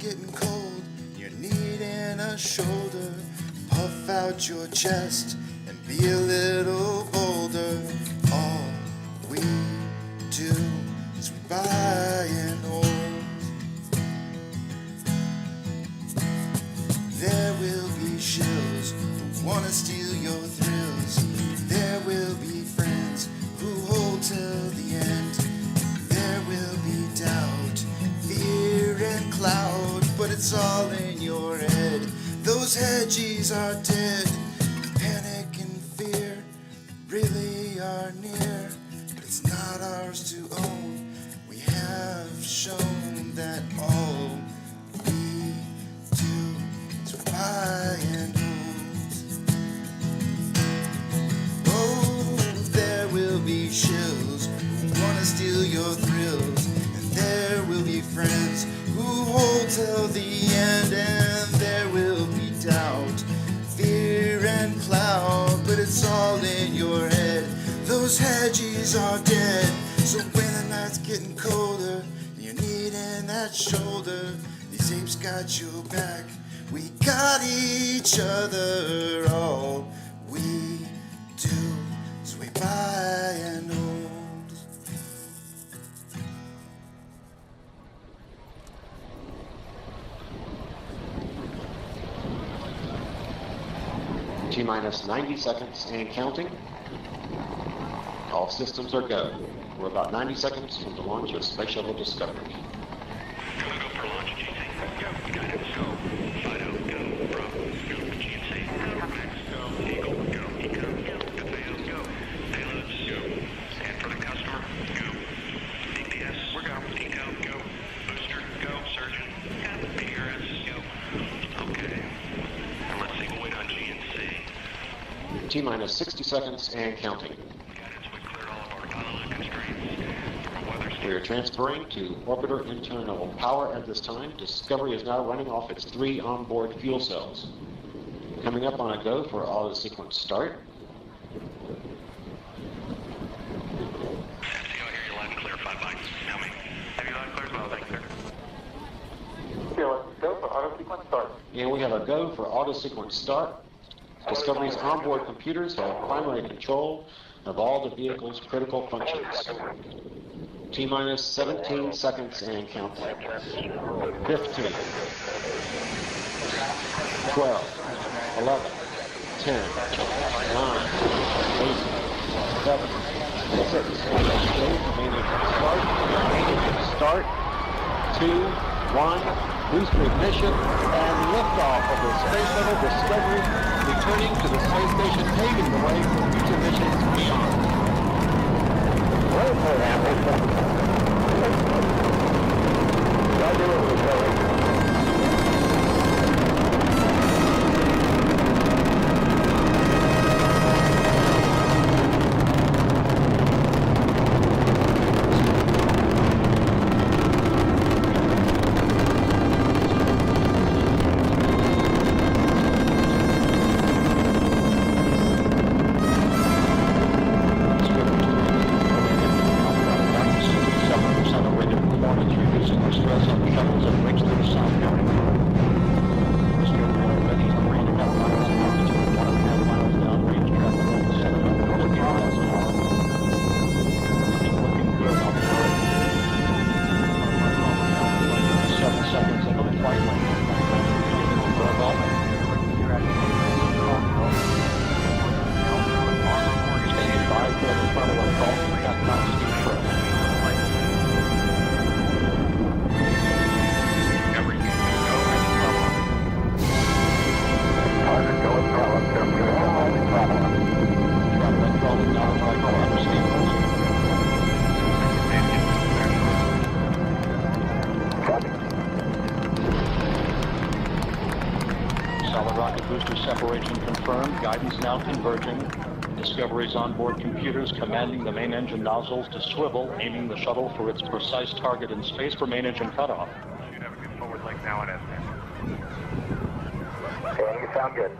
getting cold, you're needing a shoulder. Puff out your chest and be a little bolder. All we do is we buy and hold. There will be shills who wanna steal your thrills. There will be friends who hold till the end. There will be doubt, fear and cloud, but it's all in your head. Those hedges are dead. Panic and fear really are near, but it's not ours to own. We have shown that all we do is buy and hold. Oh, there will be shills who wanna steal your thrills, and there will be friends who hold till the end, and there will be doubt, fear and cloud, but it's all in your head. Those hedges are dead. So when the night's getting colder, you're needing that shoulder, these apes got your back, we got each other. All we do is we buy and hold. T-minus 90 seconds and counting. All systems are go. We're about 90 seconds from the launch of Space Shuttle Discovery. Go for launch, GC. Go, got it. Go. Fido, go. Bravo, go. GC. Go. Max, go. Eagle, go. Eco, go. Defeo, go. Payloads, go. Scan for the customer, go. DPS, we're go. Eco, go. Booster, go. Surgeon, go. PRS, go. Okay. And let's see, we'll wait on GNC. T-minus 60 seconds and counting. We are transferring to orbiter internal power at this time. Discovery is now running off its 3 onboard fuel cells. Coming up on a go for auto sequence start. SCO, hear you loud and clear, 5 mics. Tell me. Have you loud and clear as well, thanks, sir. Go for auto sequence start. And we have a go for auto sequence start. Discovery's onboard computers have primary control of all the vehicle's critical functions. T-minus 17 seconds and counting. 15, 12, 11, 10, 9, 8, 7, 6, start, 2, 1, booster ignition, and liftoff of the Space Shuttle Discovery, returning to the space station, paving the way for future missions beyond. Guidance now converging. Discovery's onboard computers commanding the main engine nozzles to swivel, aiming the shuttle for its precise target in space for main engine cutoff. You have a good forward leg now on S. Okay, you sound good.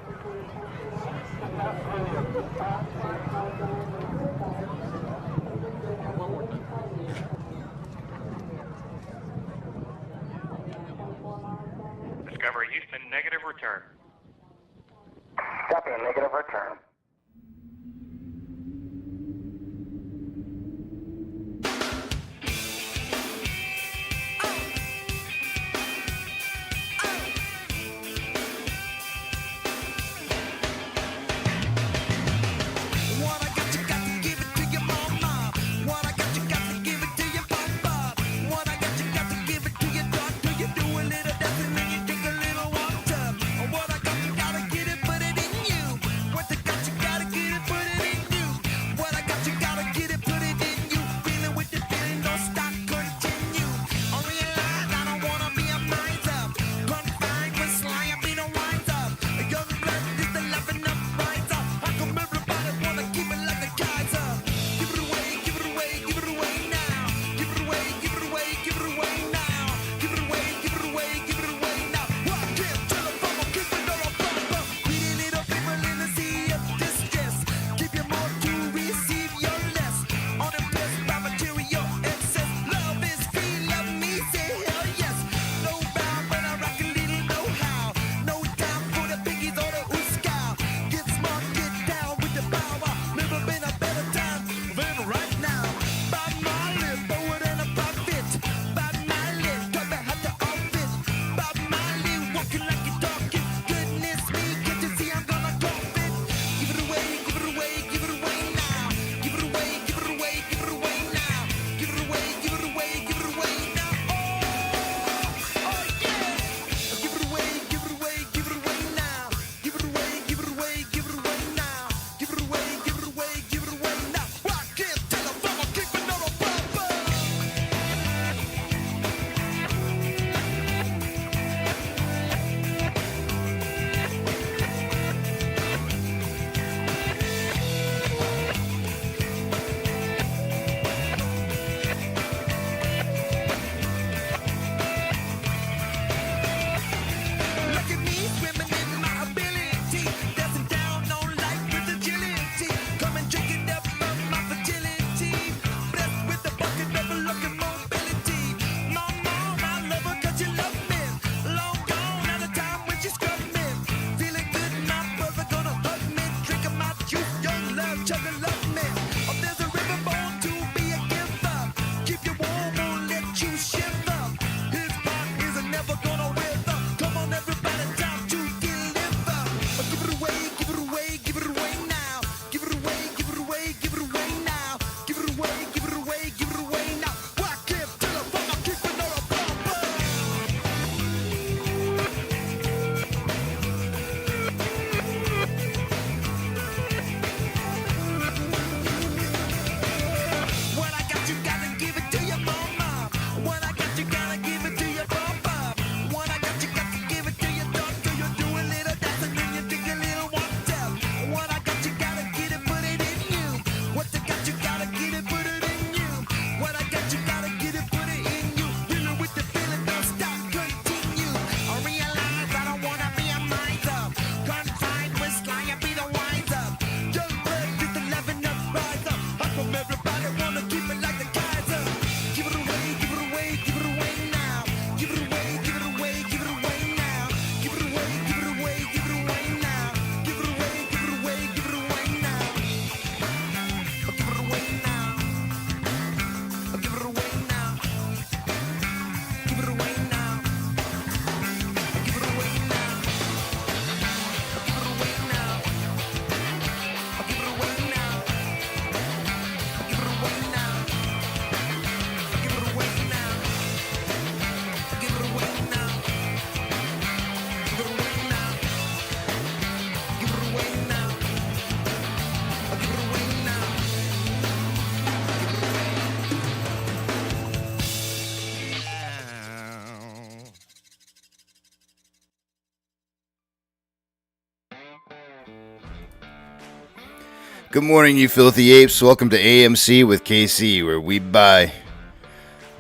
Good morning, you filthy apes. Welcome to AMC with KC, where we buy,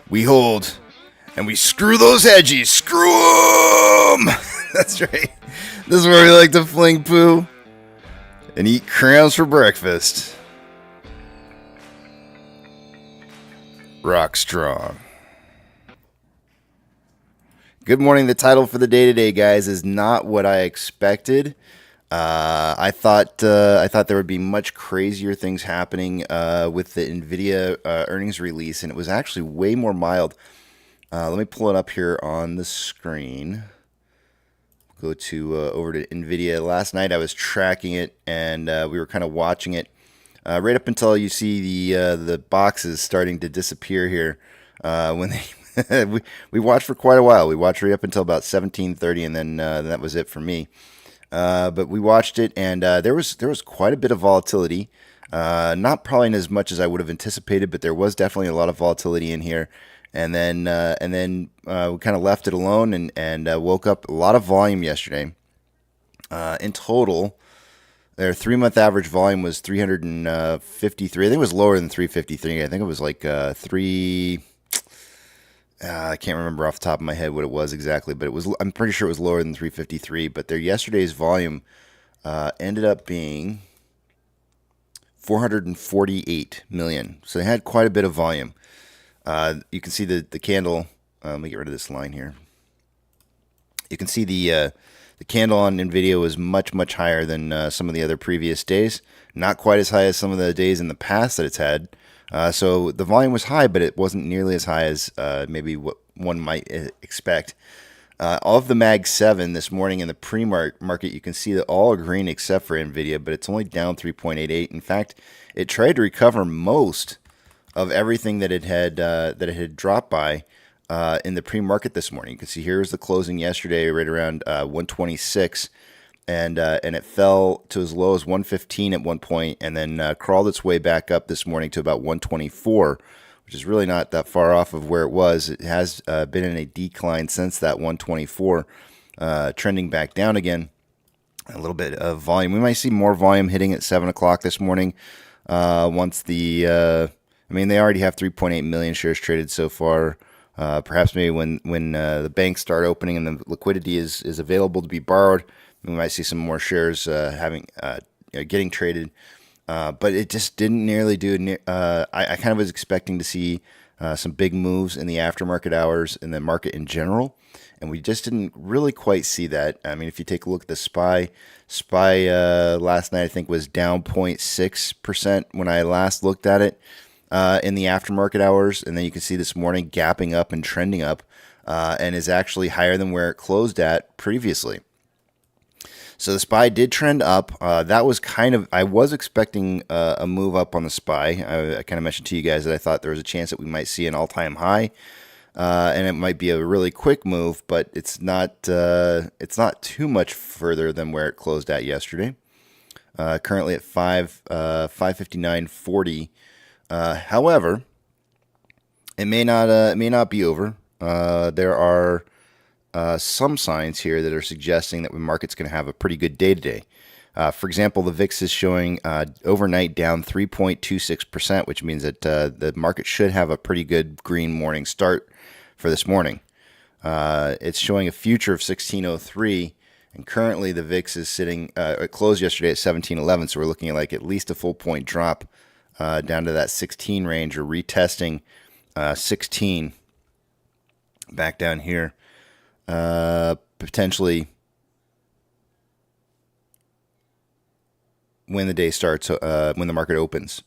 we hold, and we screw those hedgies. Screw them! That's right. This is where we like to fling poo and eat crayons for breakfast. Rock strong. Good morning. The title for the day today, guys, is not what I expected. I thought there would be much crazier things happening with the Nvidia earnings release, and it was actually way more mild. Let me pull it up here on the screen. Go to over to Nvidia. Last night I was tracking it, and we were kind of watching it right up until you see the boxes starting to disappear here. When they we watched for quite a while. We watched right up until about 17:30, and then that was it for me. But we watched it, and there was quite a bit of volatility. Not probably as much as I would have anticipated, but there was definitely a lot of volatility in here. And then we kind of left it alone, and woke up a lot of volume yesterday. In total, their 3-month average volume was 353. I think it was lower than 353. I think it was like I can't remember off the top of my head what it was exactly, but I'm pretty sure it was lower than 353. But their yesterday's volume ended up being 448 million. So they had quite a bit of volume. You can see the candle. Let me get rid of this line here. You can see the candle on Nvidia was much higher than some of the other previous days. Not quite as high as some of the days in the past that it's had. So the volume was high, but it wasn't nearly as high as maybe what one might expect. All of the Mag 7 this morning in the pre-market, you can see that all are green except for Nvidia, but it's only down 3.88. In fact, it tried to recover most of everything that it had dropped by in the pre-market this morning. You can see here's the closing yesterday, right around 126. And it fell to as low as 115 at one point, and then crawled its way back up this morning to about 124, which is really not that far off of where it was. It has been in a decline since that 124, trending back down again. A little bit of volume. We might see more volume hitting at 7 o'clock this morning once they already have 3.8 million shares traded so far. Perhaps maybe when the banks start opening and the liquidity is available to be borrowed, we might see some more shares getting traded, but it just didn't nearly do. I kind of was expecting to see some big moves in the aftermarket hours in the market in general, and we just didn't really quite see that. I mean, if you take a look at the SPY last night, I think was down 0.6% when I last looked at it in the aftermarket hours, and then you can see this morning gapping up and trending up, and is actually higher than where it closed at previously. So the SPY did trend up. That was I was expecting a move up on the SPY. I kind of mentioned to you guys that I thought there was a chance that we might see an all-time high, and it might be a really quick move, but it's not too much further than where it closed at yesterday. Currently at 559.40. However, it may not be over. There are some signs here that are suggesting that the market's going to have a pretty good day today. For example, the VIX is showing overnight down 3.26%, which means that the market should have a pretty good green morning start for this morning. It's showing a future of 1603, and currently the VIX is sitting. It closed yesterday at 1711, so we're looking at like at least a full point drop down to that 16 range, or retesting 16 back down here. Potentially when the day starts, when the market opens.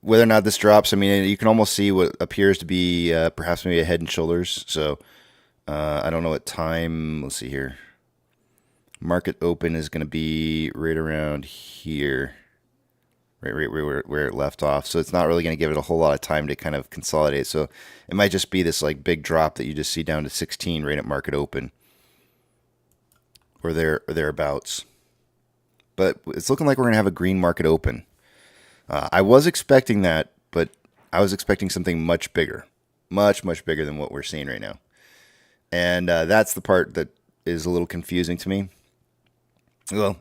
Whether or not this drops, I mean, you can almost see what appears to be perhaps maybe a head and shoulders. So I don't know what time. Let's see here. Market open is going to be right around here. Right where it left off. So it's not really going to give it a whole lot of time to kind of consolidate. So it might just be this like big drop that you just see down to 16 right at market open, or thereabouts. But it's looking like we're going to have a green market open. I was expecting that, but I was expecting something much bigger, much bigger than what we're seeing right now. And that's the part that is a little confusing to me. Well,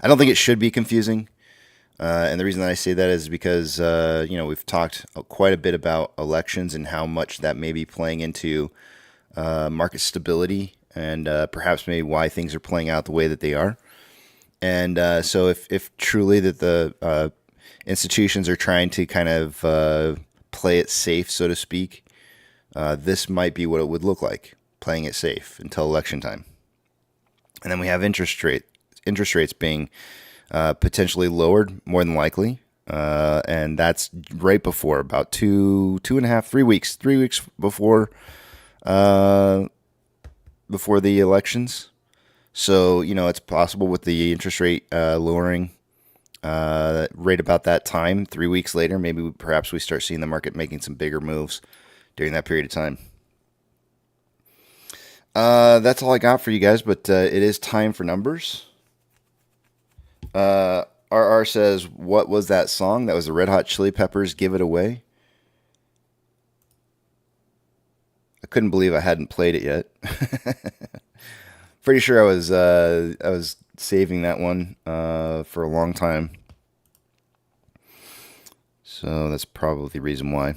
I don't think it should be confusing. And the reason that I say that is because, we've talked quite a bit about elections and how much that may be playing into market stability and perhaps maybe why things are playing out the way that they are. And so if truly that the institutions are trying to kind of play it safe, so to speak, this might be what it would look like, playing it safe until election time. And then we have interest rates being potentially lowered, more than likely, and that's right before, about 3 weeks before the elections. So it's possible with the interest rate lowering right about that time, 3 weeks later, perhaps we start seeing the market making some bigger moves during that period of time. That's all I got for you guys, but it is time for numbers. RR says, what was that song? That was the Red Hot Chili Peppers, Give It Away. I couldn't believe I hadn't played it yet. Pretty sure I was saving that one for a long time. So that's probably the reason why.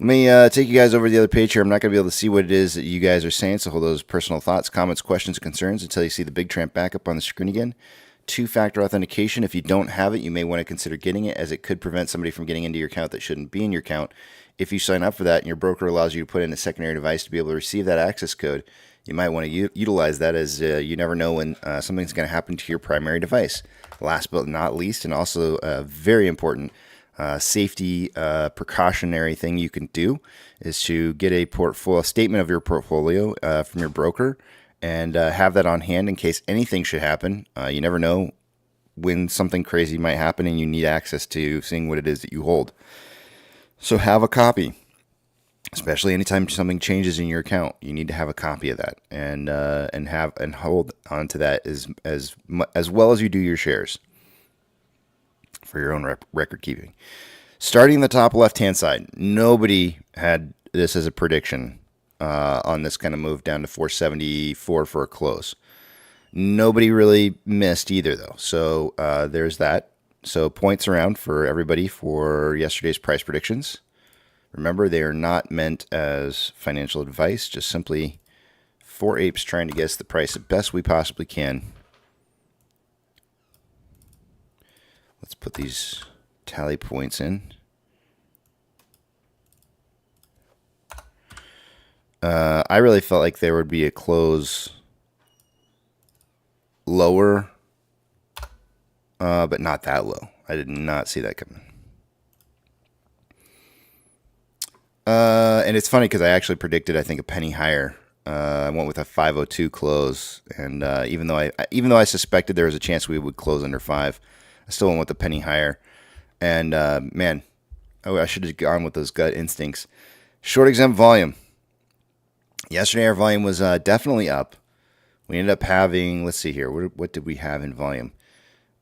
Let me take you guys over to the other page here. I'm not going to be able to see what it is that you guys are saying, so hold those personal thoughts, comments, questions, and concerns until you see the Big Tramp backup on the screen again. Two-factor authentication. If you don't have it, you may want to consider getting it, as it could prevent somebody from getting into your account that shouldn't be in your account. If you sign up for that and your broker allows you to put in a secondary device to be able to receive that access code, you might want to utilize that, as you never know when something's going to happen to your primary device. Last but not least, and also very important, safety precautionary thing you can do is to get a statement of your portfolio from your broker and have that on hand in case anything should happen. You never know when something crazy might happen and you need access to seeing what it is that you hold. So have a copy, especially anytime something changes in your account. You need to have a copy of that and hold on to that as well as you do your shares for your own record keeping. Starting in the top left-hand side, nobody had this as a prediction on this kind of move down to 474 for a close. Nobody really missed either, though. So there's that. So points around for everybody for yesterday's price predictions. Remember, they are not meant as financial advice, just simply four apes trying to guess the price as best we possibly can. Let's put these tally points in. I really felt like there would be a close lower, but not that low. I did not see that coming. And it's funny because I actually predicted, I think, a penny higher. I went with a 502 close, and even though I suspected there was a chance we would close under 5, I still went with a penny higher. And man, I should have gone with those gut instincts. Short exempt volume. Yesterday our volume was definitely up. We ended up having, let's see here, what did we have in volume?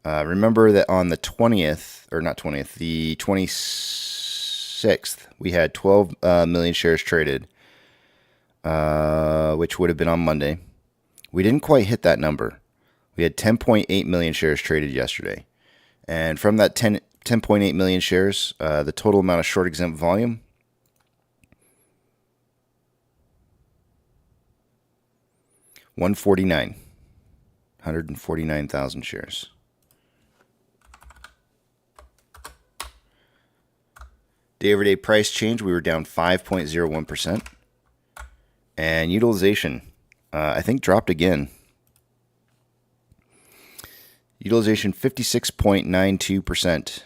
Remember that on the 20th, or not 20th, the 26th, we had 12 million shares traded, which would have been on Monday. We didn't quite hit that number. We had 10.8 million shares traded yesterday. And from that 10.8 million shares, the total amount of short exempt volume, 149,000 shares. Day-over-day price change, we were down 5.01%. And utilization, I think, dropped again. Utilization, 56.92%.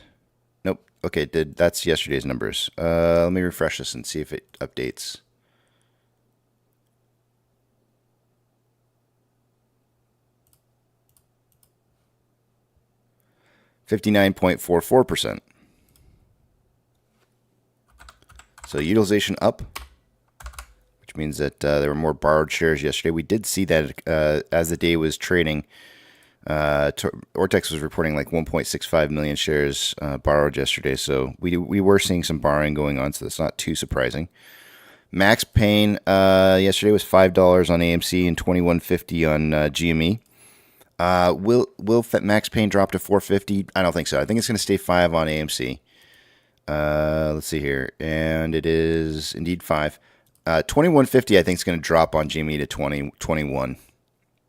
Nope. Okay, that's yesterday's numbers. Let me refresh this and see if it updates. %59.44%. So utilization up, which means that there were more borrowed shares yesterday. We did see that as the day was trading. Ortex was reporting like 1.65 million shares borrowed yesterday, so we were seeing some borrowing going on, so that's not too surprising. Max pain yesterday was $5 on AMC and $21.50 on GME. Will max pain drop to 450? I don't think so. I think it's going to stay 5 on AMC. Let's see here, and it is indeed 5. 2150 I think is going to drop on GME to 2021.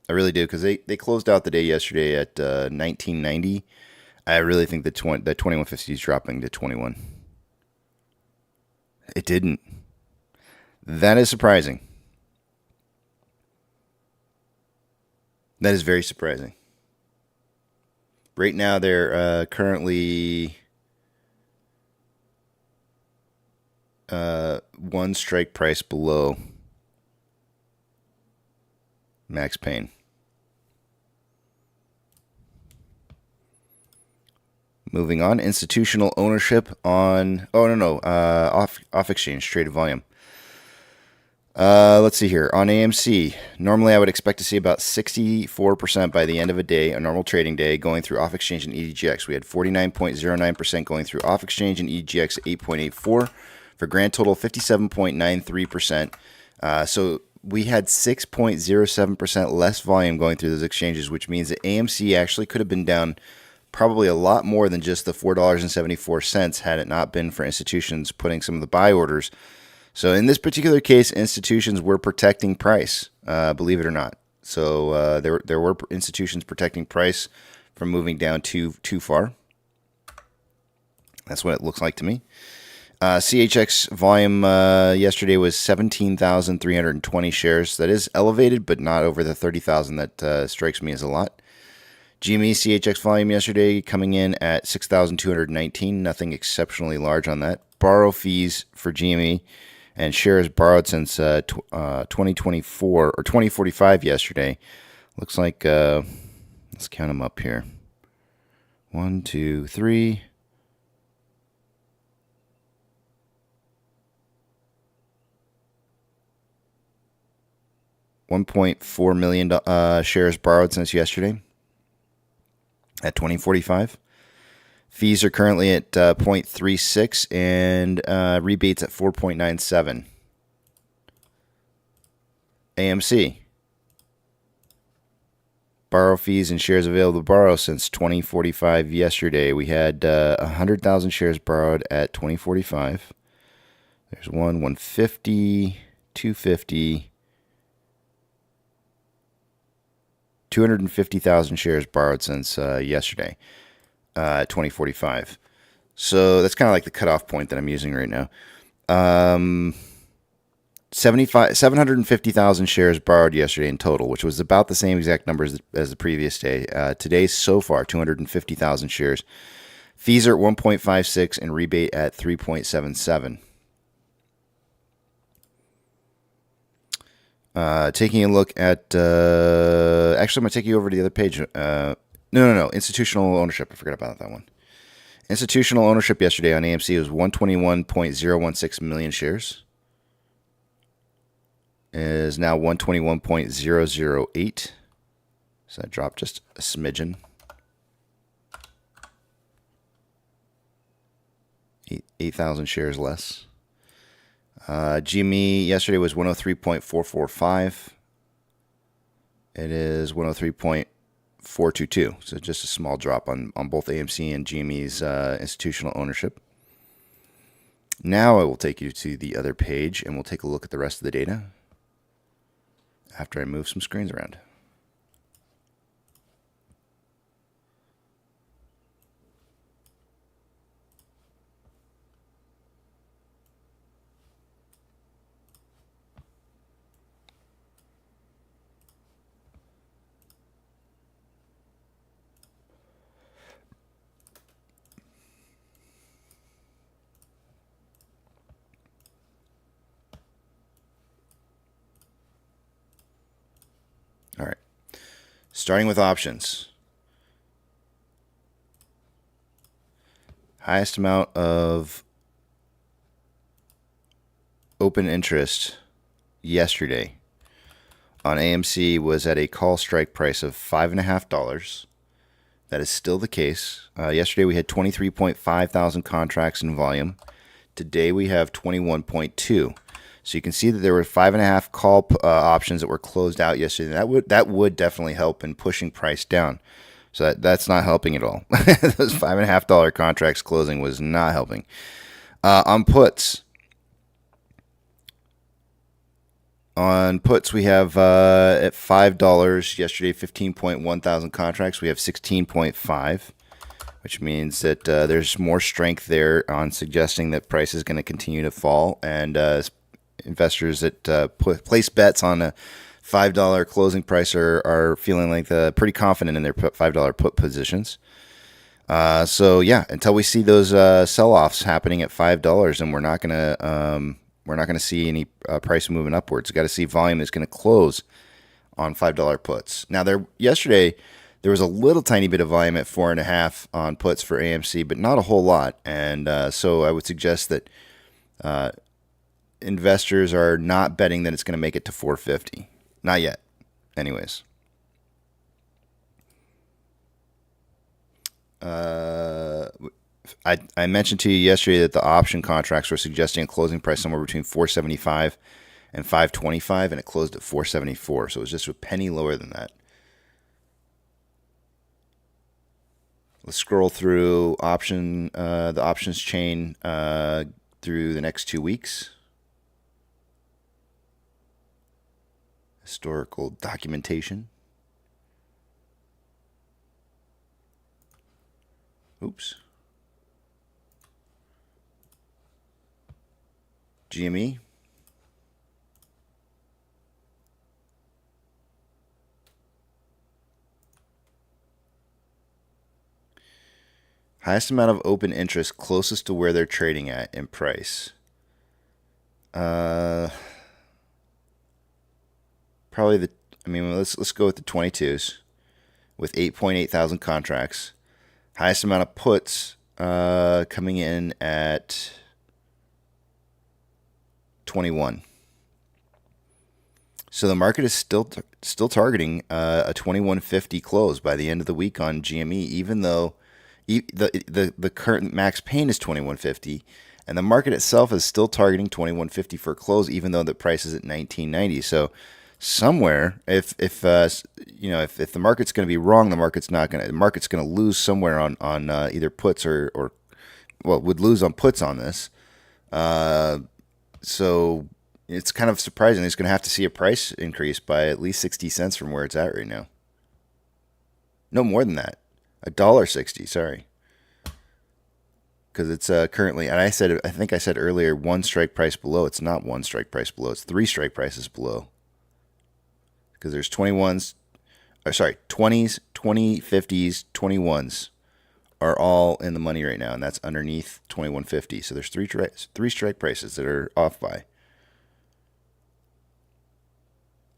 I really do, because they closed out the day yesterday at 1990. I really think that 2150 is dropping to 21. It didn't. That is surprising. That is very surprising. Right now, they're currently one strike price below max pain. Moving on, institutional ownership on off exchange traded volume. Let's see here. On AMC, normally I would expect to see about 64% by the end of a day, a normal trading day, going through off-exchange and EDGX. We had 49.09% going through off-exchange and EDGX 8.84 for a grand total 57.93%. So we had 6.07% less volume going through those exchanges, which means that AMC actually could have been down probably a lot more than just the $4.74 had it not been for institutions putting some of the buy orders. So in this particular case, institutions were protecting price, believe it or not. So there were institutions protecting price from moving down too far. That's what it looks like to me. CHX volume yesterday was 17,320 shares. That is elevated, but not over the 30,000 that strikes me as a lot. GME CHX volume yesterday coming in at 6,219. Nothing exceptionally large on that. Borrow fees for GME and shares borrowed since 2024 or 2045 yesterday. Looks like, let's count them up here. 1, 2, 3. $1.4 million shares borrowed since yesterday at 2045. Fees are currently at 0.36 and rebates at 4.97. AMC. Borrow fees and shares available to borrow since 2045 yesterday. We had 100,000 shares borrowed at 2045. There's 150, 250, 250,000 shares borrowed since yesterday. 2045. So that's kind of like the cutoff point that I'm using right now. 750,000 shares borrowed yesterday in total, which was about the same exact numbers as the previous day. Today so far, 250,000 shares. Fees are at 1.56 and rebate at 3.77. Taking a look at, actually, I'm going to take you over to the other page. No. Institutional ownership. I forgot about that one. Institutional ownership yesterday on AMC was 121.016 million shares. It is now 121.008. So that dropped just a smidgen. 8,000 shares less. GME yesterday was 103.445. It is 103.422. So just a small drop on both AMC and GME's institutional ownership. Now I will take you to the other page and we'll take a look at the rest of the data after I move some screens around. All right. Starting with options. Highest amount of open interest yesterday on AMC was at a call strike price of $5.50. That is still the case. Yesterday we had 23.5 thousand contracts in volume. Today we have 21.2. So you can see that there were 5.5 call options that were closed out yesterday. That would definitely help in pushing price down. So that's not helping at all. Those $5.5 contracts closing was not helping. On puts, we have at $5 yesterday, 15.1 thousand contracts. We have 16.5, which means that there's more strength there on suggesting that price is going to continue to fall. And investors that place bets on a $5 closing price are feeling like pretty confident in their $5 put positions. So yeah, until we see those sell-offs happening at $5, and we're not gonna see any price moving upwards. Got to see volume is going to close on $5 puts. Now yesterday there was a little tiny bit of volume at 4.5 on puts for AMC, but not a whole lot. And so I would suggest that investors are not betting that it's going to make it to 450. Not yet. Anyways. I mentioned to you yesterday that the option contracts were suggesting a closing price somewhere between 475 and 525, and it closed at 474. So it was just a penny lower than that. Let's scroll through the options chain through the next 2 weeks. Historical documentation. Oops. GME. Highest amount of open interest closest to where they're trading at in price. Probably let's go with the 22s with 8.8 thousand contracts. Highest amount of puts coming in at 21. So the market is still targeting a 2150 close by the end of the week on GME, even though the current max pain is 2150, and the market itself is still targeting 2150 for a close, even though the price is at 1990. So somewhere, if the market's going to be wrong, the market's going to lose somewhere on either puts or would lose on puts on this. So it's kind of surprising. It's going to have to see a price increase by at least 60 cents from where it's at right now. No more than that. $1.60, sorry. Because it's currently, and I think I said earlier, one strike price below. It's not one strike price below. It's 3 strike prices below. Because there's 20s, 20, 50s, 21s are all in the money right now, and that's underneath 2150. So there's three strike prices that are off by.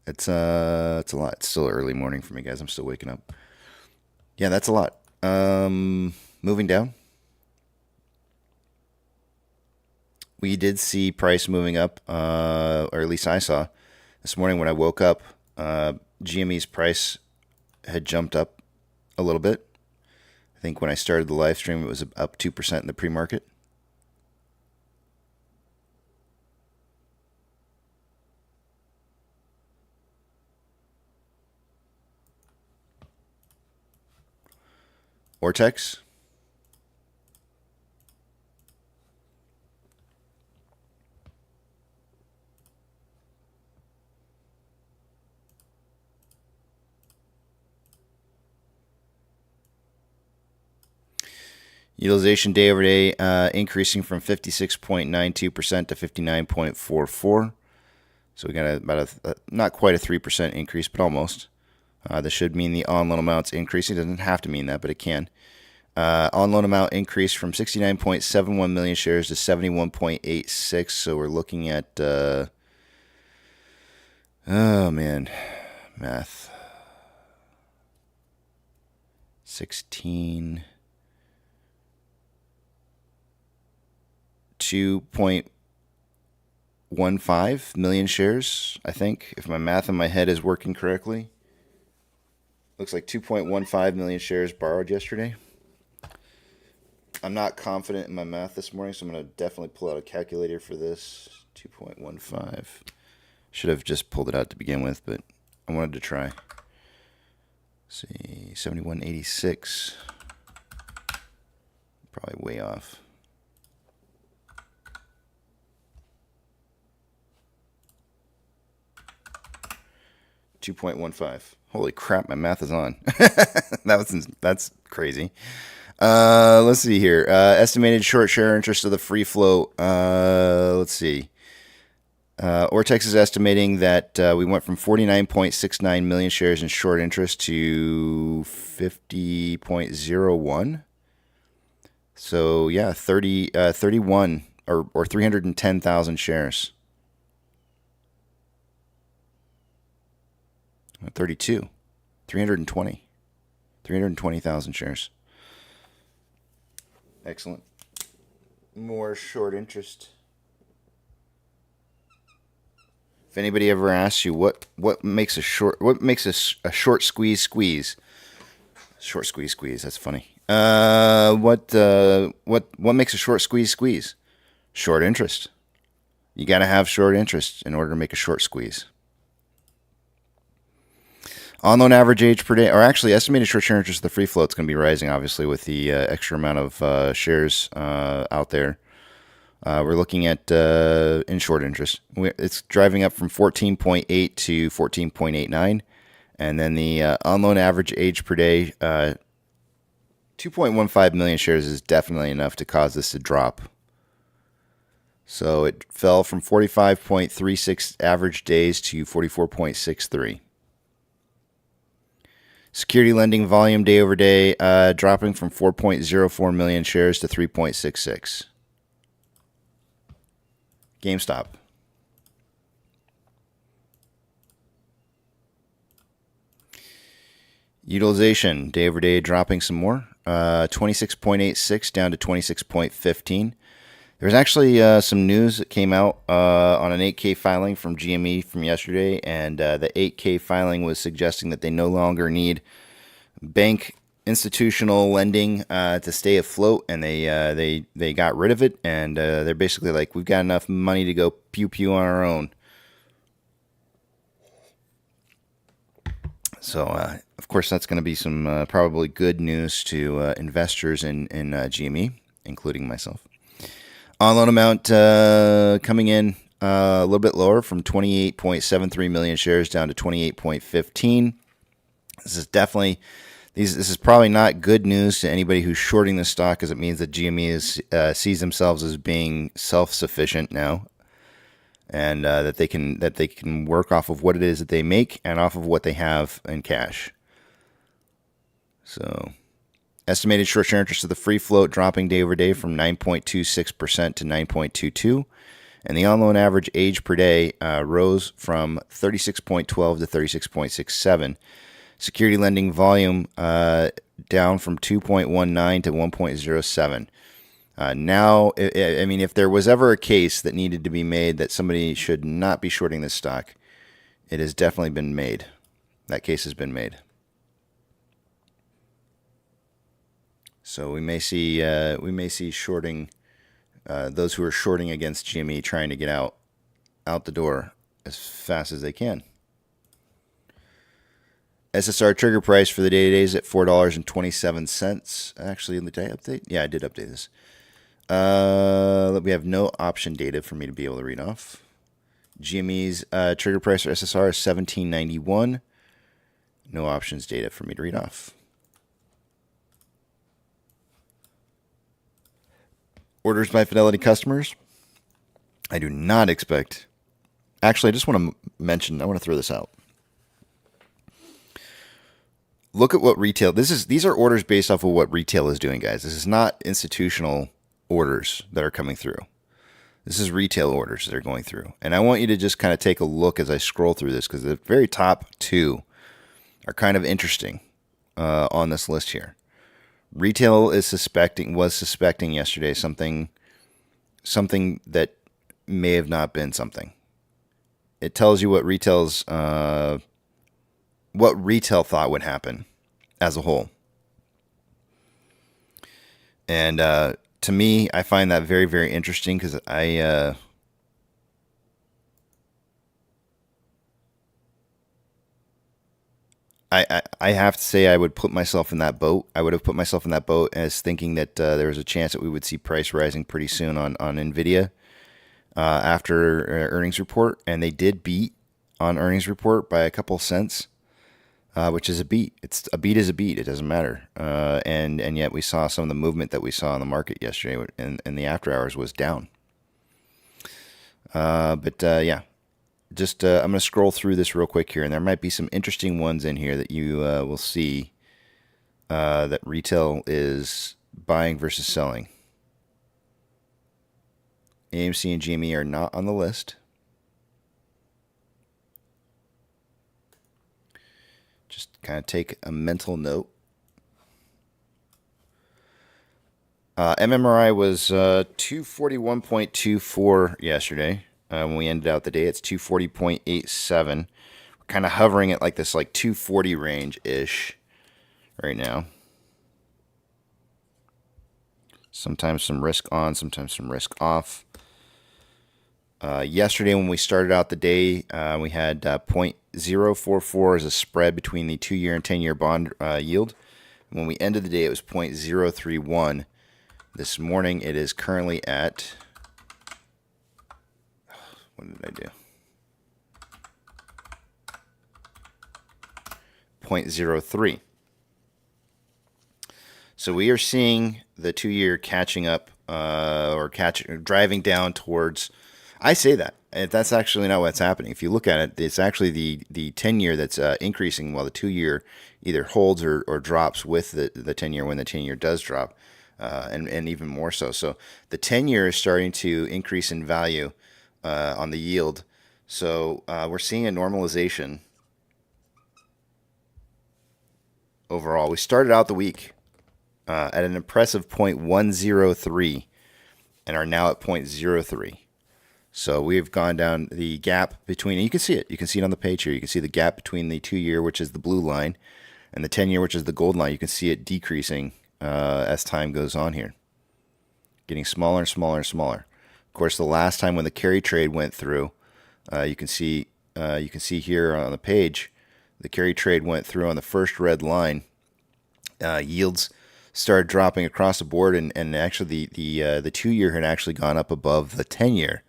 It's a lot. It's still early morning for me, guys. I'm still waking up. Yeah, that's a lot. Moving down. We did see price moving up, or at least I saw. This morning when I woke up, GME's price had jumped up a little bit. I think when I started the live stream, it was up 2% in the pre-market. Ortex. Utilization day over day increasing from 56.92% to 59.44%. So we got about not quite a 3% increase, but almost. This should mean the on-loan amount's increasing. It doesn't have to mean that, but it can. On-loan amount increased from 69.71 million shares to 71.86. So we're looking at, oh man, math. 2.15 million shares, I think, if my math in my head is working correctly. Looks like 2.15 million shares borrowed yesterday. I'm not confident in my math this morning, so I'm going to definitely pull out a calculator for this. 2.15. Should have just pulled it out to begin with, but I wanted to try. Let's see, 7186. Probably way off. $2.15. Holy crap, my math is on. That's crazy. Let's see here. Estimated short share interest of the free float. Let's see. Ortex is estimating that we went from 49.69 million shares in short interest to 50.01. So yeah, 31 or 310,000 shares. 32, 320,000 shares. Excellent. More short interest. If anybody ever asks you what makes a short short squeeze, short squeeze. That's funny. What makes a short squeeze? Short interest. You got to have short interest in order to make a short squeeze. On-loan average age per day, or actually estimated short share interest of the free float is going to be rising, obviously, with the extra amount of shares out there. We're looking at in short interest. It's driving up from 14.8 to 14.89. And then the on-loan average age per day, 2.15 million shares is definitely enough to cause this to drop. So it fell from 45.36 average days to 44.63. Security lending volume day over day dropping from 4.04 million shares to 3.66. GameStop. Utilization day over day dropping some more. 26.86 down to 26.15. There's actually some news that came out on an 8K filing from GME from yesterday, and the 8K filing was suggesting that they no longer need bank institutional lending to stay afloat, and they got rid of it, and they're basically like, we've got enough money to go pew on our own. So, of course, that's going to be some probably good news to investors in GME, including myself. On-loan amount coming in a little bit lower from 28.73 million shares down to 28.15. This is definitely this is probably not good news to anybody who's shorting the stock, because it means that GME sees themselves as being self-sufficient now, and that they can work off of what it is that they make and off of what they have in cash. So, estimated short share interest of the free float dropping day over day from 9.26% to 9.22%. And the on-loan average age per day rose from 36.12 to 36.67. Security lending volume down from 2.19 to 1.07. Now, I mean, if there was ever a case that needed to be made that somebody should not be shorting this stock, it has definitely been made. That case has been made. So we may see shorting, those who are shorting against GME trying to get out the door as fast as they can. SSR trigger price for the day today is at $4.27. Actually, did I update? Yeah, I did update this. We have no option data for me to be able to read off. GME's trigger price for SSR is $17.91. No options data for me to read off. Orders by Fidelity customers. I do not expect. Actually, I just want to mention, I want to throw this out. Look at what retail, these are orders based off of what retail is doing, guys. This is not institutional orders that are coming through. This is retail orders that are going through. And I want you to just kind of take a look as I scroll through this, because the very top two are kind of interesting on this list here. Retail was suspecting yesterday something that may have not been something. It tells you what retail thought would happen as a whole. And to me, I find that very, very interesting because I have to say I would put myself in that boat. I would have put myself in that boat as thinking that there was a chance that we would see price rising pretty soon on Nvidia after earnings report, and they did beat on earnings report by a couple cents, which is a beat. It's a beat is a beat. It doesn't matter. And yet we saw some of the movement that we saw in the market yesterday, and the after hours was down. But yeah. Just I'm going to scroll through this real quick here, and there might be some interesting ones in here that you will see that retail is buying versus selling. AMC and GME are not on the list. Just kind of take a mental note. MMRI was 241.24 yesterday. When we ended out the day, it's 240.87. We're kind of hovering at like this 240 range-ish right now. Sometimes some risk on, sometimes some risk off. Yesterday when we started out the day, we had 0.044 as a spread between the 2-year and 10-year bond yield. And when we ended the day, it was 0.031. This morning, it is currently at... What did I do? 0.03. So we are seeing the 2-year catching up driving down towards. I say that. That's actually not what's happening. If you look at it, it's actually the 10-year that's increasing while the 2-year either holds or drops with the 10-year when the 10-year does drop, and even more so. So the 10-year is starting to increase in value on the yield. So we're seeing a normalization overall. We started out the week at an impressive 0.103 and are now at 0.03. So we've gone down the gap between, and you can see it. You can see it on the page here. You can see the gap between the 2-year, which is the blue line, and the 10-year, which is the gold line. You can see it decreasing as time goes on here, getting smaller and smaller and smaller. Of course, the last time when the carry trade went through, you can see here on the page, the carry trade went through on the first red line. Yields started dropping across the board, and actually the 2-year had actually gone up above the 10-year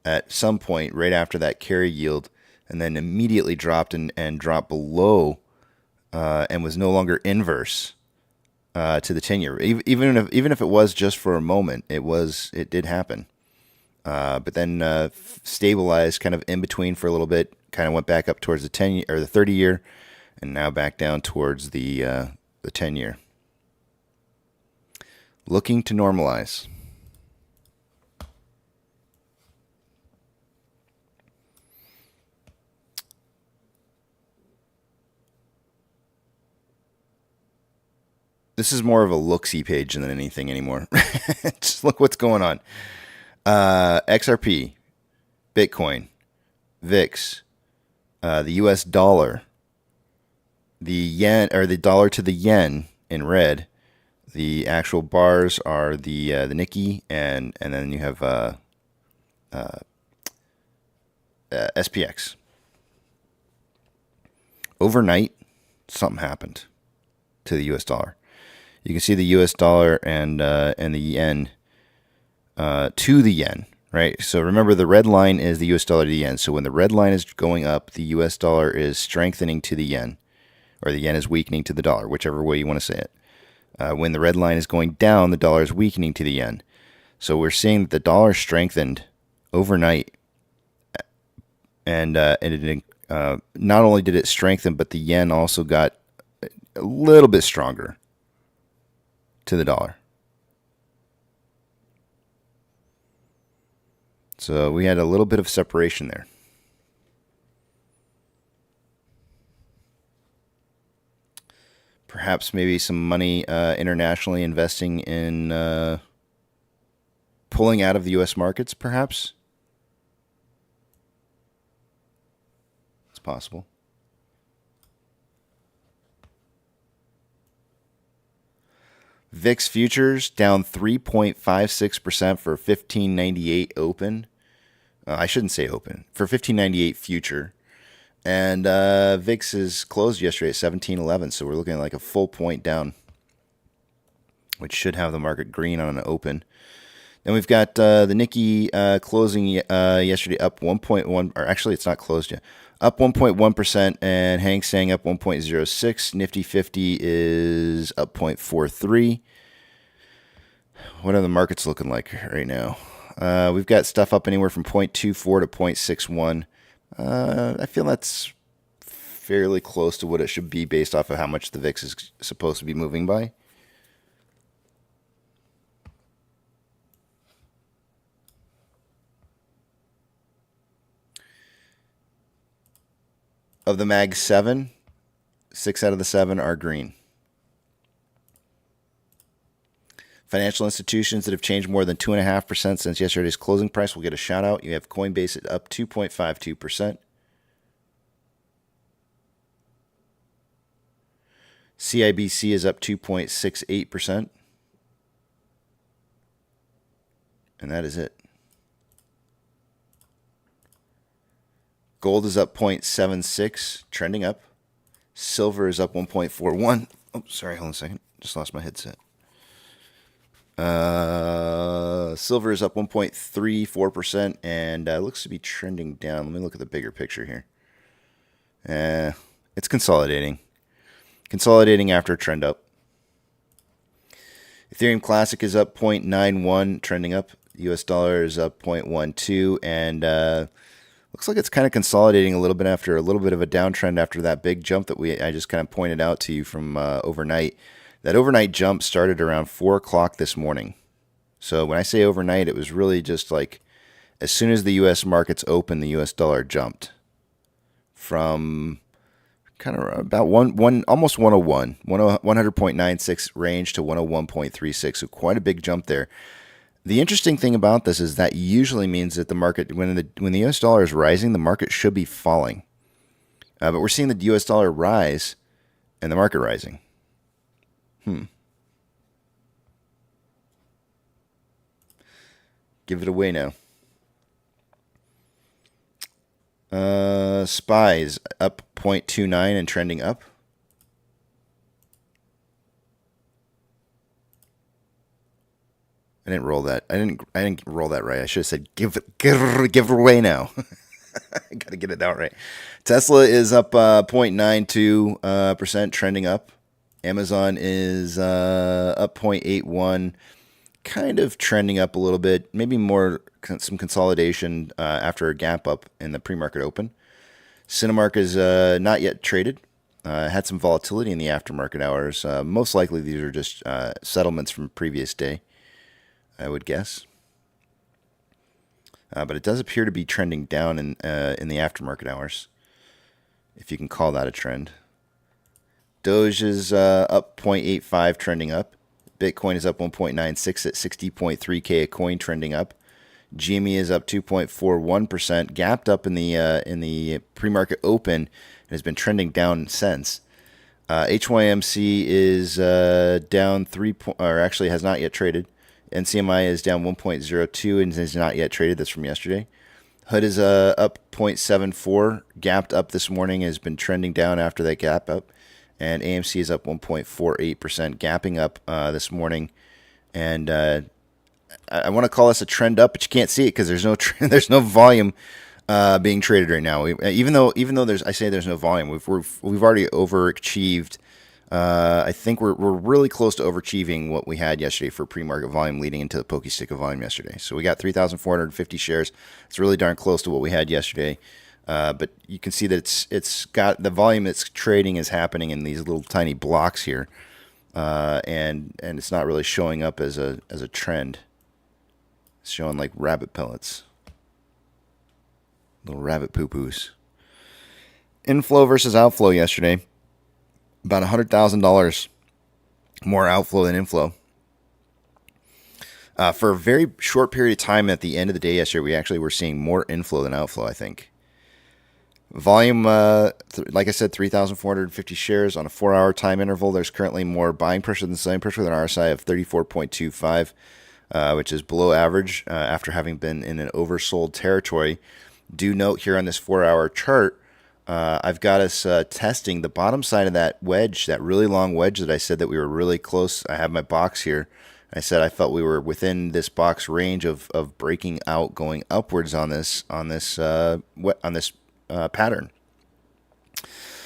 at some point right after that carry yield, and then immediately dropped and dropped below and was no longer inverse to the 10-year. Even if it was just for a moment, it did happen. But then stabilized kind of in between for a little bit, kind of went back up towards the 10 or the 30-year, and now back down towards the 10-year. Looking to normalize. This is more of a look-see page than anything anymore. Just look what's going on. XRP, Bitcoin, VIX, the US dollar, the yen, or the dollar to the yen in red. The actual bars are the Nikkei, and then you have SPX. Overnight, something happened to the US dollar. You can see the US dollar and the yen to the yen, right? So remember, the red line is the US dollar to the yen. So when the red line is going up, the US dollar is strengthening to the yen, or the yen is weakening to the dollar, whichever way you want to say it. When the red line is going down, the dollar is weakening to the yen. So we're seeing that the dollar strengthened overnight, and it not only did it strengthen, but the yen also got a little bit stronger to the dollar. So we had a little bit of separation there. Perhaps maybe some money internationally investing in pulling out of the U.S. markets, perhaps. It's possible. VIX futures down 3.56% for 1598 open. I shouldn't say open. For 1598 future. And VIX is closed yesterday at 1711, so we're looking at like a full point down, which should have the market green on an open. Then we've got the Nikkei closing yesterday up 1.1, or actually it's not closed yet, up 1.1%, and Hang Seng up 1.06. Nifty 50 is up 0.43. What are the markets looking like right now? We've got stuff up anywhere from 0.24 to 0.61. I feel that's fairly close to what it should be based off of how much the VIX is supposed to be moving by. Of the Mag 7, 6 out of the 7 are green. Financial institutions that have changed more than 2.5% since yesterday's closing price will get a shout out. You have Coinbase at up 2.52%. CIBC is up 2.68%. And that is it. Gold is up 0.76, trending up. Silver is up 1.41. Oh, sorry, hold on a second. Just lost my headset. Silver is up 1.34%, and looks to be trending down. Let me look at the bigger picture here. It's consolidating. Consolidating after a trend up. Ethereum Classic is up 0.91, trending up. US dollar is up 0.12, and looks like it's kind of consolidating a little bit after a little bit of a downtrend after that big jump that I just kind of pointed out to you from overnight. That overnight jump started around 4 o'clock this morning. So when I say overnight, it was really just like as soon as the U.S. markets opened, the U.S. dollar jumped from kind of about almost 101, 100.96 range to 101.36. So quite a big jump there. The interesting thing about this is that usually means that the market, when the U.S. dollar is rising, the market should be falling. But we're seeing the U.S. dollar rise and the market rising. Give it away now. Spies up 0.29 and trending up. I didn't roll that. I didn't roll that right. I should have said give it away now. I got to get it out right. Tesla is up 0.92%, trending up. Amazon is up 0.81, kind of trending up a little bit. Maybe more some consolidation after a gap up in the pre-market open. Cinemark is not yet traded. Had some volatility in the aftermarket hours. Most likely these are just settlements from previous day, I would guess. But it does appear to be trending down in the aftermarket hours, if you can call that a trend. Doge is up 0.85, trending up. Bitcoin is up 1.96 at 60.3K a coin, trending up. GME is up 2.41%, gapped up in the pre-market open, and has been trending down since. HYMC is down actually has not yet traded. NCMI is down 1.02 and is not yet traded. That's from yesterday. HUD is up 0.74, gapped up this morning, has been trending down after that gap up. And AMC is up 1.48%, gapping up this morning. And I want to call this a trend up, but you can't see it because there's no there's no volume being traded right now. Even though I say there's no volume, we've already overachieved. I think we're really close to overachieving what we had yesterday for pre-market volume leading into the pokey stick of volume yesterday. So we got 3,450 shares. It's really darn close to what we had yesterday. But you can see that it's got the volume that's trading is happening in these little tiny blocks here, and it's not really showing up as a trend. It's showing like rabbit pellets, little rabbit poo-poos. Inflow versus outflow yesterday. About $100,000 more outflow than inflow. For a very short period of time at the end of the day yesterday, we actually were seeing more inflow than outflow, I think. Volume, like I said, 3,450 shares on a 4-hour time interval. There's currently more buying pressure than selling pressure with an RSI of 34.25, which is below average after having been in an oversold territory. Do note here on this 4-hour chart, I've got us testing the bottom side of that wedge, that really long wedge that I said that we were really close. I have my box here. I said I felt we were within this box range of breaking out, going upwards on this pattern.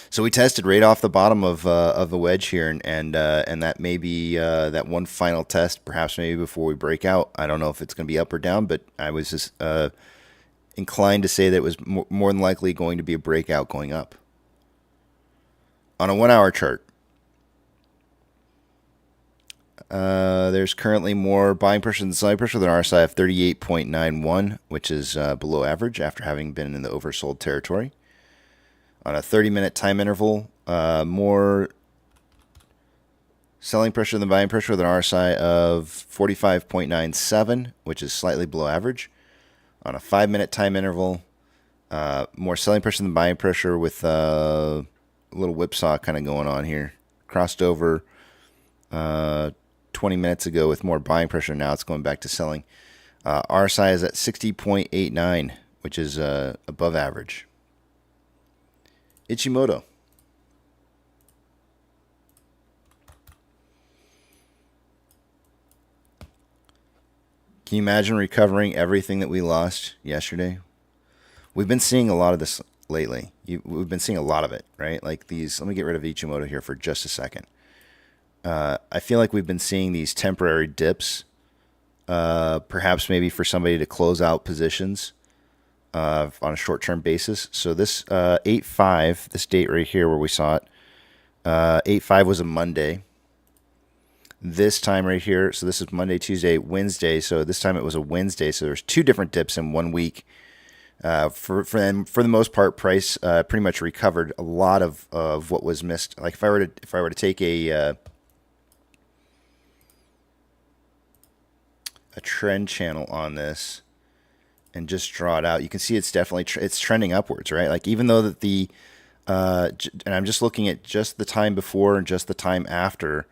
So we tested right off the bottom of the wedge here, and that may be that one final test, perhaps maybe before we break out. I don't know if it's going to be up or down, but I was just inclined to say that it was more than likely going to be a breakout going up. On a 1-hour chart, there's currently more buying pressure than selling pressure with an RSI of 38.91, which is below average after having been in the oversold territory. On a 30-minute time interval, more selling pressure than buying pressure with an RSI of 45.97, which is slightly below average. On a 5-minute time interval, more selling pressure than buying pressure with a little whipsaw kind of going on here. Crossed over 20 minutes ago with more buying pressure. Now it's going back to selling. RSI is at 60.89, which is above average. Ichimoto. Can you imagine recovering everything that we lost yesterday? We've been seeing a lot of this lately. We've been seeing a lot of it, right? Like these, let me get rid of Ichimoto here for just a second. I feel like we've been seeing these temporary dips, perhaps maybe for somebody to close out positions on a short-term basis. So this 8/5, this date right here where we saw it, 8/5 was a Monday. This time right here, so this is Monday, Tuesday, Wednesday. So this time it was a Wednesday. So there's 2 different dips in 1 week. For the most part, price pretty much recovered a lot of what was missed. Like if I were to take a trend channel on this and just draw it out, you can see it's definitely it's trending upwards, right? Like even though that the and I'm just looking at just the time before and just the time after,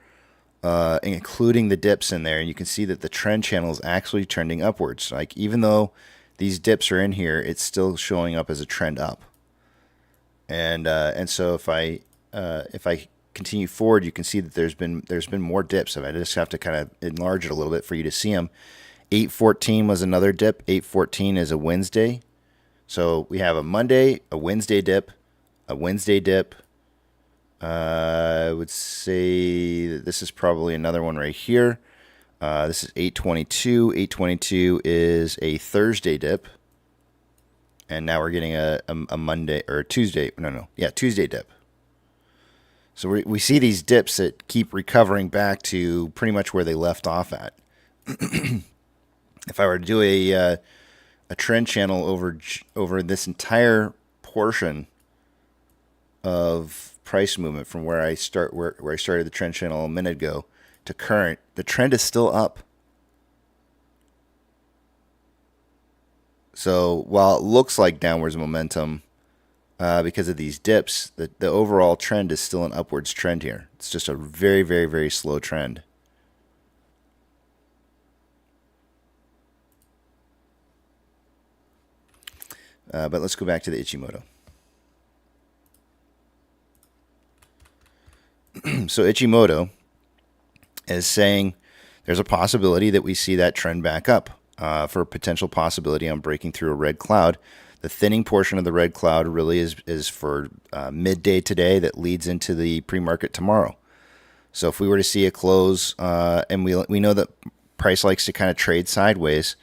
including the dips in there, and you can see that the trend channel is actually trending upwards. Like even though these dips are in here, it's still showing up as a trend up. And so if I continue forward, you can see that there's been more dips. I just have to kind of enlarge it a little bit for you to see them. 8/14 was another dip. 8/14 is a Wednesday. So we have a Monday, a Wednesday dip, a Wednesday dip. I would say that this is probably another one right here. This is 8/22. 8/22 is a Thursday dip. And now we're getting a Monday or Tuesday. Tuesday dip. So we see these dips that keep recovering back to pretty much where they left off at. If I were to do a trend channel over this entire portion of price movement from where I started the trend channel a minute ago to current, the trend is still up. So while it looks like downwards momentum because of these dips, the overall trend is still an upwards trend here. It's just a very, very, very slow trend. But let's go back to the Ichimoto. So Ichimoto is saying there's a possibility that we see that trend back up for a potential possibility on breaking through a red cloud. The thinning portion of the red cloud really is for midday today that leads into the pre-market tomorrow. So if we were to see a close, and we know that price likes to kind of trade sideways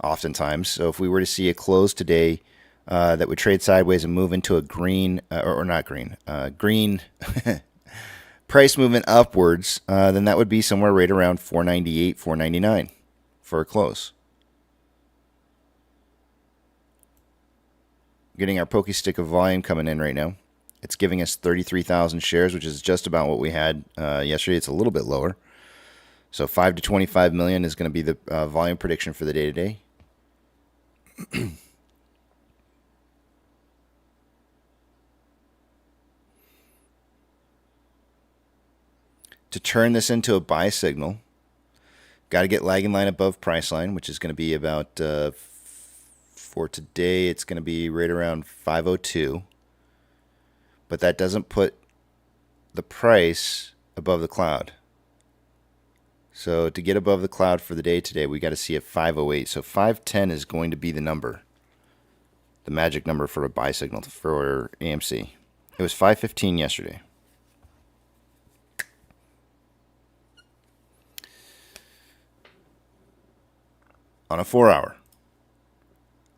oftentimes. So if we were to see a close today that would trade sideways and move into a green, green price movement upwards, then that would be somewhere right around 498, 499 for a close. Getting our pokey stick of volume coming in right now. It's giving us 33,000 shares, which is just about what we had yesterday. It's a little bit lower. So 5 to 25 million is going to be the volume prediction for the day today. To turn this into a buy signal, got to get lagging line above price line, which is going to be about, for today, it's going to be right around 502. But that doesn't put the price above the cloud. So to get above the cloud for the day today, we got to see at 508. So 510 is going to be the number, the magic number for a buy signal for AMC. It was 515 yesterday. On a 4-hour.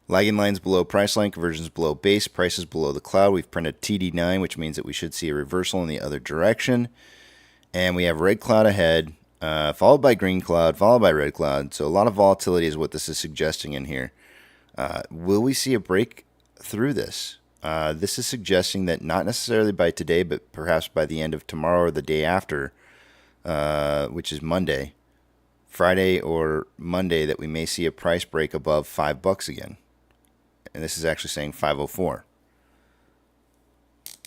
Lagging lines below price line, conversions below base, prices below the cloud. We've printed TD9, which means that we should see a reversal in the other direction. And we have red cloud ahead, followed by green cloud, followed by red cloud. So a lot of volatility is what this is suggesting in here. Will we see a break through this? This is suggesting that not necessarily by today, but perhaps by the end of tomorrow or the day after, which is Monday, Friday or Monday, that we may see a price break above $5 again. And this is actually saying 504.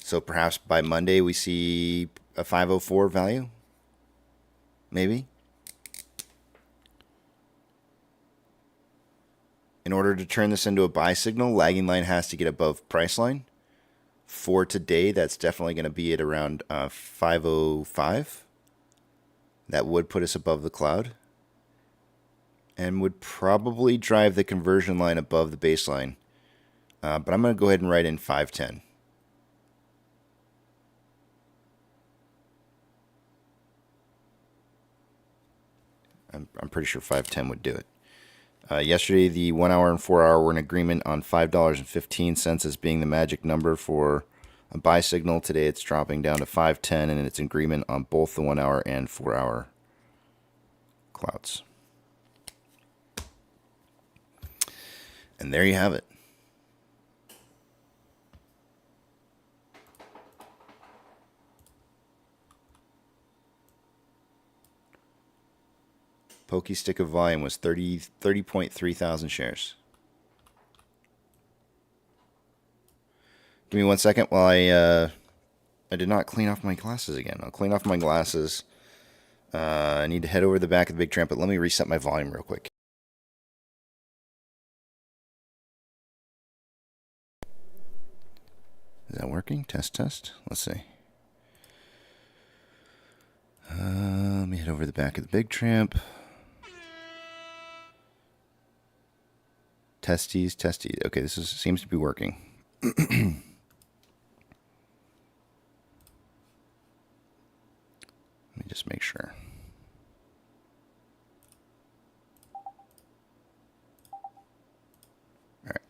So perhaps by Monday we see a 504 value? Maybe? In order to turn this into a buy signal, lagging line has to get above price line. For today, that's definitely going to be at around 505. That would put us above the cloud. And would probably drive the conversion line above the baseline. But I'm going to go ahead and write in 510. I'm pretty sure 510 would do it. Yesterday, the 1 hour and 4 hour were in agreement on $5.15 as being the magic number for a buy signal. Today, it's dropping down to 510, and it's in agreement on both the 1 hour and 4 hour clouds. And there you have it. Pokey stick of volume was 30.3 thousand shares. Give me 1 second while I did not clean off my glasses again. I'll clean off my glasses. I need to head over to the back of the big tramp, but let me reset my volume real quick. Is that working? Test, test. Let's see. Let me head over to the back of the big tramp. Testes, testes. Okay, this seems to be working. Let me just make sure. All right.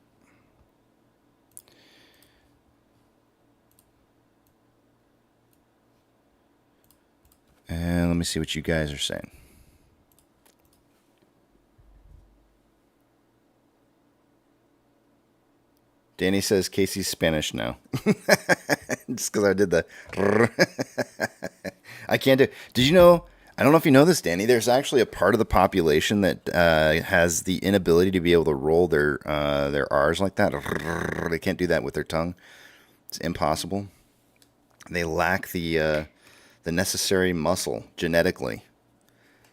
And let me see what you guys are saying. Danny says Casey's Spanish now. Just because I did the... I can't do... Did you know... I don't know if you know this, Danny. There's actually a part of the population that has the inability to be able to roll their R's like that. They can't do that with their tongue. It's impossible. They lack the necessary muscle genetically,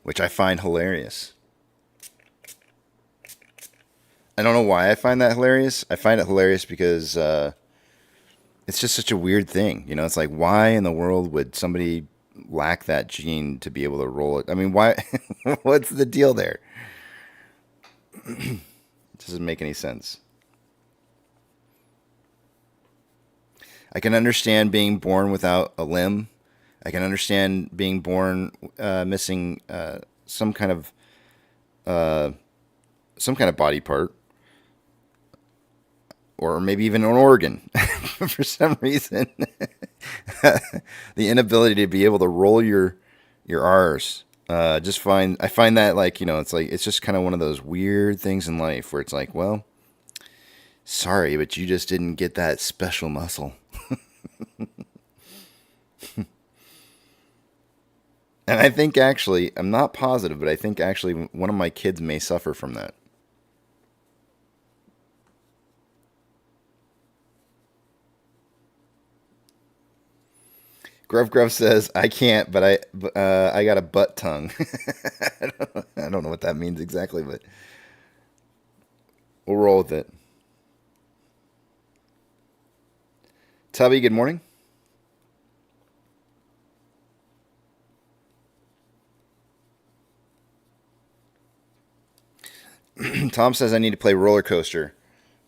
which I find hilarious. I don't know why I find that hilarious. I find it hilarious because it's just such a weird thing. You know, it's like, why in the world would somebody lack that gene to be able to roll it? I mean, why? What's the deal there? It doesn't make any sense. I can understand being born without a limb. I can understand being born missing some kind of body part, or maybe even an organ. For some reason, the inability to be able to roll your R's. I find that, like, you know, it's just kind of one of those weird things in life where it's like, well, sorry, but you just didn't get that special muscle. And I think actually, I'm not positive, but I think actually one of my kids may suffer from that. Gruff says, I can't, but I got a butt tongue. I don't know what that means exactly, but we'll roll with it. Tubby, good morning. Tom says I need to play Roller Coaster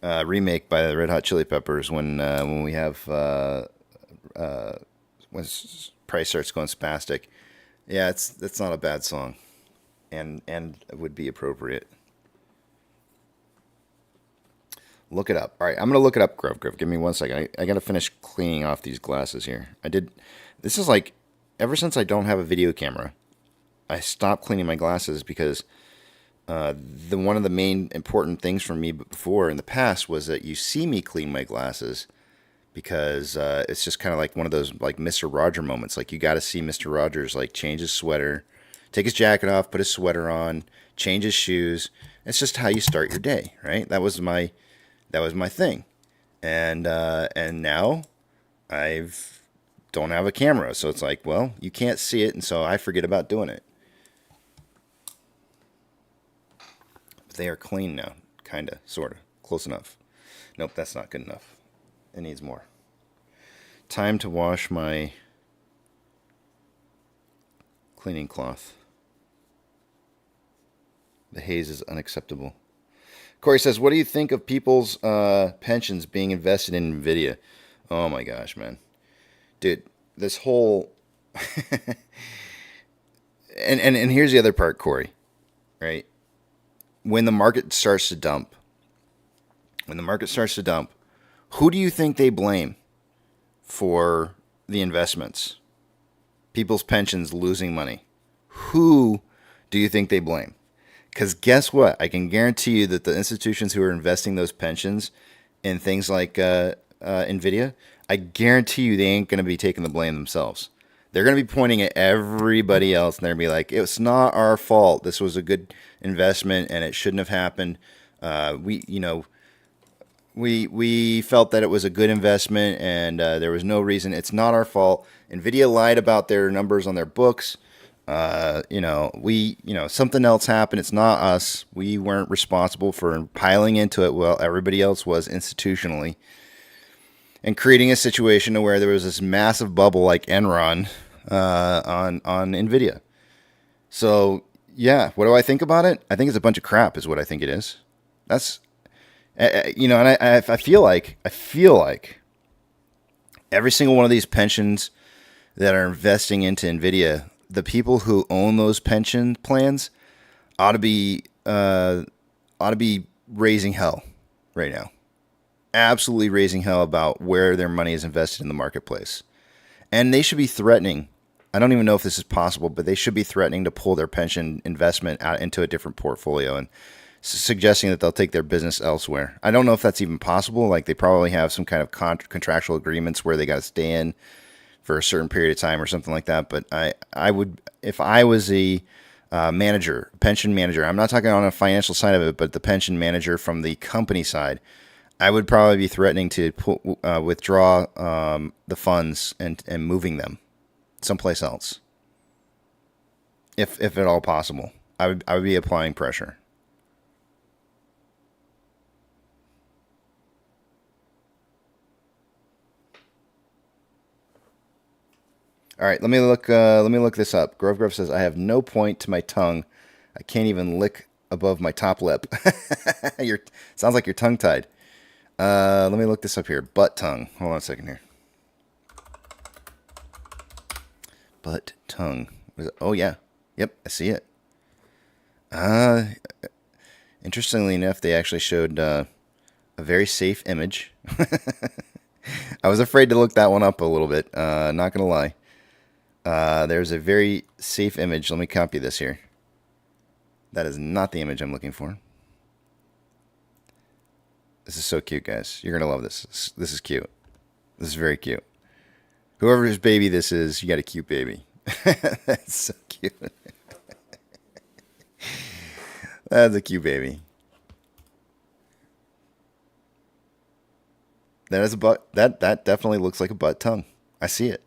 remake by the Red Hot Chili Peppers when we have when price starts going spastic. Yeah, that's not a bad song, and it would be appropriate. Look it up. All right, I'm gonna look it up, Gruff. Give me 1 second. I gotta finish cleaning off these glasses here. This is like ever since I don't have a video camera, I stopped cleaning my glasses because one of the main important things for me before in the past was that you see me clean my glasses because it's just kind of like one of those like Mr. Roger moments. Like you got to see Mr. Rogers like change his sweater, take his jacket off, put his sweater on, change his shoes. It's just how you start your day, right? That was my thing, and now I've don't have a camera, so it's like, well, you can't see it, and so I forget about doing it. They are clean now, kinda, sorta, close enough. Nope, that's not good enough. It needs more. Time to wash my cleaning cloth. The haze is unacceptable. Corey says, what do you think of people's pensions being invested in Nvidia? Oh my gosh, man. Dude, this whole... and here's the other part, Corey, right? When the market starts to dump, who do you think they blame for the investments? People's pensions losing money. Who do you think they blame? Because guess what? I can guarantee you that the institutions who are investing those pensions in things like Nvidia, I guarantee you they ain't going to be taking the blame themselves. They're going to be pointing at everybody else, and they're going to be like, it's not our fault. This was a good investment, and it shouldn't have happened. We felt that it was a good investment, and there was no reason. It's not our fault. Nvidia lied about their numbers on their books. Something else happened. It's not us. We weren't responsible for piling into it while everybody else was institutionally, and creating a situation where there was this massive bubble like Enron on Nvidia. So yeah, what do I think about it? I think it's a bunch of crap, is what I think it is. That's and I feel like every single one of these pensions that are investing into Nvidia, the people who own those pension plans ought to be raising hell right now. Absolutely raising hell about where their money is invested in the marketplace. And they should be threatening, I don't even know if this is possible, but they should be threatening to pull their pension investment out into a different portfolio and suggesting that they'll take their business elsewhere. I don't know if that's even possible. Like they probably have some kind of contractual agreements where they got to stay in for a certain period of time or something like that. But I would, if I was a pension manager, I'm not talking on a financial side of it, but the pension manager from the company side, I would probably be threatening to withdraw the funds and moving them someplace else, if at all possible. I would be applying pressure. All right, let me look this up. Grove says I have no point to my tongue. I can't even lick above my top lip. Sounds like you're tongue tied. Let me look this up here. Butt tongue. Hold on a second here. Butt tongue. What is it? Oh yeah. Yep, I see it. Interestingly enough, they actually showed a very safe image. I was afraid to look that one up a little bit. Not gonna lie. There's a very safe image. Let me copy this here. That is not the image I'm looking for. This is so cute, guys. You're going to love this. This is cute. This is very cute. Whoever's baby this is, you got a cute baby. That's so cute. That's a cute baby. That is a butt. That definitely looks like a butt tongue. I see it.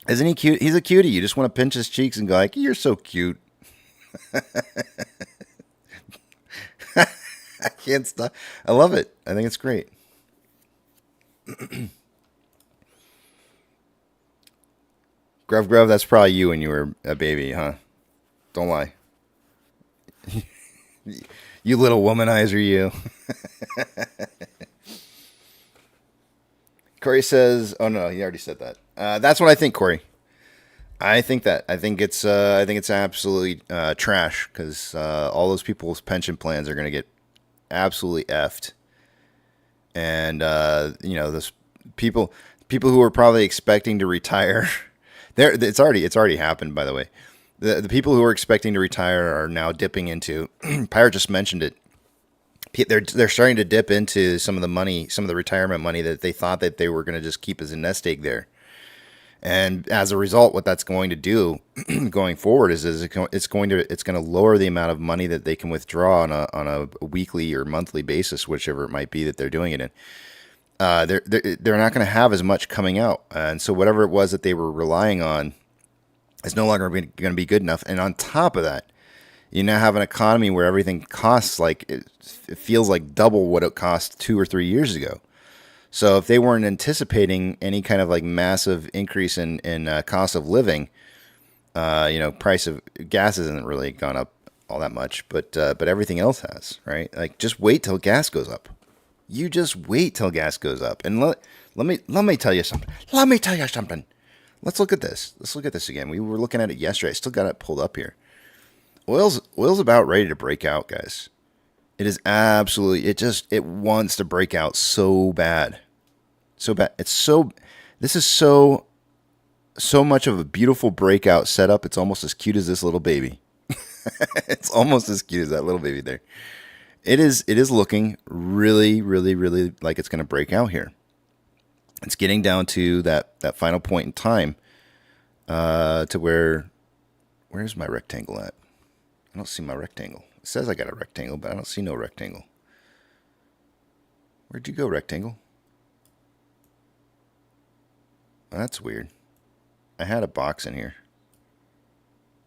Isn't he cute? He's a cutie. You just want to pinch his cheeks and go like, "You're so cute." I can't stop. I love it. I think it's great. Gruv, that's probably you when you were a baby, huh? Don't lie. You little womanizer, you. Corey says, "Oh no, he already said that." That's what I think, Corey. I think that. I think it's absolutely trash because all those people's pension plans are going to get absolutely effed, and those people who are probably expecting to retire. It's already happened, by the way. The people who are expecting to retire are now dipping into. Pirate just mentioned it. They're starting to dip into some of the money, some of the retirement money that they thought that they were going to just keep as a nest egg there. And as a result, what that's going to do going forward is it's going to lower the amount of money that they can withdraw on a weekly or monthly basis, whichever it might be that they're doing it in. They're not going to have as much coming out, and so whatever it was that they were relying on is no longer going to be good enough. And on top of that, you now have an economy where everything costs like it feels like double what it cost 2 or 3 years ago. So if they weren't anticipating any kind of like massive increase in cost of living, price of gas hasn't really gone up all that much, but everything else has, right? Like just wait till gas goes up. You just wait till gas goes up, and let me tell you something. Let me tell you something. Let's look at this. Let's look at this again. We were looking at it yesterday. I still got it pulled up here. Oil's about ready to break out, guys. It is absolutely. It wants to break out so bad, so bad. This is so much of a beautiful breakout setup. It's almost as cute as this little baby. It's almost as cute as that little baby there. It is looking really, really, really like it's going to break out here. It's getting down to that final point in time to where's my rectangle at? I don't see my rectangle. It says I got a rectangle, but I don't see no rectangle. Where'd you go, rectangle? Oh, that's weird. I had a box in here.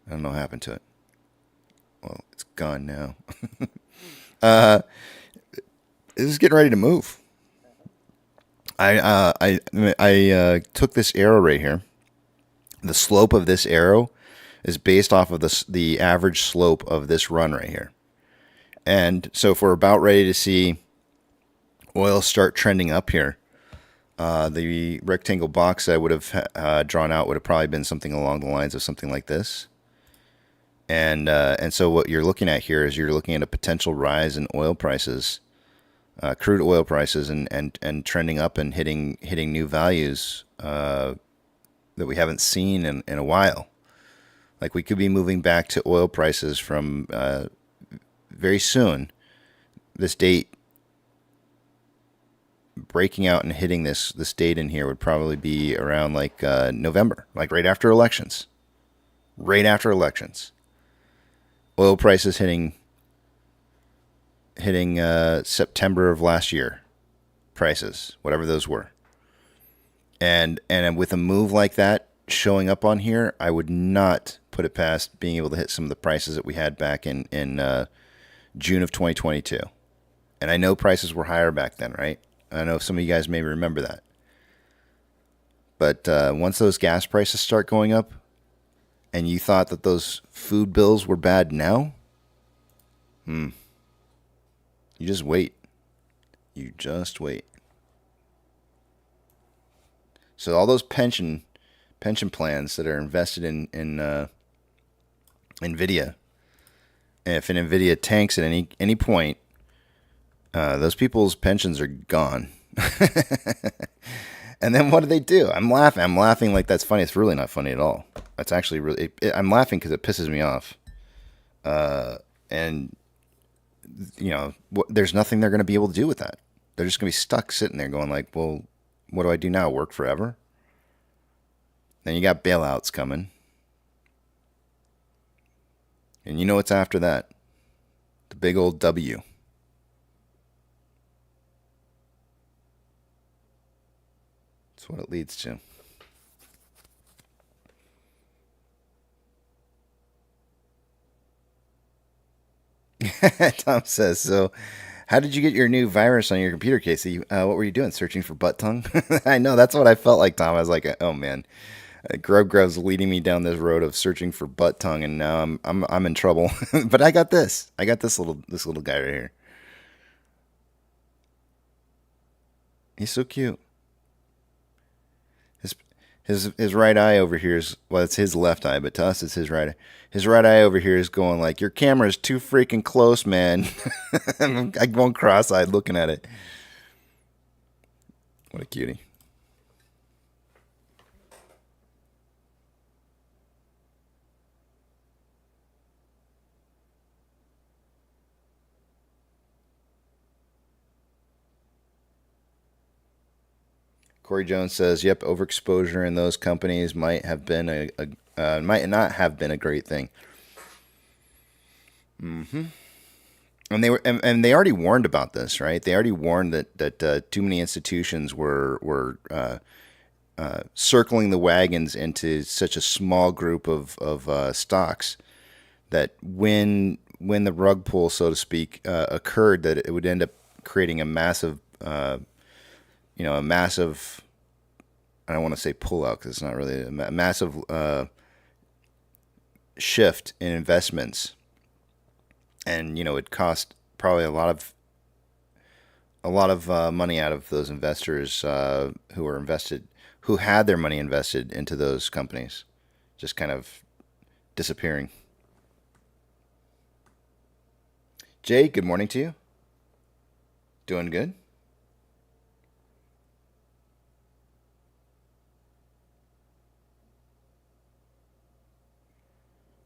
I don't know what happened to it. Well, it's gone now. This is getting ready to move. I took this arrow right here. The slope of this arrow is based off of the average slope of this run right here. And so if we're about ready to see oil start trending up here, the rectangle box I would have drawn out would have probably been something along the lines of something like this. And so what you're looking at here is you're looking at a potential rise in oil prices, crude oil prices, and trending up and hitting new values that we haven't seen in a while. Like we could be moving back to oil prices from very soon. This date breaking out and hitting this date in here would probably be around like November, like right after elections. Right after elections. Oil prices hitting September of last year prices, whatever those were. And with a move like that showing up on here, I would not put it past being able to hit some of the prices that we had back in June of 2022. And I know prices were higher back then, right? I know some of you guys may remember that. But once those gas prices start going up, and you thought that those food bills were bad now, you just wait. You just wait. So all those pension plans that are invested in Nvidia, if an Nvidia tanks at any point, those people's pensions are gone. And then what do? I'm laughing like that's funny. It's really not funny at all. That's actually really. I'm laughing because it pisses me off. And there's nothing they're going to be able to do with that. They're just going to be stuck sitting there going like, well, what do I do now? Work forever? Then you got bailouts coming. And you know what's after that? The big old W. That's what it leads to. Tom says, so how did you get your new virus on your computer, Casey? What were you doing? Searching for butt tongue? I know, that's what I felt like, Tom. I was like, oh man, Grub's leading me down this road of searching for butt tongue, and now I'm in trouble. But I got this. I got this little guy right here. He's so cute. His right eye over here is, well, it's his left eye, but to us it's his right eye. His right eye over here is going like, your camera's too freaking close, man. I'm going cross-eyed looking at it. What a cutie. Corey Jones says, "Yep, overexposure in those companies might have been might not have been a great thing." And they already warned about this, right? They already warned that too many institutions were circling the wagons into such a small group of stocks that when the rug pull, so to speak, occurred, that it would end up creating a massive a massive, I don't want to say pullout because it's not really a massive shift in investments, and it cost probably a lot of money out of those investors who had their money invested into those companies, just kind of disappearing. Jay, good morning to you. Doing good?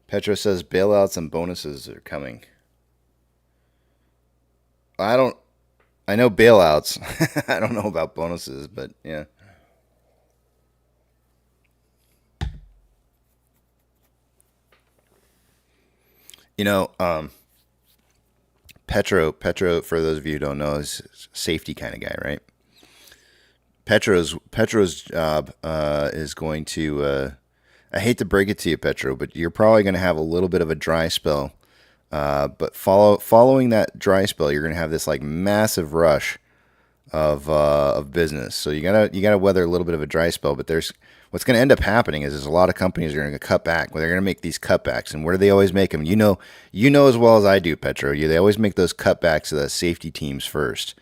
Petro says bailouts and bonuses are coming. I know bailouts. I don't know about bonuses, but yeah. Petro, for those of you who don't know, is a safety kind of guy, right? Petro's job is going to, I hate to break it to you, Petro, but you're probably going to have a little bit of a dry spell. But following that dry spell, you're going to have this like massive rush of business. So you gotta weather a little bit of a dry spell. But what's going to end up happening is a lot of companies are going to cut back. Well, they're going to make these cutbacks, and where do they always make them? You know as well as I do, Petro. They always make those cutbacks to the safety teams first,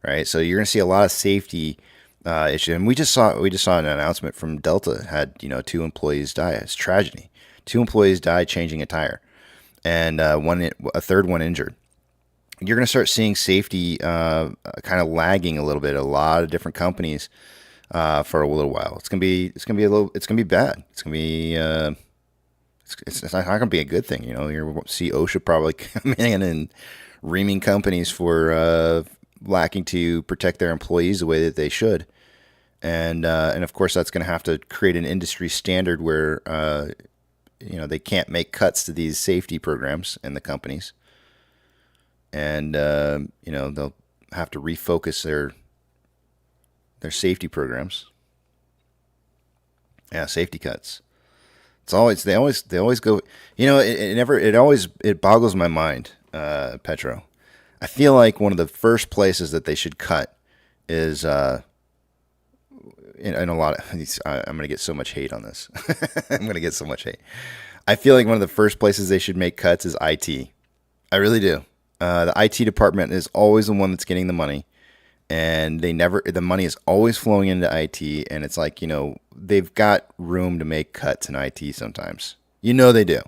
right? So you're going to see a lot of safety issue. And we just saw an announcement from Delta had 2 employees die. It's tragedy. 2 employees died changing a tire, and a third one injured. You're going to start seeing safety kind of lagging a little bit. A lot of different companies for a little while. It's gonna be bad. It's gonna be it's not gonna be a good thing. You're going to see OSHA probably coming in and reaming companies for lacking to protect their employees the way that they should. And of course, that's going to have to create an industry standard where they can't make cuts to these safety programs in the companies, and they'll have to refocus their safety programs. Yeah, safety cuts. They always go. It boggles my mind, Petro. I feel like one of the first places that they should cut is in a lot of these. I'm going to get so much hate on this. I'm going to get so much hate. I feel like one of the first places they should make cuts is IT. I really do. The IT department is always the one that's getting the money, and the money is always flowing into IT, and it's like, they've got room to make cuts in IT sometimes. They do.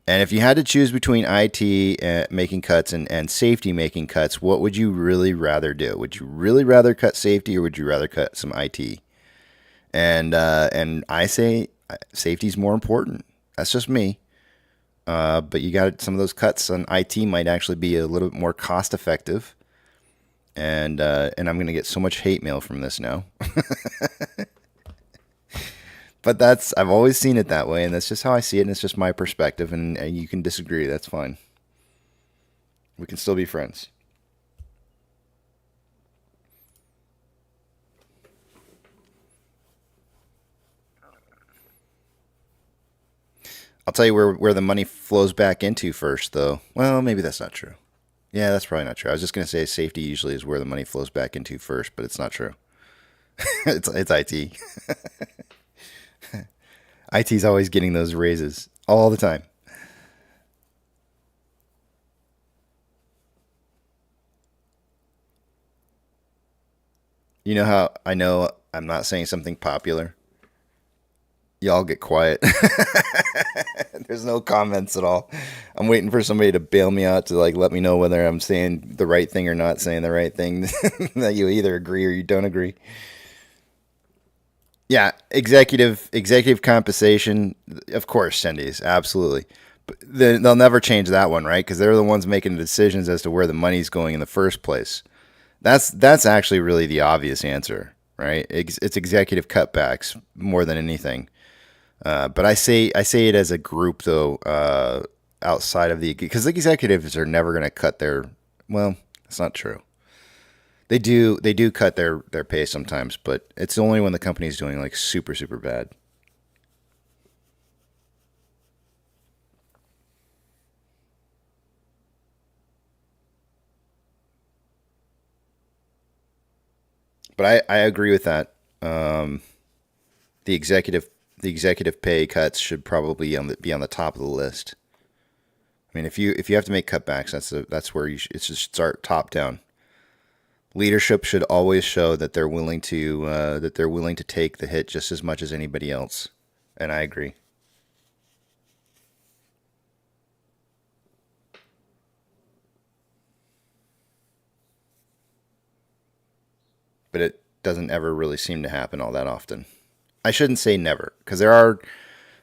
And if you had to choose between IT making cuts and safety making cuts, what would you really rather do? Would you really rather cut safety, or would you rather cut some IT? And I say safety's more important. That's just me. But you got some of those cuts on IT might actually be a little bit more cost effective. And I'm going to get so much hate mail from this now. But I've always seen it that way, and that's just how I see it, and it's just my perspective, and you can disagree. That's fine. We can still be friends. I'll tell you where the money flows back into first, though. Well, maybe that's not true. Yeah, that's probably not true. I was just going to say safety usually is where the money flows back into first, but it's not true. it's IT. IT's always getting those raises all the time. You know how I know I'm not saying something popular? Y'all get quiet. There's no comments at all. I'm waiting for somebody to bail me out to like let me know whether I'm saying the right thing or not saying the right thing. That you either agree or you don't agree. Yeah, executive compensation, of course, Cindy's absolutely. But they'll never change that one, right? Because they're the ones making the decisions as to where the money's going in the first place. That's actually really the obvious answer, right? It's executive cutbacks more than anything. But I say it as a group though, outside of because the executives are never going to cut their. Well, that's not true. They do cut their pay sometimes, but it's only when the company's doing like super super bad. But I agree with that. The executive the executive pay cuts should probably be on the top of the list. I mean, if you have to make cutbacks, that's where it should start top down. Leadership should always show that they're willing to take the hit just as much as anybody else, and I agree. But it doesn't ever really seem to happen all that often. I shouldn't say never, because there are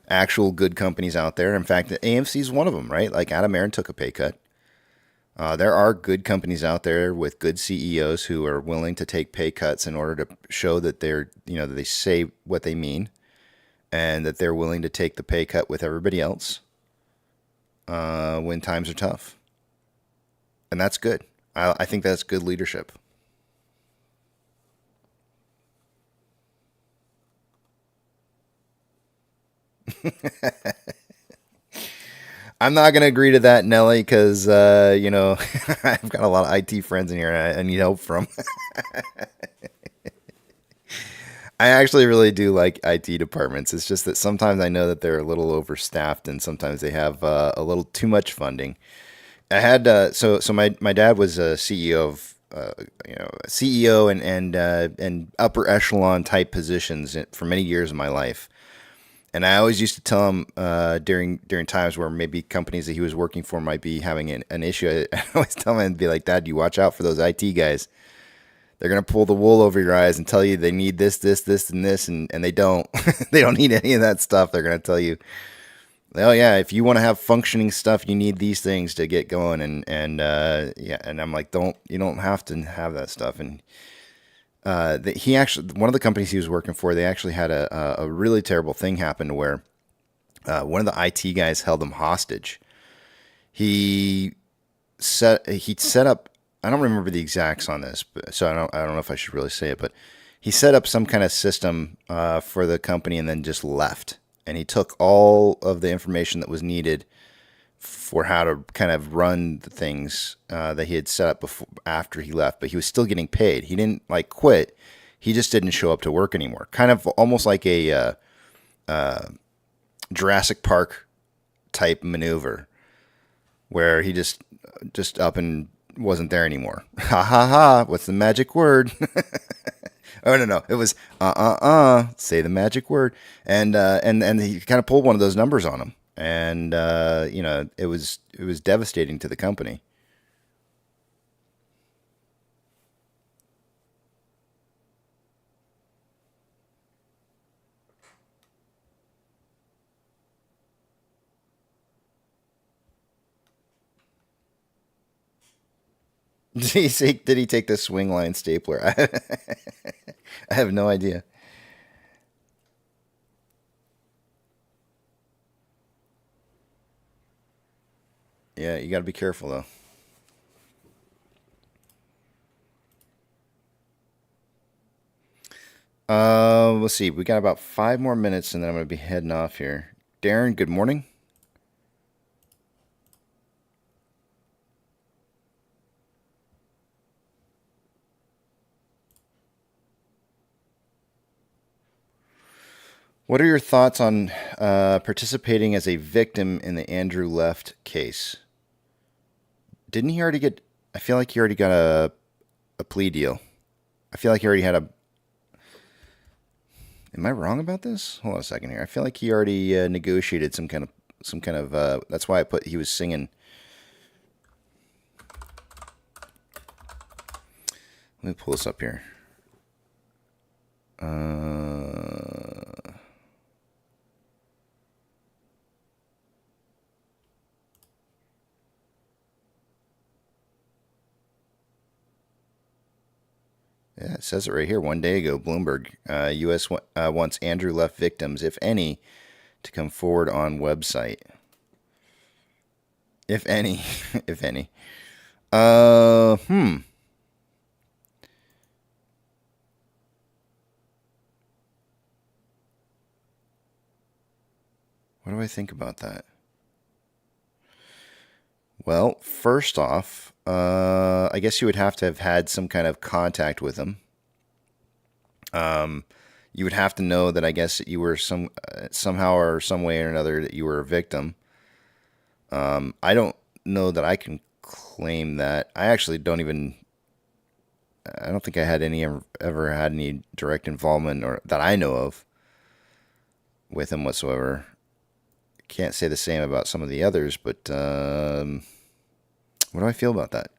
actual good companies out there. In fact, AMC is one of them, right? Like Adam Aaron took a pay cut. There are good companies out there with good CEOs who are willing to take pay cuts in order to show that that they say what they mean and that they're willing to take the pay cut with everybody else when times are tough. And that's good. I think that's good leadership. I'm not going to agree to that, Nelly, because, I've got a lot of IT friends in here and I need help from. I actually really do like IT departments. It's just that sometimes I know that they're a little overstaffed and sometimes they have a little too much funding. I had my dad was a CEO of CEO and upper echelon type positions for many years of my life. And I always used to tell him during times where maybe companies that he was working for might be having an issue. I always tell him and be like, "Dad, you watch out for those IT guys. They're gonna pull the wool over your eyes and tell you they need this, this, this, and this, and they don't. They don't need any of that stuff. They're gonna tell you, oh yeah, if you want to have functioning stuff, you need these things to get going. And yeah, and I'm like, you don't have to have that stuff. And he actually, one of the companies he was working for, they actually had a really terrible thing happen where one of the IT guys held him hostage. He set up. I don't remember the exacts on this, so I don't know if I should really say it, but he set up some kind of system for the company and then just left. And he took all of the information that was needed for how to kind of run the things that he had set up before after he left, but he was still getting paid. He didn't like quit. He just didn't show up to work anymore. Kind of almost like a Jurassic Park type maneuver, where he just up and wasn't there anymore. Ha ha ha! What's the magic word? Oh no, it was say the magic word, and he kind of pulled one of those numbers on him, and it was devastating to the company. Did he take the swing line stapler? I have no idea. Yeah, you got to be careful though. Let's see. We got about 5 more minutes, and then I'm going to be heading off here. Darren, good morning. What are your thoughts on participating as a victim in the Andrew Left case? Didn't he already get... I feel like he already got a plea deal. I feel like he already had a... Am I wrong about this? Hold on a second here. I feel like he already negotiated some kind of... that's why I put he was singing. Let me pull this up here. Yeah, it says it right here. 1 day ago, Bloomberg, U.S. Wants Andrew Left victims, if any, to come forward on website. If any, if any. What do I think about that? Well, first off, I guess you would have to have had some kind of contact with him. You would have to know that I guess that you were somehow or some way or another that you were a victim. I don't know that I can claim that. I actually don't even... I don't think I had ever had any direct involvement or that I know of with him whatsoever. Can't say the same about some of the others, but what do I feel about that?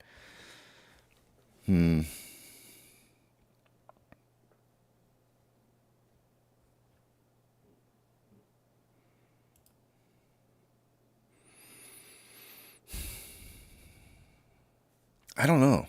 I don't know.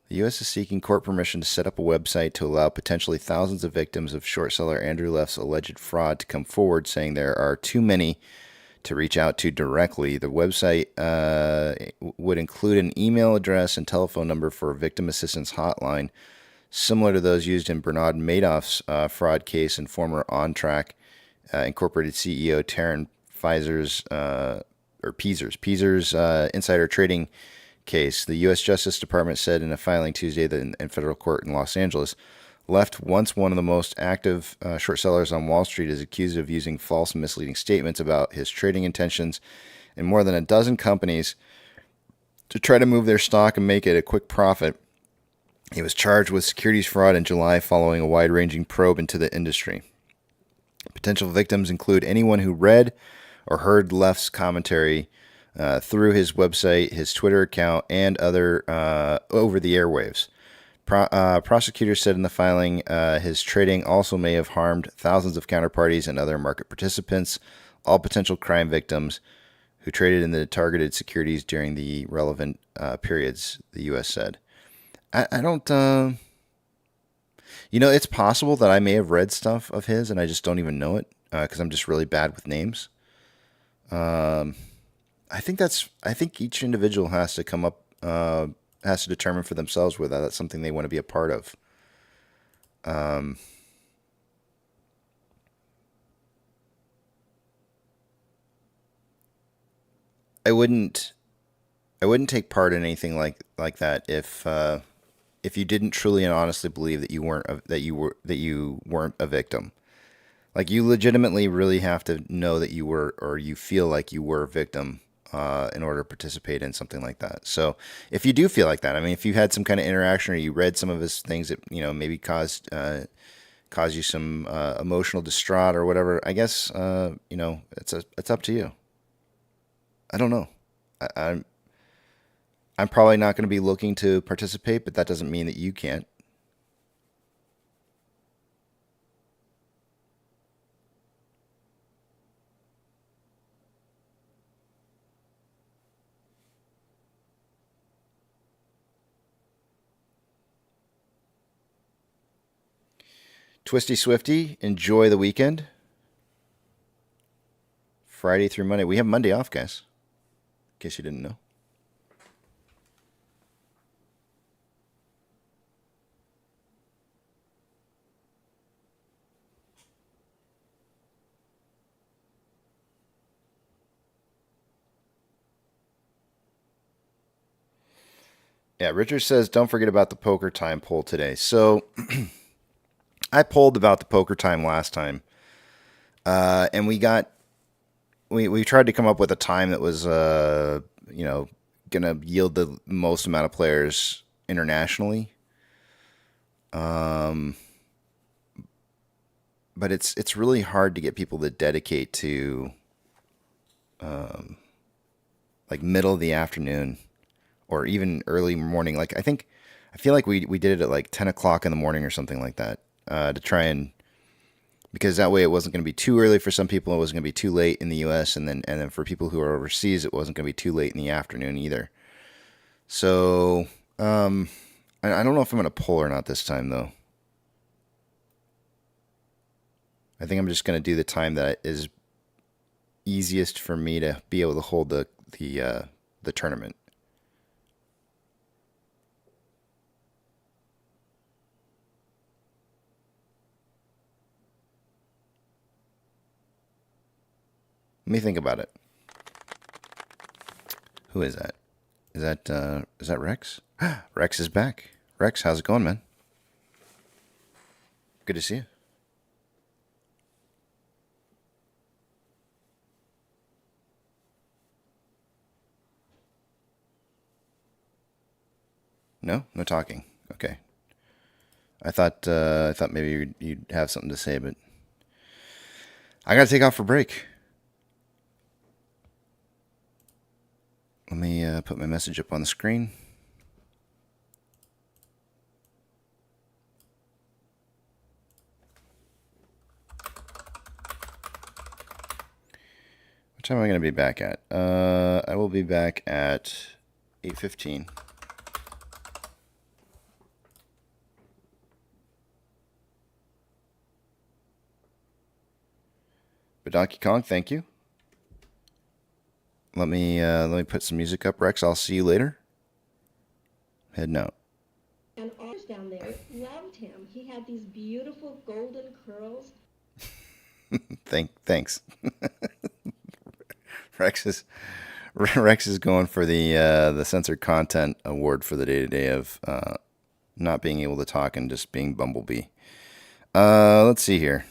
The U.S. is seeking court permission to set up a website to allow potentially thousands of victims of short seller Andrew Left's alleged fraud to come forward, saying there are too many to reach out to directly. The website would include an email address and telephone number for a victim assistance hotline, similar to those used in Bernard Madoff's fraud case and former OnTrack Incorporated CEO Taryn Peezer's insider trading case. The U.S. Justice Department said in a filing Tuesday that in federal court in Los Angeles, Left, once one of the most active short sellers on Wall Street, is accused of using false and misleading statements about his trading intentions in more than a dozen companies to try to move their stock and make it a quick profit. He was charged with securities fraud in July following a wide-ranging probe into the industry. Potential victims include anyone who read or heard Left's commentary through his website, his Twitter account, and other over the airwaves. Prosecutors said in the filing his trading also may have harmed thousands of counterparties and other market participants, all potential crime victims who traded in the targeted securities during the relevant periods, the U.S. said. I don't... it's possible that I may have read stuff of his and I just don't even know it because I'm just really bad with names. I think each individual has to come up, has to determine for themselves whether that's something they want to be a part of. I wouldn't take part in anything like that if you didn't truly and honestly believe that you weren't a victim. Like, you legitimately really have to know that you were, or you feel like you were a victim in order to participate in something like that. So if you do feel like that, I mean, if you had some kind of interaction or you read some of his things that, maybe caused you some emotional distraught or whatever, I guess, it's up to you. I don't know. I'm probably not going to be looking to participate, but that doesn't mean that you can't. Twisty Swifty, enjoy the weekend. Friday through Monday. We have Monday off, guys. In case you didn't know. Yeah, Richard says, don't forget about the poker time poll today. So I polled about the poker time last time, and we tried to come up with a time that was gonna yield the most amount of players internationally. But it's really hard to get people to dedicate to like middle of the afternoon or even early morning. Like I feel like we did it at like 10 o'clock in the morning or something like that, to try and, because that way it wasn't going to be too early for some people, it wasn't going to be too late in the U.S., and then for people who are overseas, it wasn't going to be too late in the afternoon either. So I don't know if I'm going to poll or not this time though. I think I'm just going to do the time that is easiest for me to be able to hold the tournament. Let me think about it. Who is that? Is that Rex? Rex is back. Rex, how's it going, man? Good to see you. No talking. Okay. I thought maybe you'd have something to say, but I gotta take off for break. Let me put my message up on the screen. What time am I going to be back at? I will be back at 8:15. But Donkey Kong, thank you. Let me put some music up, Rex. I'll see you later. Heading out. And others down there loved him. He had these beautiful golden curls. Thanks. Rex is going for the censored content award for the day-to-day of not being able to talk and just being Bumblebee. Let's see here.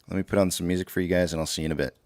Let me put on some music for you guys, and I'll see you in a bit.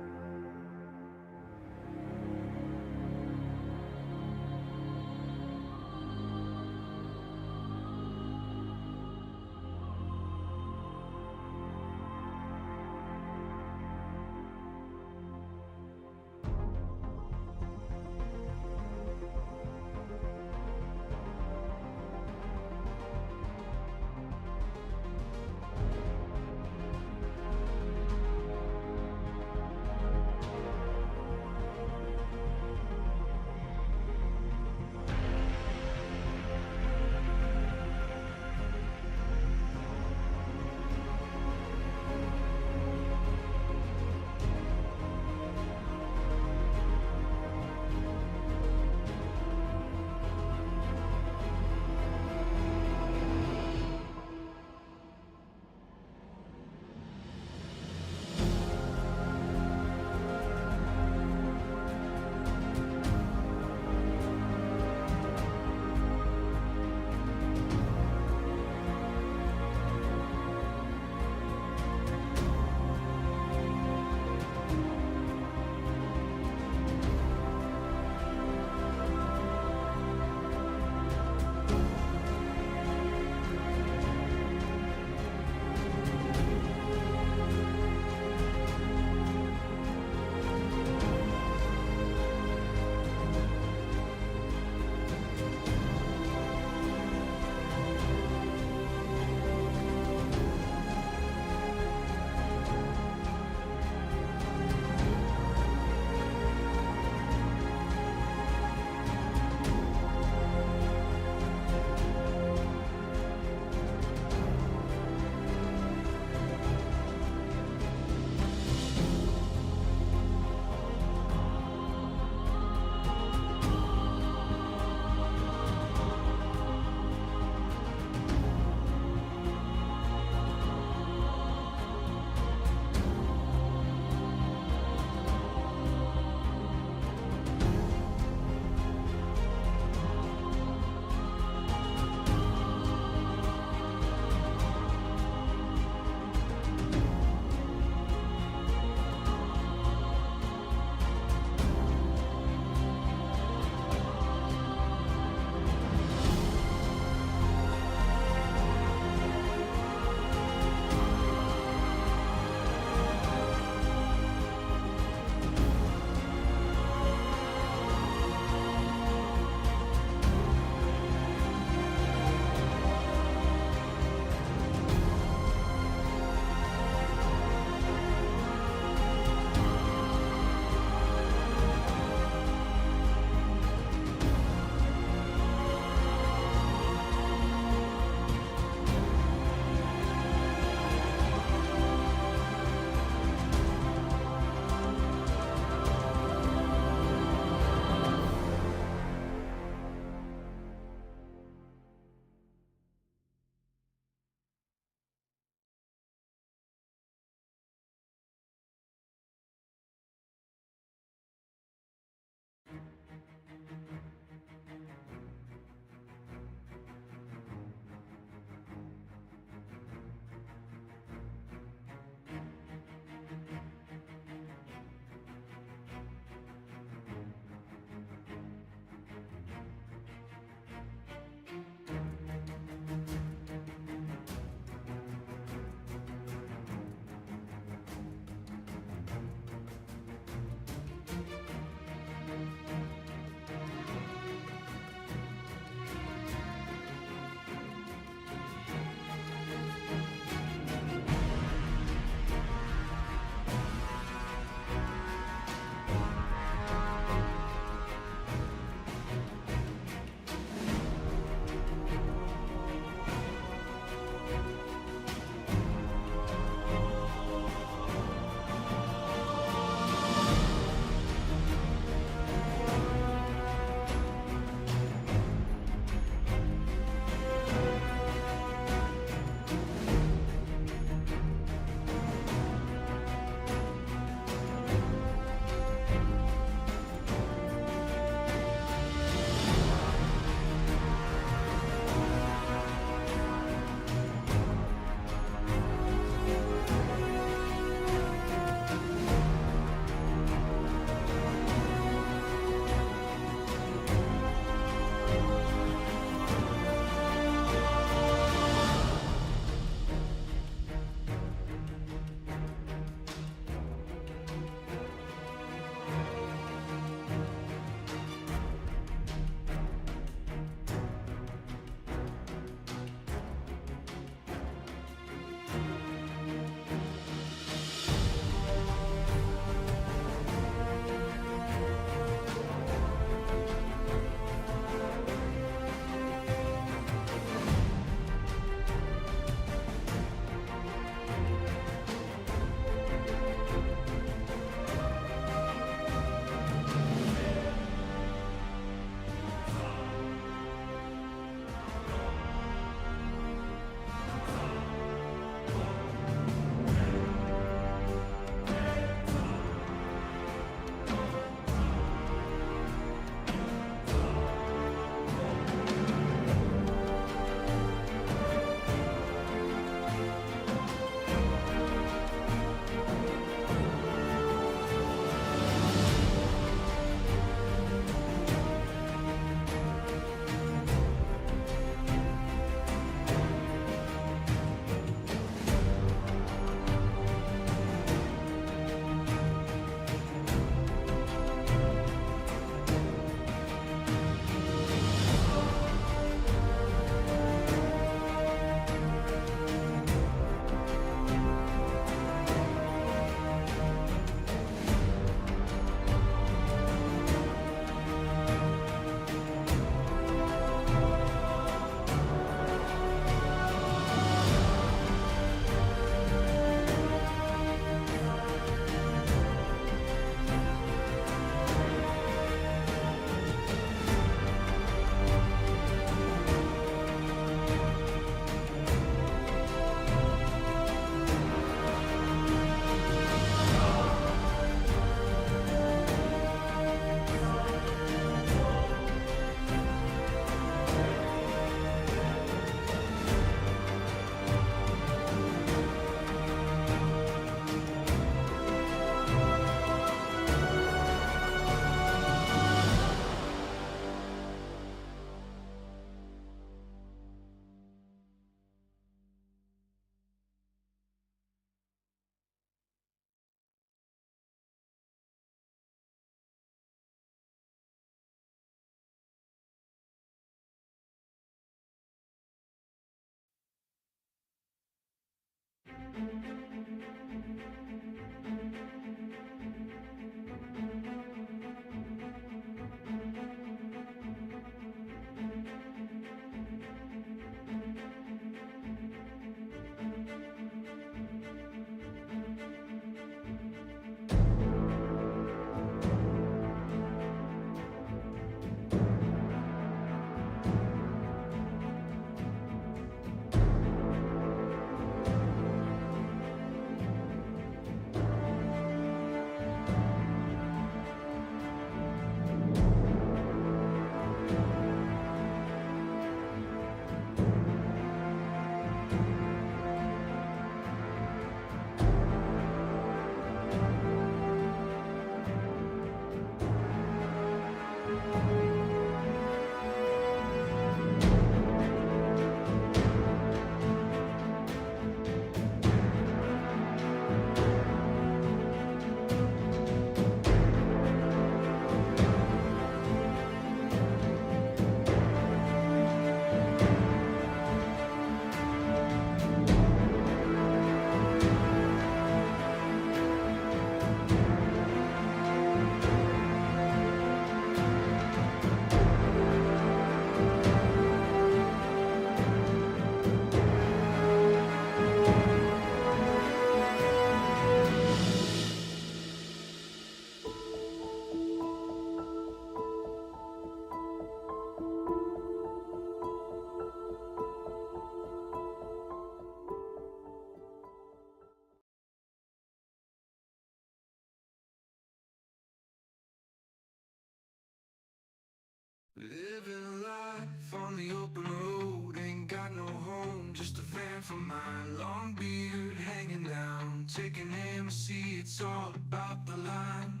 Living life on the open road, ain't got no home, just a van for mine. Long beard hanging down, taking AMC, it's all about the line.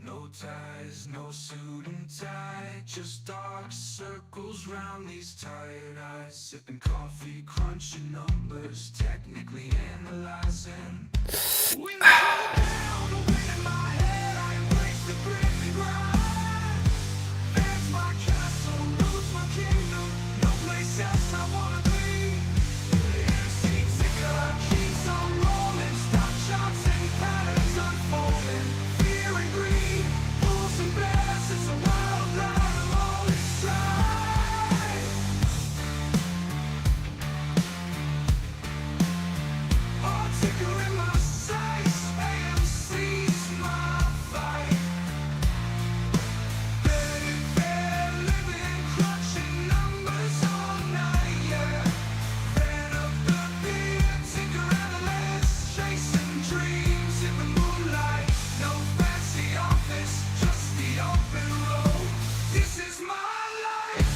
No ties, no suit and tie, just dark circles round these tired eyes. Sipping coffee, crunching numbers, technically analyzing. Window down, wind in my head, I embrace the gritty grind. There's my castle, roots my kingdom, no place else I wanna be. AMC ticker keeps on rolling, stock charts and patterns unfolding. Fear and greed, bulls and bears, it's a wild ride, I'm always tried. Oh, ticker in my sights, AMC's my fight. Bed, living, crunching numbers all night, yeah. Fan of the beer, tinker analyst, chasing dreams in the moonlight. No fancy office, just the open road. This is my life,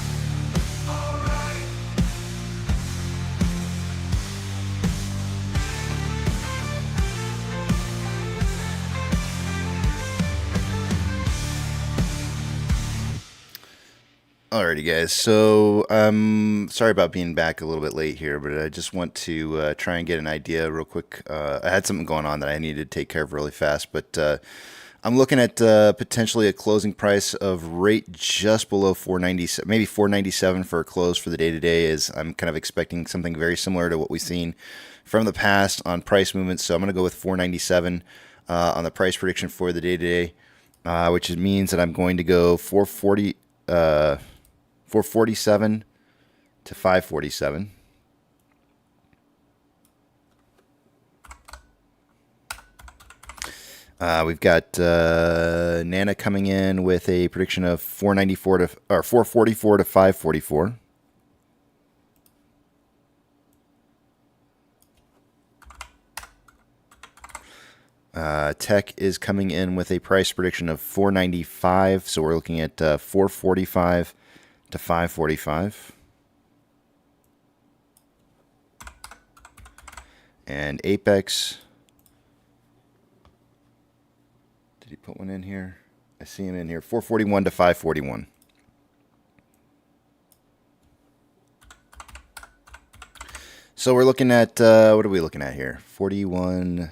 alright. Alrighty, guys. So, sorry about being back a little bit late here, but I just want to try and get an idea real quick. I had something going on that I needed to take care of really fast, but I'm looking at potentially a closing price of rate just below 497, maybe 497 for a close for the day-to-day. Is I'm kind of expecting something very similar to what we've seen from the past on price movements. So I'm going to go with 497 on the price prediction for the day-to-day, which means that I'm going to go 447 to 547. We've got Nana coming in with a prediction of 494 to or 444 to 544. Tech is coming in with a price prediction of 495, so we're looking at 445 to 545. And Apex, did he put one in here? I see him in here, 441 to 541. So we're looking at, what are we looking at here? 41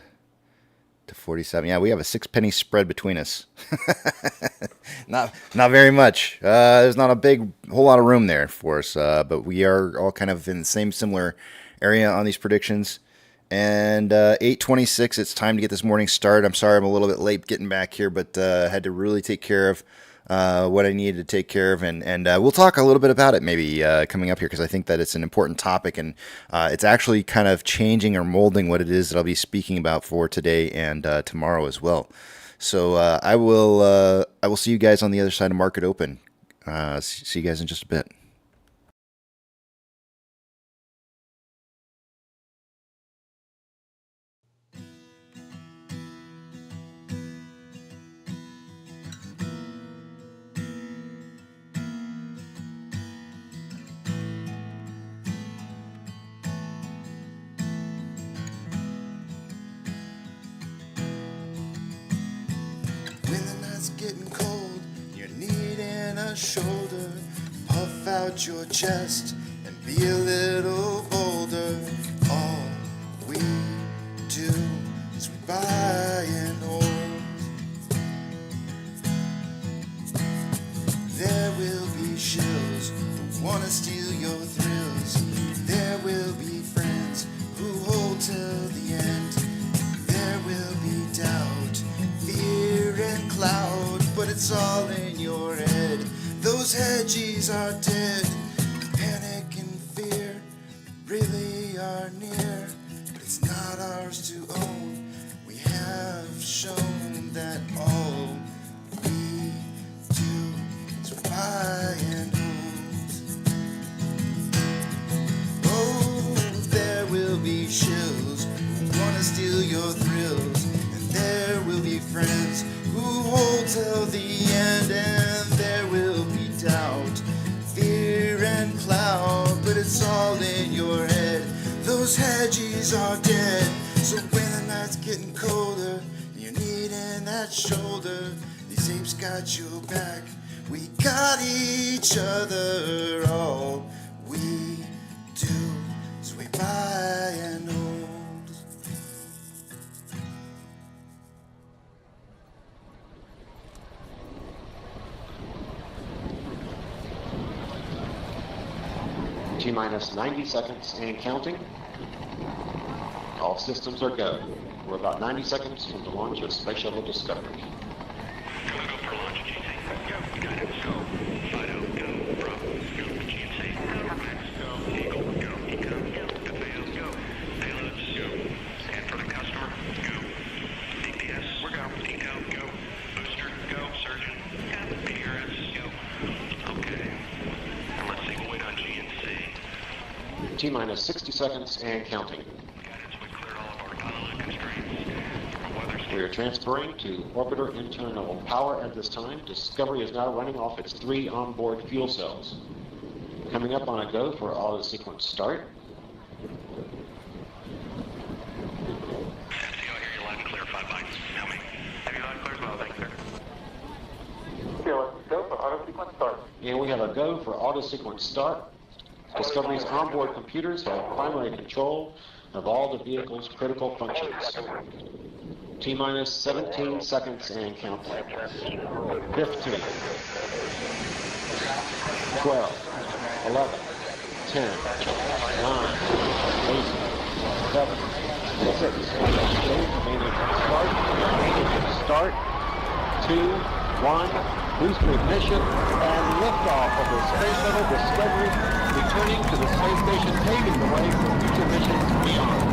to 47. Yeah, we have a 6 penny spread between us. not very much. There's not a whole lot of room there for us, but we are all kind of in the same similar area on these predictions. And 8:26, it's time to get this morning started. I'm sorry I'm a little bit late getting back here, but had to really take care of what I needed to take care of. And we'll talk a little bit about it maybe coming up here, because I think that it's an important topic, and it's actually kind of changing or molding what it is that I'll be speaking about for today and tomorrow as well. So I will see you guys on the other side of Market Open. See you guys in just a bit. When the night's getting cold, you're needing a shoulder. Puff out your chest and be a little bolder. All we do is we buy and hold. There will be shills who wanna steal your thrills. There will be friends who hold till the end. There will be doubt, fear and cloud, but it's all in your head. Those hedges are dead. Panic and fear really are near, but it's not ours to own. We have shown that all we do is buy and hold. Oh, there will be shills who wanna steal your thrills, and there will be friends who hold till the end, and there will be doubt, fear and cloud, but it's all in your head. Those hedges are dead. So when the night's getting colder, you're needing that shoulder. These apes got your back, we got each other. All we do is we buy and hold. T-minus 90 seconds and counting. All systems are go. We're about 90 seconds from the launch of Space Shuttle Discovery. Go for launch, GC. Go. Guidance, go. Fido, go. Bravo, scoop, GC. Go. Max, go. Eagle, go. Eco, go. DeFeo, go. Payloads, go. Scan for the customer, go. DPS, we're go. Eco, go. Booster, go. Surgeon, go. PRS, go. Okay. And let's see, we'll wait on GNC. T-minus 60 seconds and counting. Guidance, we cleared all of our pilot constraints. From a weather We are transferring to orbiter internal power at this time. Discovery is now running off its 3 onboard fuel cells. Coming up on a go for auto sequence start. FTO, hear you loud and clear, 5 bytes. Tell me. Have you loud and clear as well, thank you, sir. Go for auto sequence start. And we have a go for auto sequence start. Discovery's onboard computers have primary control of all the vehicle's critical functions. T-minus 17 seconds and counting. 15, 12, 11, 10, 9, 8, 7, 6, start, 2, 1, booster ignition, and liftoff of the Space Shuttle Discovery, returning to the space station, paving the way for future missions beyond.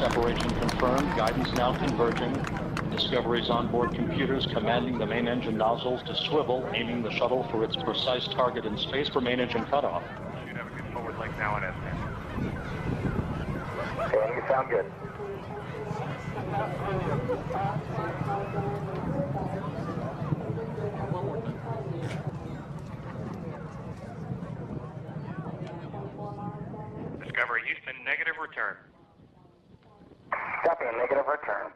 Separation confirmed. Guidance now converging. Discovery's onboard computers commanding the main engine nozzles to swivel, aiming the shuttle for its precise target in space for main engine cutoff. Should have a good forward leg now on S10. Okay, you sound good. Discovery Houston, negative return. Copy, a negative return.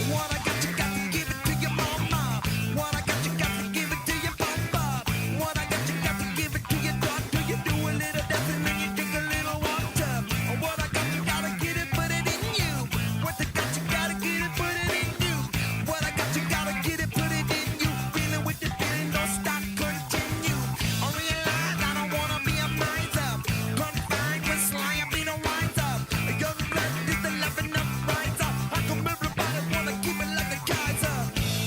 What I got, you got to give it to your mama. What I got, you got to give it to your papa. What I got, you got to give it to your doctor. You do a little dancing and you drink a little water. What I got, you gotta get it, put it in you. What I got, you gotta get it, put it in you. What I got, you gotta get it, put it in you. Feeling with the feeling, don't stop, continue. I realize I don't wanna be a miser. Confined with sly, I be no wiser. A young blood is the loving up riser. How come everybody wanna keep it like a Kaiser?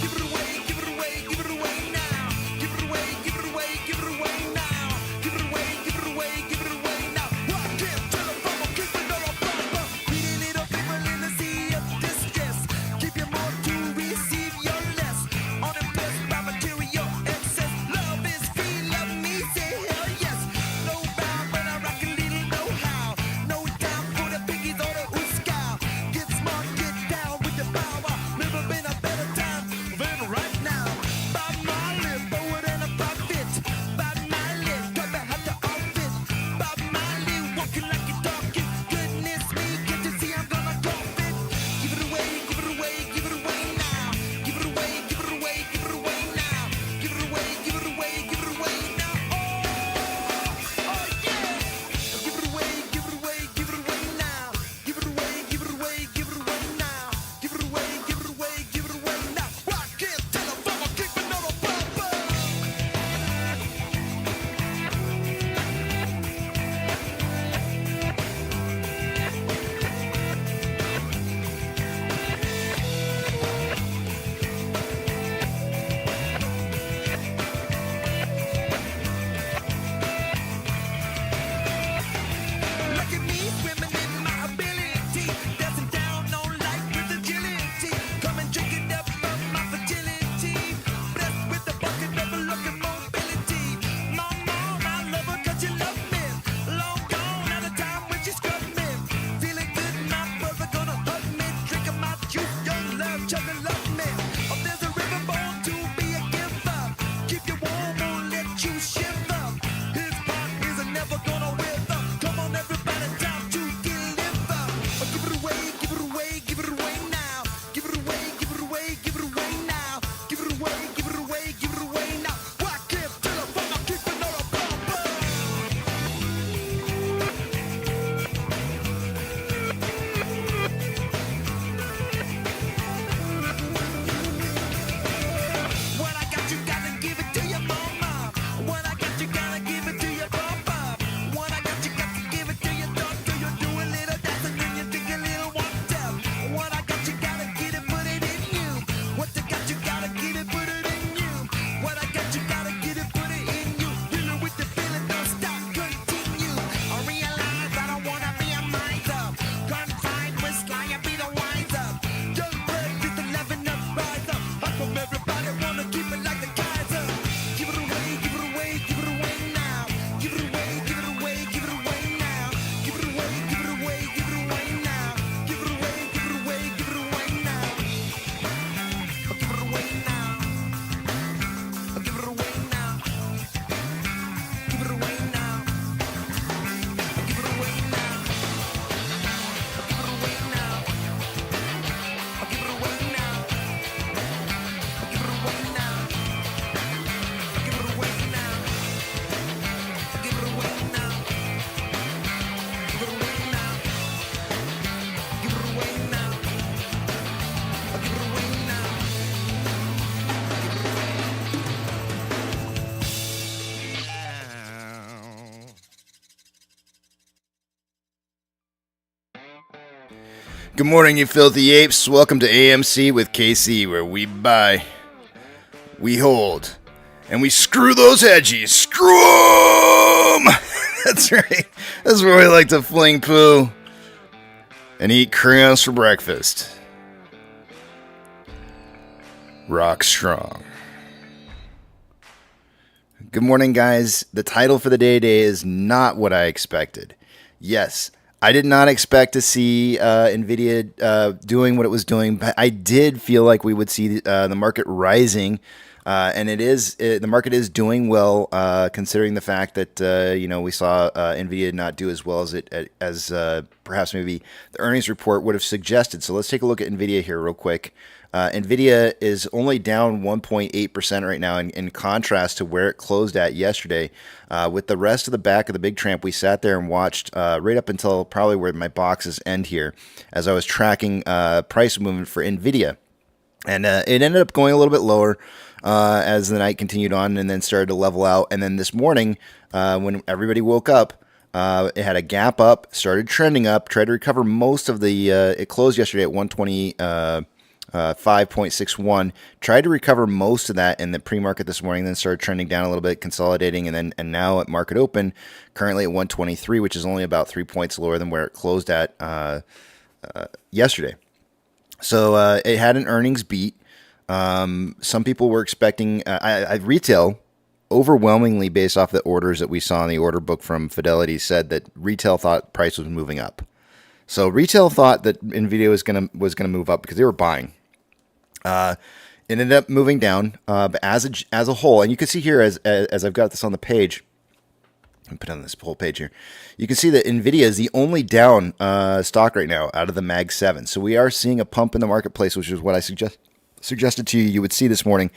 Give it away, give it away, give it away now. Give it away, give it away, give it away now. Give it away, give it away, give it away now. Rock it, tell them from a kiss and all a bumper. Greedy little people in the sea of distress. Give you more to receive your less. Unimpressed by material excess. Love is free, love me, say hell yes. No bound, but I rock a little know-how. No time for the piggies or the ooskow. Get smart, get down with the power. Never been a better time than right now. Bob Marley, forward and a profit. Bob Marley, got to have the outfit. Bob Marley, walking like you're talking. Goodness me, can't you see I'm gonna drop it? Give it away, give it away, give it away now. Give it away, give it away, give it away now. Give it away, give it away, give it away now. Oh yeah. Give it away, give it away, give it away now. Give it away, give it away, give it away now. Give it away, give it away, give it away now. Rock it, tell them from a kick and all a bumper. Look at me swimming in my ability, dancing down on life with agility. Come and drink it up from my fragility. Blessed with the bucket of looking mobility. Mama, I love her 'cause you love me. Long gone out of time when she scrubbed me. Feeling good, my brother gonna hug me. Drinking my juice, young love, chugging love me. Oh, there's a river born to be a giver. Keep you warm, won't let you shiver. His part is never gonna wither. Come on, everybody, time to deliver. Oh, give it away, give it away, give it away now. Give it away, give it away, give it away now. Give it away, give it away, give it away now. Rock it till the fun, I'm keeping all a bumper. Good morning, you filthy apes. Welcome to AMC with KC, where we buy, we hold, and we screw those hedgies. Screw 'em! That's right. That's where we like to fling poo and eat crayons for breakfast. Rock strong. Good morning, guys. The title for the day today is not what I expected. Yes, I did not expect to see Nvidia doing what it was doing, but I did feel like we would see the market rising, and the market is doing well, considering the fact that we saw Nvidia not do as well as perhaps maybe the earnings report would have suggested. So let's take a look at Nvidia here real quick. Nvidia is only down 1.8% right now, in contrast to where it closed at yesterday. With the rest of the back of the big tramp, we sat there and watched right up until probably where my boxes end here, as I was tracking price movement for Nvidia. And it ended up going a little bit lower as the night continued on, and then started to level out. And then this morning, when everybody woke up, it had a gap up, started trending up, tried to recover most of the. It closed yesterday at 120. 5.61, tried to recover most of that in the pre-market this morning, then started trending down a little bit, consolidating, and now at market open, currently at 123, which is only about 3 points lower than where it closed at yesterday. So it had an earnings beat. Some people were expecting retail, overwhelmingly based off the orders that we saw in the order book from Fidelity, said that retail thought price was moving up. So retail thought that Nvidia was gonna move up because they were buying. It ended up moving down, but as a whole, and you can see here as I've got this on the page, I'll put on this whole page here, you can see that Nvidia is the only down stock right now out of the Mag 7. So we are seeing a pump in the marketplace, which is what I suggested to you would see this morning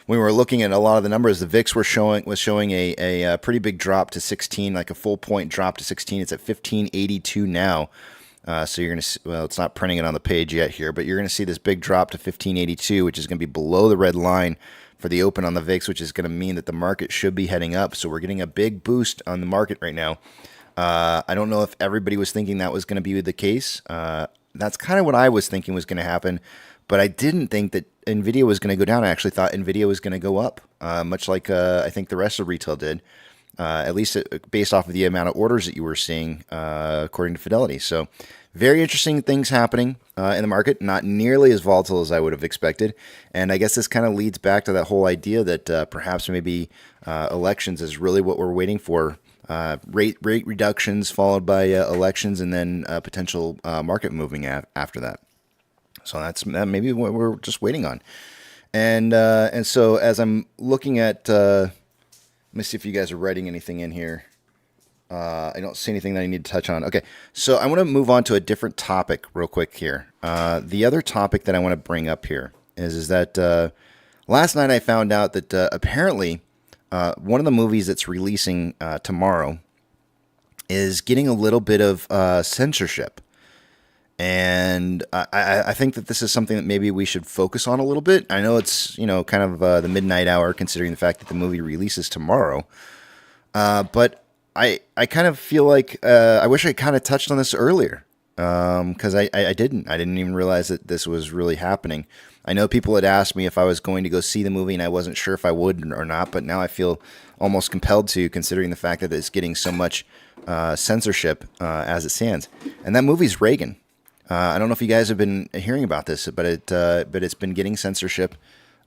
when we were looking at a lot of the numbers. The VIX was showing a pretty big drop to 16, like a full point drop to 16. It's at 1582 now. So you're going to, well, it's not printing it on the page yet here, but you're going to see this big drop to 1582, which is going to be below the red line for the open on the VIX, which is going to mean that the market should be heading up. So we're getting a big boost on the market right now. I don't know if everybody was thinking that was going to be the case. That's kind of what I was thinking was going to happen, but I didn't think that Nvidia was going to go down. I actually thought Nvidia was going to go up, much like I think the rest of retail did. At least based off of the amount of orders that you were seeing, according to Fidelity. So very interesting things happening in the market, not nearly as volatile as I would have expected. And I guess this kind of leads back to that whole idea that perhaps maybe elections is really what we're waiting for. Rate reductions followed by elections, and then potential market moving after that. So that's maybe what we're just waiting on. And so as I'm looking at... let me see if you guys are writing anything in here. I don't see anything that I need to touch on. Okay, so I want to move on to a different topic real quick here. The other topic that I want to bring up here is that last night I found out that apparently one of the movies that's releasing tomorrow is getting a little bit of censorship. And I think that this is something that maybe we should focus on a little bit. I know it's, kind of the midnight hour, considering the fact that the movie releases tomorrow. But I kind of feel like I wish I kind of touched on this earlier, because I didn't. I didn't even realize that this was really happening. I know people had asked me if I was going to go see the movie, and I wasn't sure if I would or not. But now I feel almost compelled to, considering the fact that it's getting so much censorship as it stands. And that movie's Reagan. I don't know if you guys have been hearing about this, but it's been getting censorship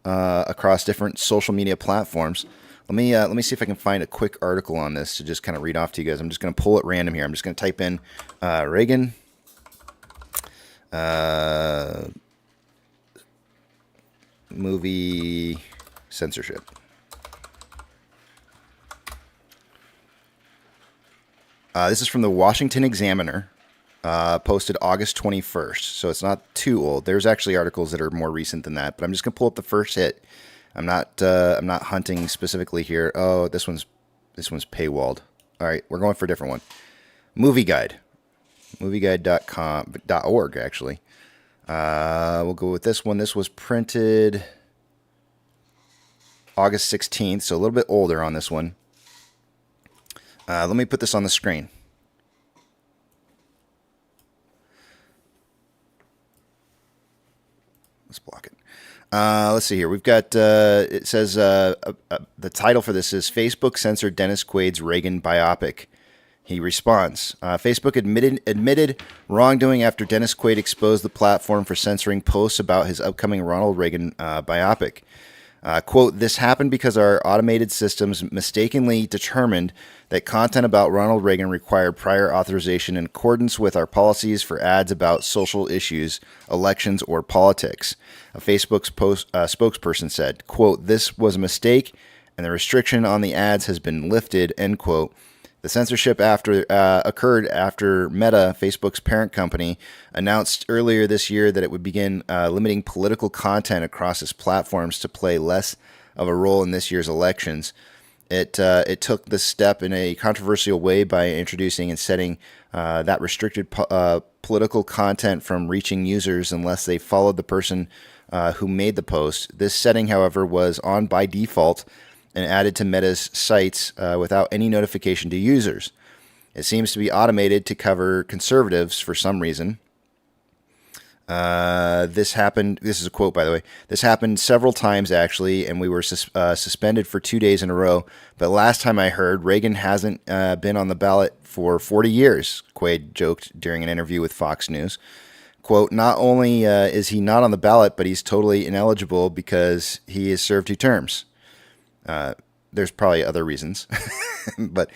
across different social media platforms. Let me see if I can find a quick article on this to just kind of read off to you guys. I'm just going to pull at random here. I'm just going to type in Reagan movie censorship. This is from the Washington Examiner. Posted August 21st, so it's not too old. There's actually articles that are more recent than that, but I'm just gonna pull up the first hit. I'm not hunting specifically here. Oh, this one's paywalled. All right, we're going for a different one. Movie Guide, movieguide.org actually. We'll go with this one. This was printed August 16th, so a little bit older on this one. Let me put this on the screen. Let's block it. Let's see here. We've got, it says the title for this is Facebook censored Dennis Quaid's Reagan biopic. He responds, Facebook admitted wrongdoing after Dennis Quaid exposed the platform for censoring posts about his upcoming Ronald Reagan biopic. Quote, this happened because our automated systems mistakenly determined that content about Ronald Reagan required prior authorization in accordance with our policies for ads about social issues, elections, or politics. A Facebook's spokesperson said, quote, this was a mistake and the restriction on the ads has been lifted, end quote. The censorship occurred after Meta, Facebook's parent company, announced earlier this year that it would begin limiting political content across its platforms to play less of a role in this year's elections. It took this step in a controversial way by introducing and setting that restricted political content from reaching users unless they followed the person who made the post. This setting, however, was on by default and added to Meta's sites without any notification to users. It seems to be automated to cover conservatives for some reason. This happened, this is a quote, by the way, this happened several times, actually, and we were suspended for 2 days in a row. But last time I heard, Reagan hasn't been on the ballot for 40 years, Quaid joked during an interview with Fox News. Quote, not only is he not on the ballot, but he's totally ineligible because he has served 2 terms. There's probably other reasons, but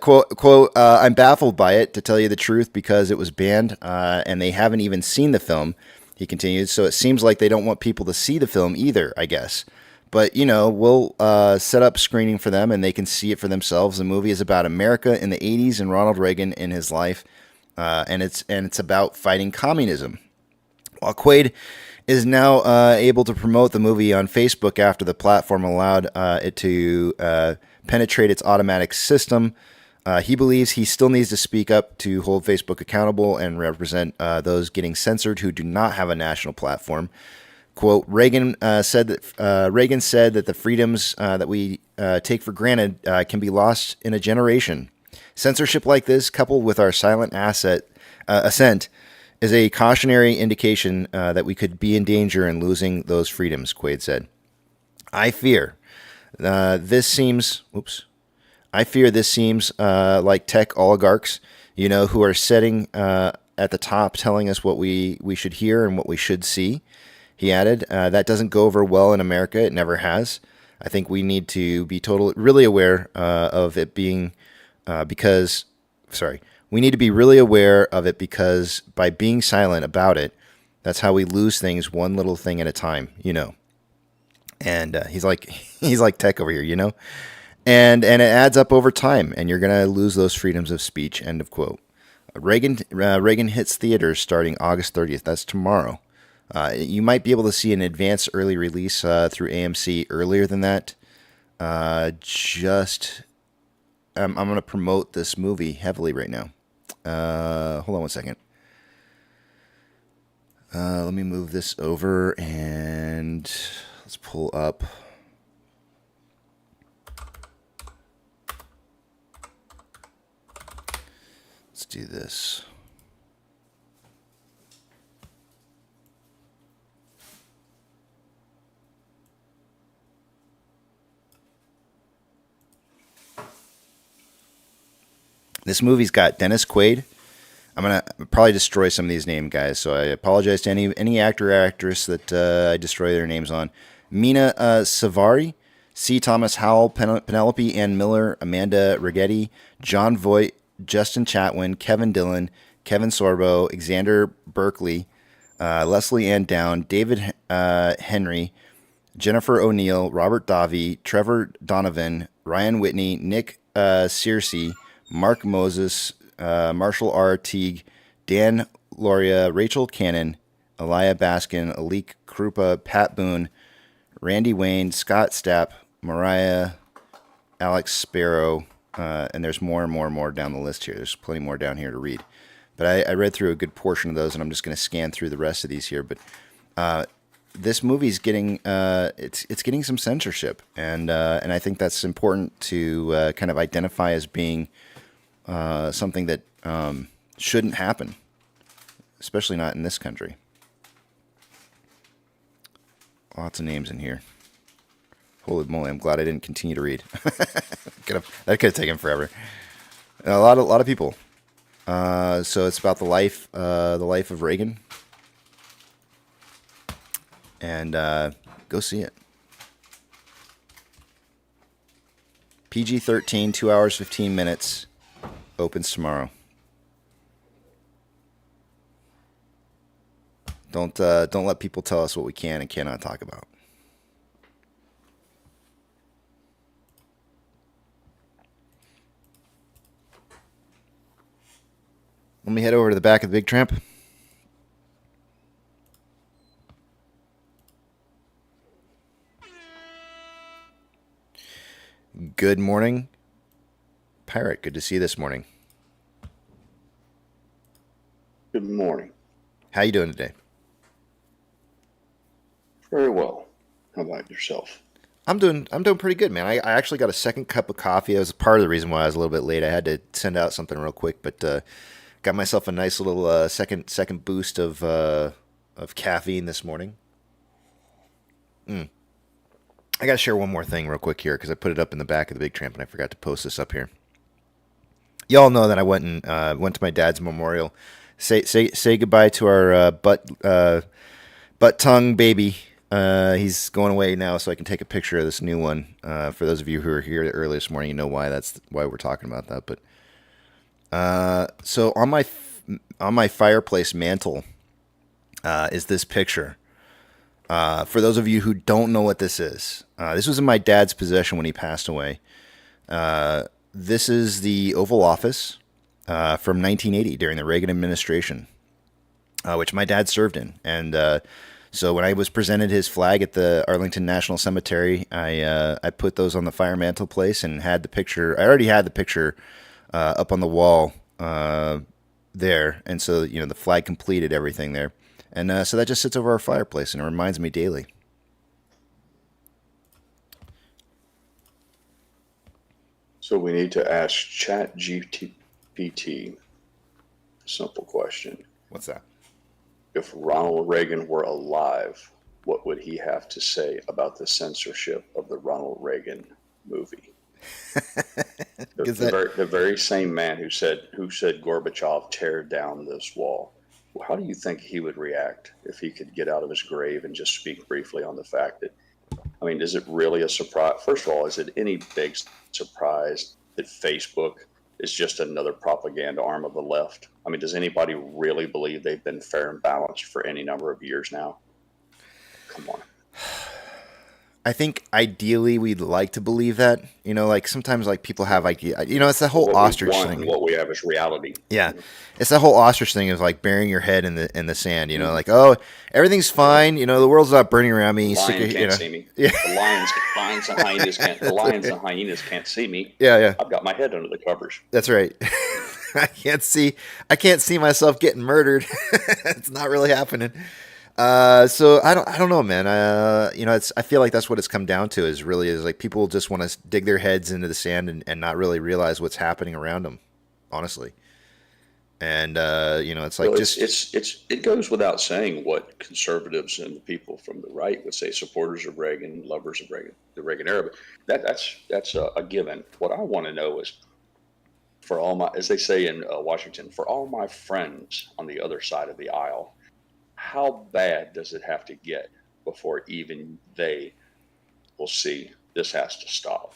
quote, I'm baffled by it, to tell you the truth, because it was banned and they haven't even seen the film, he continued. So it seems like they don't want people to see the film either, I guess. But, you know, we'll set up screening for them and they can see it for themselves. The movie is about America in the 80s and Ronald Reagan in his life, and it's about fighting communism. While Quaid is now able to promote the movie on Facebook after the platform allowed it to penetrate its automatic system, he believes he still needs to speak up to hold Facebook accountable and represent those getting censored who do not have a national platform. Quote, Reagan said that the freedoms that we take for granted can be lost in a generation. Censorship like this, coupled with our silent assent, is a cautionary indication that we could be in danger in losing those freedoms, Quaid said. I fear this seems like tech oligarchs, you know, who are sitting at the top telling us what we should hear and what we should see. He added, that doesn't go over well in America. It never has. I think we need to be really aware of it being we need to be really aware of it because by being silent about it, that's how we lose things one little thing at a time, you know. And he's like tech over here, you know. And it adds up over time, and you're gonna lose those freedoms of speech. End of quote. Reagan hits theaters starting August 30th. That's tomorrow. You might be able to see an advanced early release through AMC earlier than that. I'm going to promote this movie heavily right now. Hold on one second. Let me move this over and let's pull up. Let's do this. This movie's got Dennis Quaid. I'm going to probably destroy some of these name guys, so I apologize to any actor or actress that I destroy their names on. Mina Savari, C. Thomas Howell, Penelope Ann Miller, Amanda Rigetti, John Voight, Justin Chatwin, Kevin Dillon, Kevin Sorbo, Xander Berkeley, Leslie Ann Down, David Henry, Jennifer O'Neill, Robert Davi, Trevor Donovan, Ryan Whitney, Nick Searcy, Mark Moses, Marshall R. Teague, Dan Loria, Rachel Cannon, Elia Baskin, Alik Krupa, Pat Boone, Randy Wayne, Scott Stapp, Mariah, Alex Sparrow, and there's more and more and more down the list here. There's plenty more down here to read. But I read through a good portion of those, and I'm just going to scan through the rest of these here. But this movie's getting it's getting some censorship, and I think that's important to kind of identify as being something that shouldn't happen, especially not in this country. Lots of names in here. Holy moly! I'm glad I didn't continue to read. That could have taken forever. A lot of people. So it's about the life of Reagan, and go see it. PG-13, 2 hours 15 minutes. Opens tomorrow. Don't let people tell us what we can and cannot talk about. Let me head over to the back of the Big Tramp. Good morning, Pirate. Good to see you this morning. Good morning. How you doing today? Very well. How about yourself? I'm doing pretty good, man. I actually got a second cup of coffee. That was part of the reason why I was a little bit late. I had to send out something real quick, but got myself a nice little second boost of caffeine this morning. I gotta share one more thing real quick here because I put it up in the back of the Big Tramp and I forgot to post this up here. Y'all know that I went to my dad's memorial. Say goodbye to our butt tongue baby. He's going away now, so I can take a picture of this new one. For those of you who were here early this morning, you know why we're talking about that. But so on my fireplace mantle is this picture. For those of you who don't know what this is, this was in my dad's possession when he passed away. This is the Oval Office from 1980 during the Reagan administration, which my dad served in. And so when I was presented his flag at the Arlington National Cemetery, I put those on the fire mantelpiece and had the picture. I already had the picture up on the wall there, and so the flag completed everything there. And so that just sits over our fireplace, and it reminds me daily. So we need to ask ChatGPT a simple question. What's that? If Ronald Reagan were alive, what would he have to say about the censorship of the Ronald Reagan movie? The very same man who said Gorbachev, tear down this wall. Well, how do you think he would react if he could get out of his grave and just speak briefly on the fact that, I mean, is it really a surprise? First of all, is it any big surprise that Facebook is just another propaganda arm of the left? I mean, does anybody really believe they've been fair and balanced for any number of years now? Come on. I think ideally we'd like to believe that, like sometimes like people have it's the whole ostrich thing. What we have is reality. Yeah. It's that whole ostrich thing of like burying your head in the sand, like, oh, everything's fine. The world's not burning around me. The lion can't see me. Yeah. The lions and hyenas can't see me. Yeah. I've got my head under the covers. That's right. I can't see myself getting murdered. It's not really happening. So I don't know, man. I feel like that's what it's come down to is like people just want to dig their heads into the sand and not really realize what's happening around them, honestly. And, it's like it goes without saying what conservatives and the people from the right would say, supporters of Reagan, lovers of Reagan, the Reagan era. But that's a given. What I want to know is, for all my, as they say in Washington, for all my friends on the other side of the aisle, how bad does it have to get before even they will see this has to stop?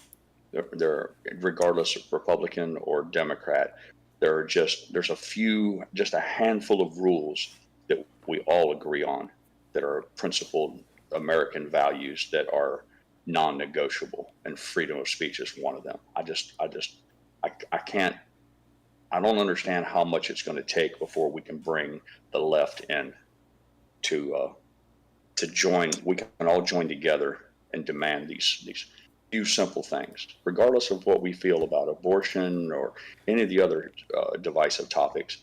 There, regardless of Republican or Democrat, there's a handful of rules that we all agree on that are principled American values that are non-negotiable, and freedom of speech is one of them. I don't understand how much it's going to take before we can bring the left in to join. We can all join together and demand these few simple things, regardless of what we feel about abortion or any of the other divisive topics.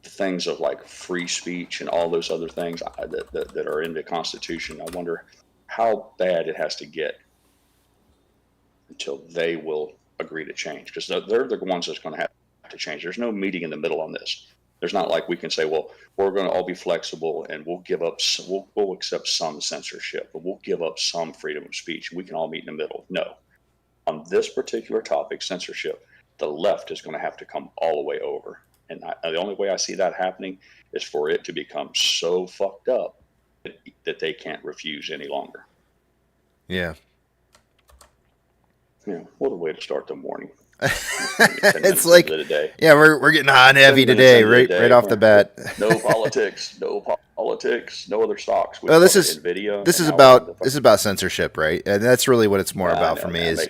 The things of like free speech and all those other things that are in the Constitution. I wonder how bad it has to get until they will agree to change, because they're the ones that's going to have to change. There's no meeting in the middle on this. There's not like we can say, well, we're going to all be flexible and we'll give up, we'll accept some censorship, but we'll give up some freedom of speech. We can all meet in the middle. No. On this particular topic, censorship, the left is going to have to come all the way over. And the only way I see that happening is for it to become so fucked up that they can't refuse any longer. Yeah. Yeah, what a way to start the morning. It's like, yeah, we're getting hot and heavy today, right off the bat. No politics, no politics, no other stocks. Well, this is Nvidia. This is about censorship, right? And that's really what it's more about for me. Is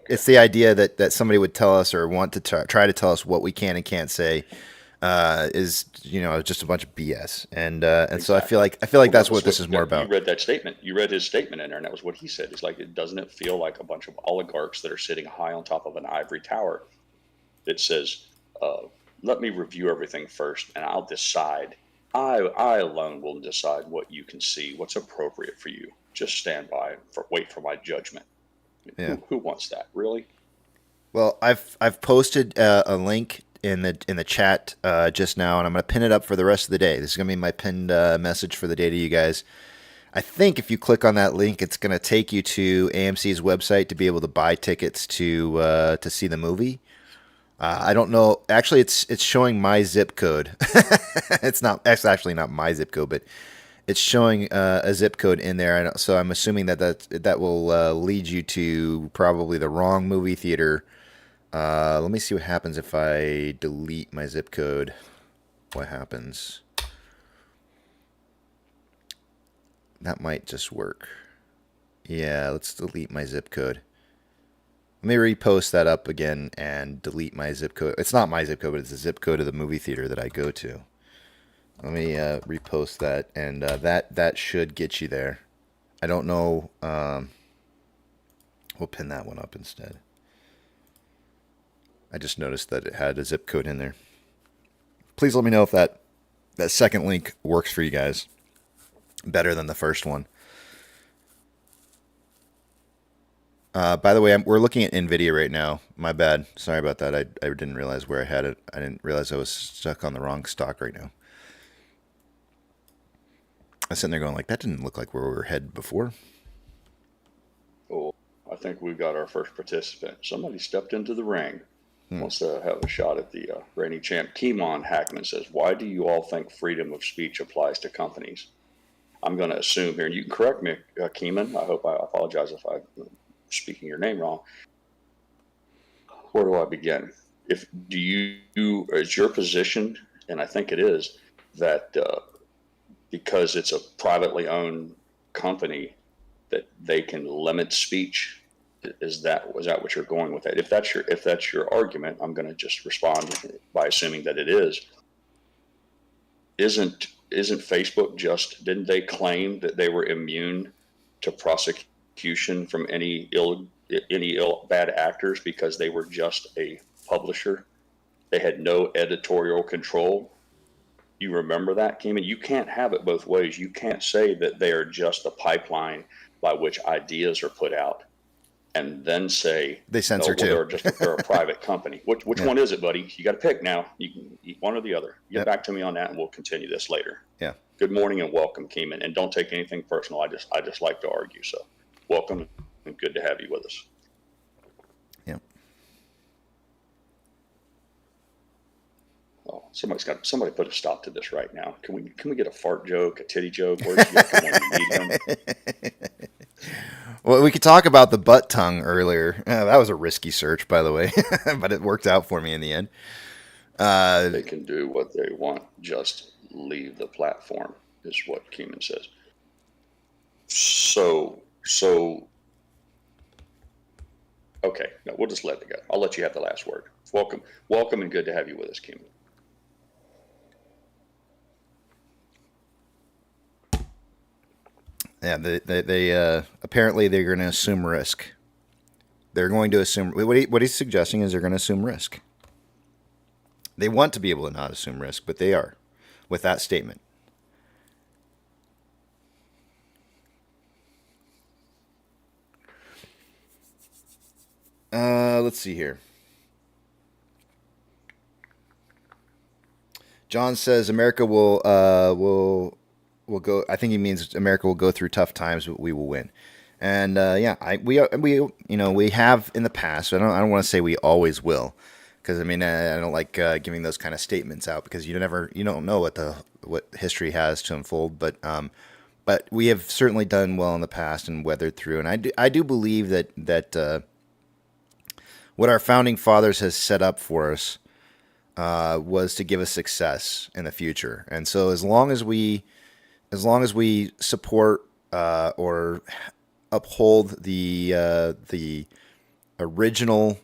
it's the idea that somebody would tell us or want to try to tell us what we can and can't say is just a bunch of BS. And exactly. So I feel like that's what this is more about. You read that statement. You read his statement in there, and that was what he said. It's like, doesn't it feel like a bunch of oligarchs that are sitting high on top of an ivory tower that says, let me review everything first, and I'll decide. I alone will decide what you can see, what's appropriate for you. Just stand by, wait for my judgment. Yeah. Who wants that, really? Well, I've posted a link in the chat just now, and I'm going to pin it up for the rest of the day. This is going to be my pinned message for the day to you guys. I think if you click on that link, it's going to take you to AMC's website to be able to buy tickets to see the movie. I don't know. Actually, it's showing my zip code. It's actually not my zip code, but it's showing a zip code in there. So I'm assuming that will lead you to probably the wrong movie theater. Let me see what happens if I delete my zip code. What happens? That might just work. Yeah, let's delete my zip code. Let me repost that up again and delete my zip code. It's not my zip code, but it's the zip code of the movie theater that I go to. Let me repost that, and that should get you there. I don't know. We'll pin that one up instead. I just noticed that it had a zip code in there. Please let me know if that second link works for you guys better than the first one. By the way, we're looking at Nvidia right now. My bad. Sorry about that. I didn't realize where I had it. I didn't realize I was stuck on the wrong stock right now. I was sitting there going, like, that didn't look like where we were headed before. Oh, I think we got our first participant. Somebody stepped into the ring. Wants to have a shot at the reigning champ. Keemon Hackman says, why do you all think freedom of speech applies to companies? I'm going to assume here, and you can correct me, Keeman. I hope I apologize if I'm speaking your name wrong. Where do I begin? Is your position, and I think it is, that because it's a privately owned company that they can limit speech? Was that what you're going with that? If that's your argument, I'm going to just respond by assuming that it is. Isn't Facebook didn't they claim that they were immune to prosecution from any bad actors because they were just a publisher? They had no editorial control. You remember that, Keeman? You can't have it both ways. You can't say that they are just a pipeline by which ideas are put out, and then say they censor too. They're a private company. Which one is it, buddy? You got to pick now. You can eat one or the other. Get back to me on that, and we'll continue this later. Yeah. Good morning and welcome, Keeman. And don't take anything personal. I just like to argue. So, welcome and good to have you with us. Yeah. Oh, somebody put a stop to this right now. Can we get a fart joke, a titty joke? Where's the Well, we could talk about the butt tongue earlier. That was a risky search, by the way, but it worked out for me in the end. They can do what they want. Just leave the platform, is what Keeman says. So, okay, no, we'll just let it go. I'll let you have the last word. Welcome, and good to have you with us, Keeman. Yeah, they apparently they're going to assume risk. They're going to assume what he's suggesting is they're going to assume risk. They want to be able to not assume risk, but they are with that statement. Let's see here. John says America will go. I think he means America will go through tough times, but we will win. And yeah, we have in the past. I don't want to say we always will, because I mean I don't like giving those kind of statements out because you don't know what history has to unfold. But we have certainly done well in the past and weathered through. And I do believe that what our founding fathers has set up for us was to give us success in the future. And so as long as we support or uphold the original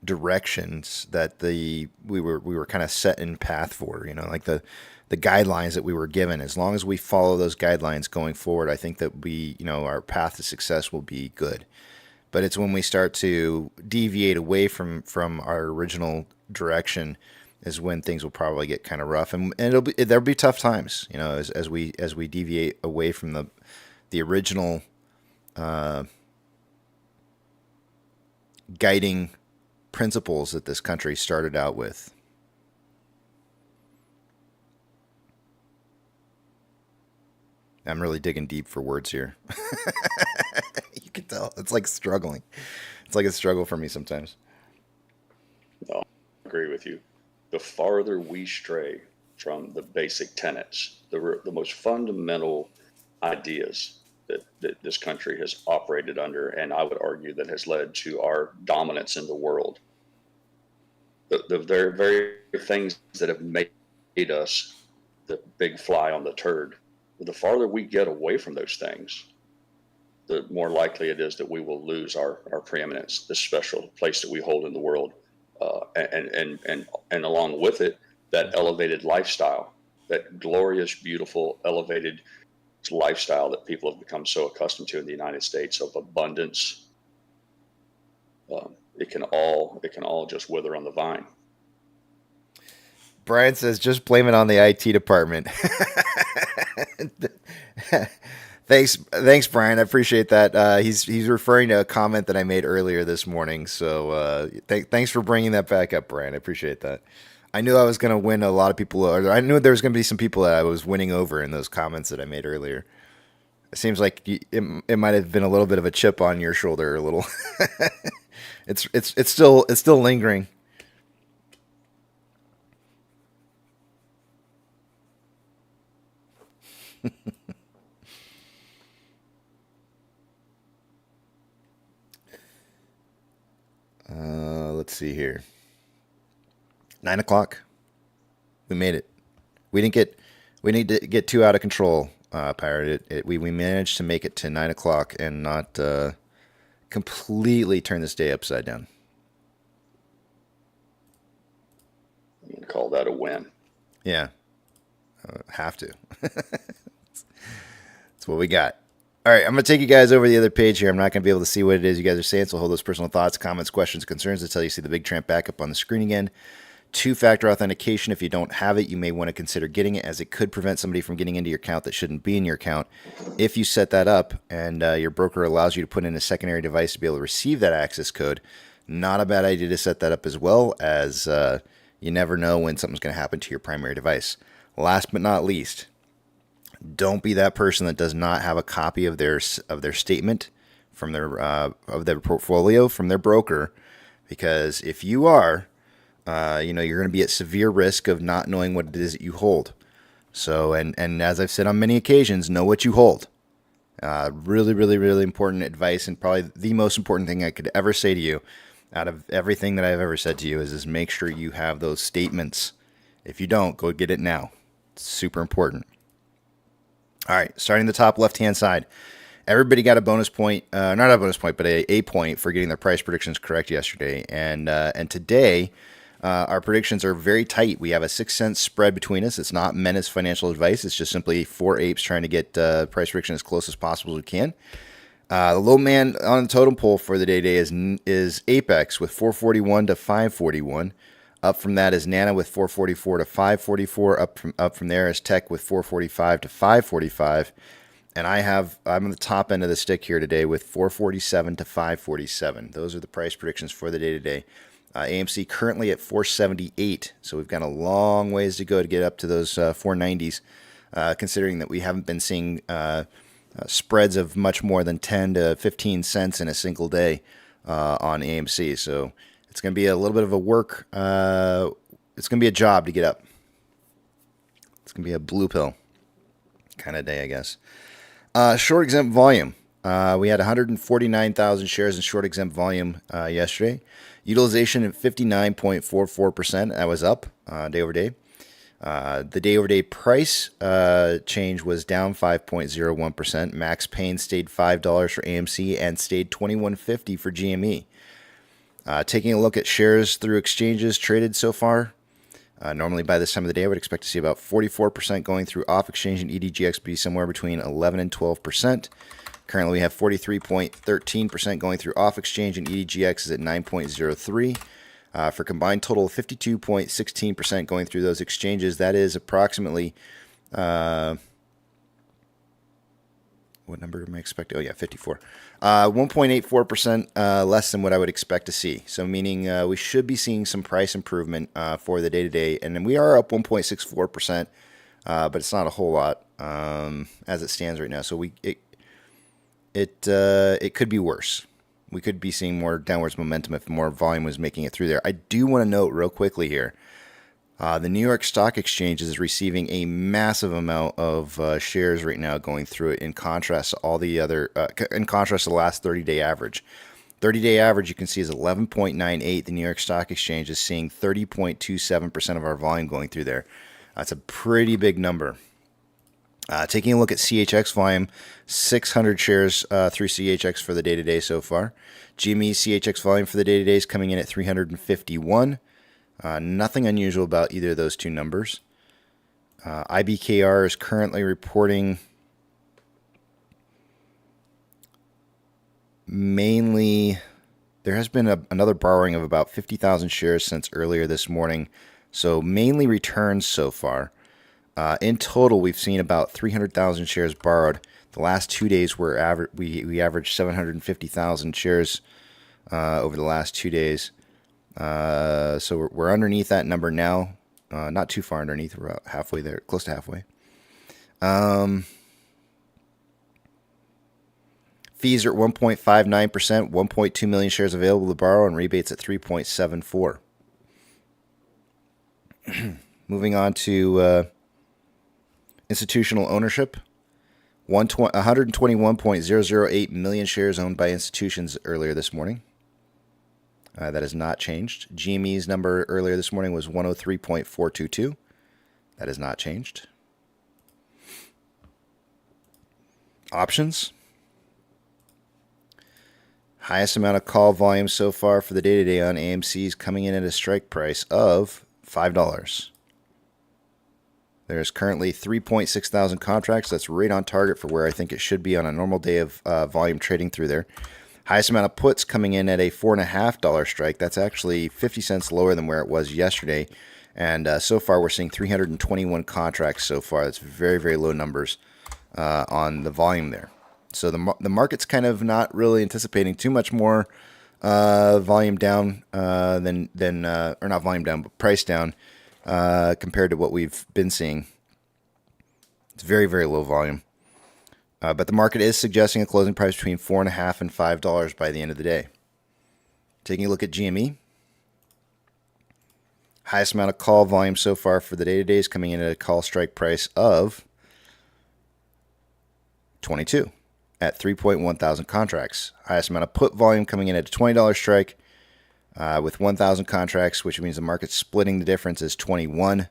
directions that we were kind of set in path for, like the guidelines that we were given, as long as we follow those guidelines going forward, I think that our path to success will be good. But it's when we start to deviate away from our original direction is when things will probably get kind of rough, and there'll be tough times, as we deviate away from the original guiding principles that this country started out with. I'm really digging deep for words here. You can tell it's like struggling. It's like a struggle for me sometimes. No, I agree with you. The farther we stray from the basic tenets, the most fundamental ideas that this country has operated under, and I would argue that has led to our dominance in the world, the very, very things that have made us the big fly on the turd, the farther we get away from those things, the more likely it is that we will lose our preeminence, this special place that we hold in the world. And along with it, that elevated lifestyle, that glorious, beautiful, elevated lifestyle that people have become so accustomed to in the United States of abundance. It can all just wither on the vine. Brian says, just blame it on the IT department. Thanks, Brian. I appreciate that. He's referring to a comment that I made earlier this morning. So thanks for bringing that back up, Brian. I appreciate that. I knew I was going to win a lot of people, or I knew there was going to be some people that I was winning over in those comments that I made earlier. It seems like it might have been a little bit of a chip on your shoulder, a little. It's still lingering. Let's see here. 9 o'clock. We made it. We need to get too out of control, Pirate. We managed to make it to 9 o'clock and not completely turn this day upside down. I'm going to call that a win. Yeah. Have to. That's what we got. All right, I'm going to take you guys over the other page here. I'm not going to be able to see what it is you guys are saying, so hold those personal thoughts, comments, questions, concerns until you see the big tramp back up on the screen again. Two-factor authentication. If you don't have it, you may want to consider getting it, as it could prevent somebody from getting into your account that shouldn't be in your account. If you set that up and your broker allows you to put in a secondary device to be able to receive that access code, not a bad idea to set that up, as well as you never know when something's going to happen to your primary device. Last but not least, don't be that person that does not have a copy of their statement from their portfolio from their broker, because if you are, you're going to be at severe risk of not knowing what it is that you hold. So, and as I've said on many occasions, know what you hold. Really, really, really important advice, and probably the most important thing I could ever say to you out of everything that I've ever said to you is make sure you have those statements. If you don't, go get it now. It's super important. All right, starting the top left-hand side. Everybody got a bonus point, not a bonus point, but a point for getting their price predictions correct yesterday. And today, our predictions are very tight. We have a 6-cent spread between us. It's not meant as financial advice. It's just simply 4 apes trying to get price prediction as close as possible as we can. The low man on the totem pole for the day is Apex with 441 to 541. Up from that is Nana with 444 to 544. Up from there is Tech with 445 to 545. And I'm on the top end of the stick here today with 447 to 547. Those are the price predictions for the day today. AMC currently at 478, so we've got a long ways to go to get up to those 490s, considering that we haven't been seeing spreads of much more than 10 to 15 cents in a single day on AMC. So it's going to be a little bit of a work. It's going to be a job to get up. It's going to be a blue pill kind of day, I guess. Short exempt volume. We had 149,000 shares in short exempt volume yesterday. Utilization at 59.44%. That was up day over day. The day-over-day price change was down 5.01%. Max Pain stayed $5 for AMC and stayed $21.50 for GME. Taking a look at shares through exchanges traded so far, normally by this time of the day, I would expect to see about 44% going through off-exchange and EDGX be somewhere between 11 and 12%. Currently, we have 43.13% going through off-exchange and EDGX is at 9.03%. For combined total of 52.16% going through those exchanges. That is approximately, what number am I expecting? Oh, yeah, 54. 1.84% less than what I would expect to see. So meaning we should be seeing some price improvement for the day-to-day. And then we are up 1.64%, but it's not a whole lot as it stands right now. So it could be worse. We could be seeing more downwards momentum if more volume was making it through there. I do want to note real quickly here, the New York Stock Exchange is receiving a massive amount of shares right now going through it in contrast to all the other, in contrast to the last 30-day average. 30-day average you can see is 11.98. The New York Stock Exchange is seeing 30.27% of our volume going through there. That's a pretty big number. Taking a look at CHX volume, 600 shares through CHX for the day-to-day so far. GME CHX volume for the day-to-day is coming in at 351. Nothing unusual about either of those two numbers. IBKR is currently reporting mainly, there has been another borrowing of about 50,000 shares since earlier this morning, so mainly returns so far. In total, we've seen about 300,000 shares borrowed. The last 2 days, we averaged 750,000 shares over the last 2 days. So we're underneath that number now. Not too far underneath. We're about halfway there, close to halfway. Fees are at 1.59%, 1.2 million shares available to borrow, and rebates at 3.74. Moving on to institutional ownership. 121.008 million shares owned by institutions earlier this morning. That has not changed. GME's number earlier this morning was 103.422. That has not changed. Options. Highest amount of call volume so far for the day-to-day on AMC is coming in at a strike price of $5. There's currently 3.6 thousand contracts. That's right on target for where I think it should be on a normal day of volume trading through there. Highest amount of puts coming in at a $4.50 strike. That's actually 50 cents lower than where it was yesterday. And so far, we're seeing 321 contracts so far. That's very, very low numbers on the volume there. So the market's kind of not really anticipating too much more volume down or not volume down, but price down compared to what we've been seeing. It's very, very low volume. But the market is suggesting a closing price between $4.50 and $5 by the end of the day. Taking a look at GME. Highest amount of call volume so far for the day-to-day is coming in at a call strike price of 22 at 3.1 thousand contracts. Highest amount of put volume coming in at a $20 strike with 1,000 contracts, which means the market's splitting the difference is 21,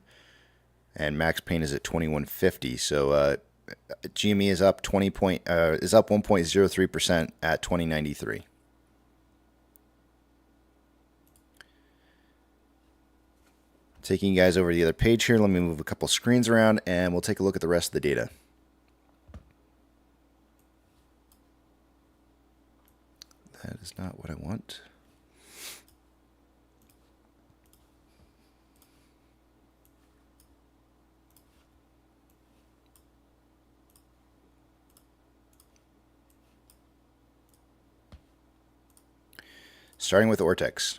and max pain is at 21.50. So GME is up 1.03% at 2093. Taking you guys over to the other page here, let me move a couple screens around and we'll take a look at the rest of the data. That is not what I want. Starting with Ortex.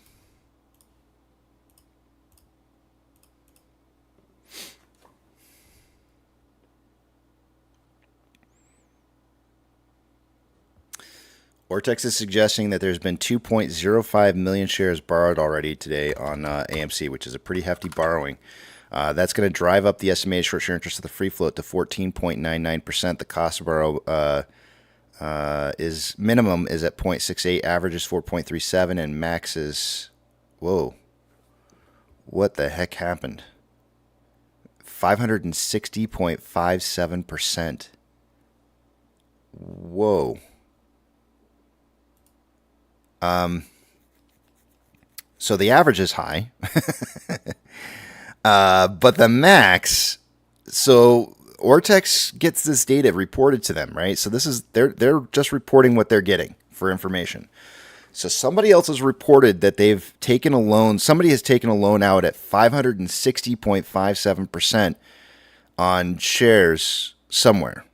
Ortex is suggesting that there's been 2.05 million shares borrowed already today on AMC, which is a pretty hefty borrowing. That's going to drive up the estimated short share interest of the free float to 14.99%. The cost to borrow is minimum is at 0.68, average is 4.37, and max is, whoa, what the heck happened? 560.57%. Whoa. So the average is high, but the max. So Ortex gets this data reported to them, right? So this is they're just reporting what they're getting for information. So somebody else has reported that they've taken a loan. Somebody has taken a loan out at 560.57% on shares somewhere.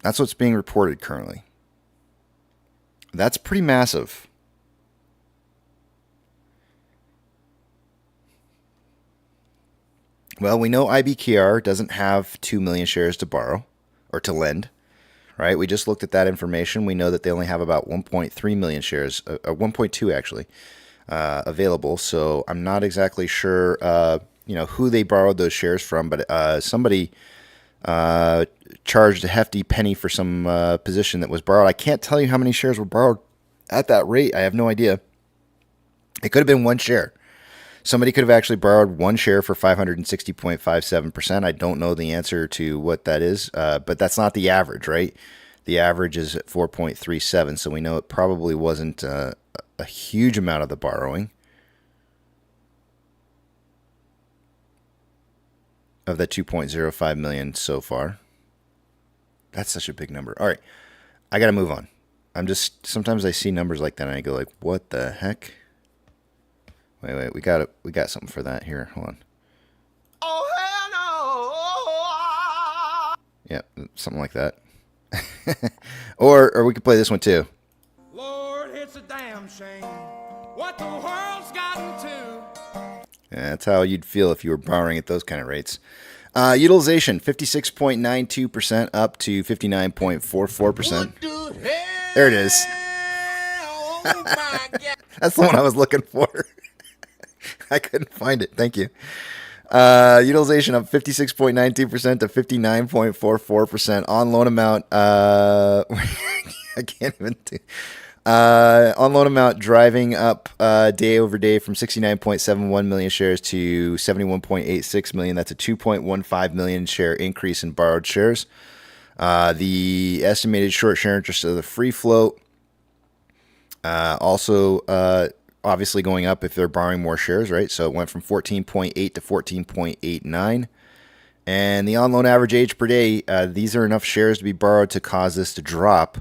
That's what's being reported currently. That's pretty massive. Well, we know IBKR doesn't have 2 million shares to borrow or to lend, right? We just looked at that information. We know that they only have about 1.3 million shares, 1.2 actually, available. So I'm not exactly sure, who they borrowed those shares from, but somebody charged a hefty penny for some position that was borrowed. I can't tell you how many shares were borrowed at that rate. I have no idea. It could have been one share. Somebody could have actually borrowed one share for 560.57%. I don't know the answer to what that is, but that's not the average, right? The average is at 4.37, so we know it probably wasn't a huge amount of the borrowing of the 2.05 million so far. That's such a big number. All right, I got to move on. Sometimes I see numbers like that and I go like, what the heck? Wait, we got something for that here. Hold on. Oh hell no! Yeah, something like that. or we could play this one too. Lord, it's a damn shame what the world's gotten to. Yeah, that's how you'd feel if you were borrowing at those kind of rates. Utilization 56.92% up to 59.44%. There it is. Oh my God. That's the one I was looking for. I couldn't find it. Thank you. Utilization up 56.92% to 59.44%. On loan amount, I can't even do. On loan amount driving up day over day from 69.71 million shares to 71.86 million. That's a 2.15 million share increase in borrowed shares. The estimated short share interest of the free float also obviously going up if they're borrowing more shares, right? So it went from 14.8 to 14.89. And the on-loan average age per day, these are enough shares to be borrowed to cause this to drop.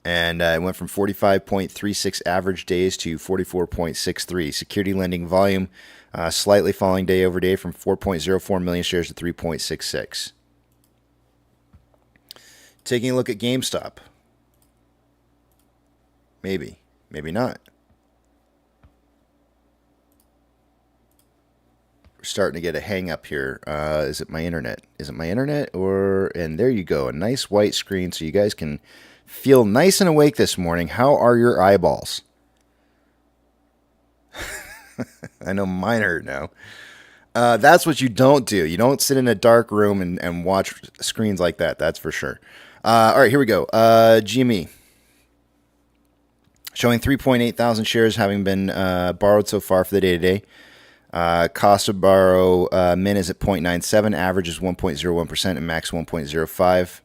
And it went from 45.36 average days to 44.63. Security lending volume slightly falling day over day from 4.04 million shares to 3.66. Taking a look at GameStop. Maybe not. We're starting to get a hang up here. Is it my internet? And there you go. A nice white screen so you guys can feel nice and awake this morning. How are your eyeballs? I know mine hurt now. That's what you don't do. You don't sit in a dark room and watch screens like that. That's for sure. All right, here we go. GME. Showing 3.8 thousand shares having been borrowed so far for the day today. Cost to borrow min is at 0.97, average is 1.01%, and max 1.05.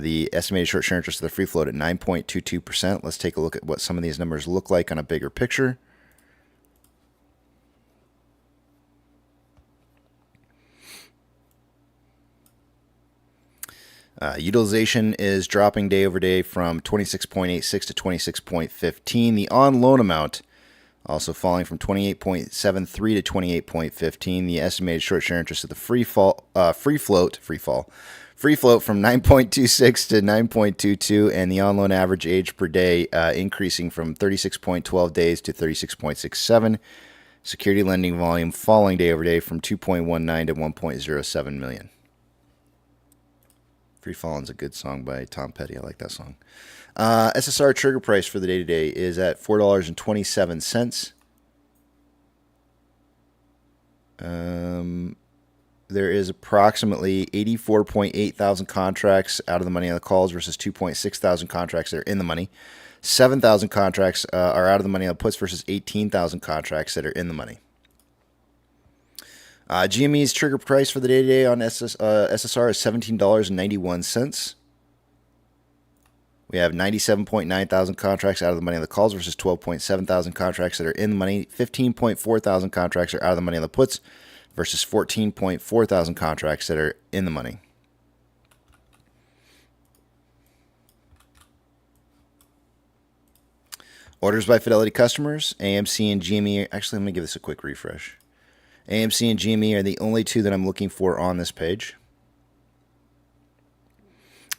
The estimated short share interest of the free float at 9.22%. Let's take a look at what some of these numbers look like on a bigger picture. Utilization is dropping day over day from 26.86 to 26.15. The on-loan amount also falling from 28.73 to 28.15. The estimated short share interest of the free float from 9.26 to 9.22, and the on-loan average age per day increasing from 36.12 days to 36.67. Security lending volume falling day over day from 2.19 to 1.07 million. Free Fallen's a good song by Tom Petty. I like that song. SSR trigger price for the day today is at $4.27. There is approximately 84.8 thousand contracts out of the money on the calls versus 2.6 thousand contracts that are in the money. 7,000 contracts are out of the money on the puts versus 18,000 contracts that are in the money. GME's trigger price for the day today on SSR is $17.91. We have 97.9 thousand contracts out of the money on the calls versus 12.7 thousand contracts that are in the money. 15.4 thousand contracts are out of the money on the puts versus 14.4 thousand contracts that are in the money. Orders by Fidelity customers, AMC and GME. Actually, let me give this a quick refresh. AMC and GME are the only two that I'm looking for on this page.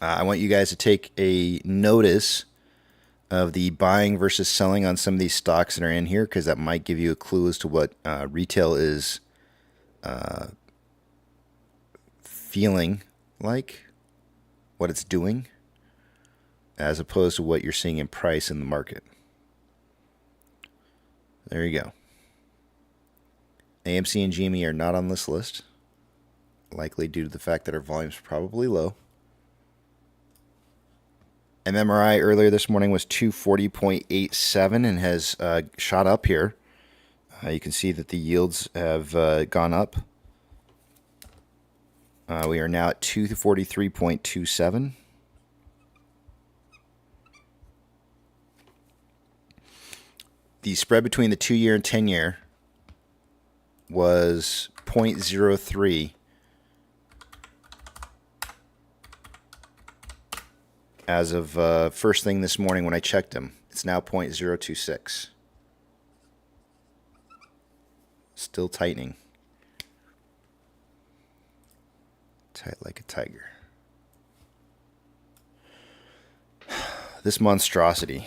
I want you guys to take a notice of the buying versus selling on some of these stocks that are in here, because that might give you a clue as to what retail is feeling like, what it's doing, as opposed to what you're seeing in price in the market. There you go. AMC and GME are not on this list, likely due to the fact that our volume's probably low. MMRI earlier this morning was 240.87 and has shot up here. You can see that the yields have gone up. We are now at 243.27. The spread between the 2-year and 10-year was 0.03 as of first thing this morning when I checked them. It's now 0.026. Still tightening. Tight like a tiger. This monstrosity.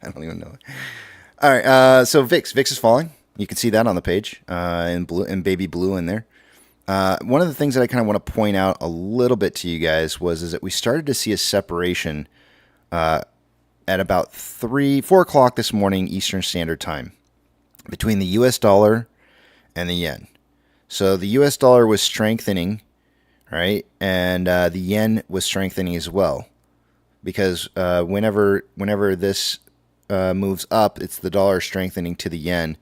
I don't even know it. All right, so VIX is falling. You can see that on the page in blue, in baby blue in there. One of the things that I kind of want to point out a little bit to you guys is that we started to see a separation at about 4 o'clock this morning Eastern Standard Time between the U.S. dollar and the yen. So the U.S. dollar was strengthening, right, and the yen was strengthening as well, because whenever this moves up, it's the dollar strengthening to the yen.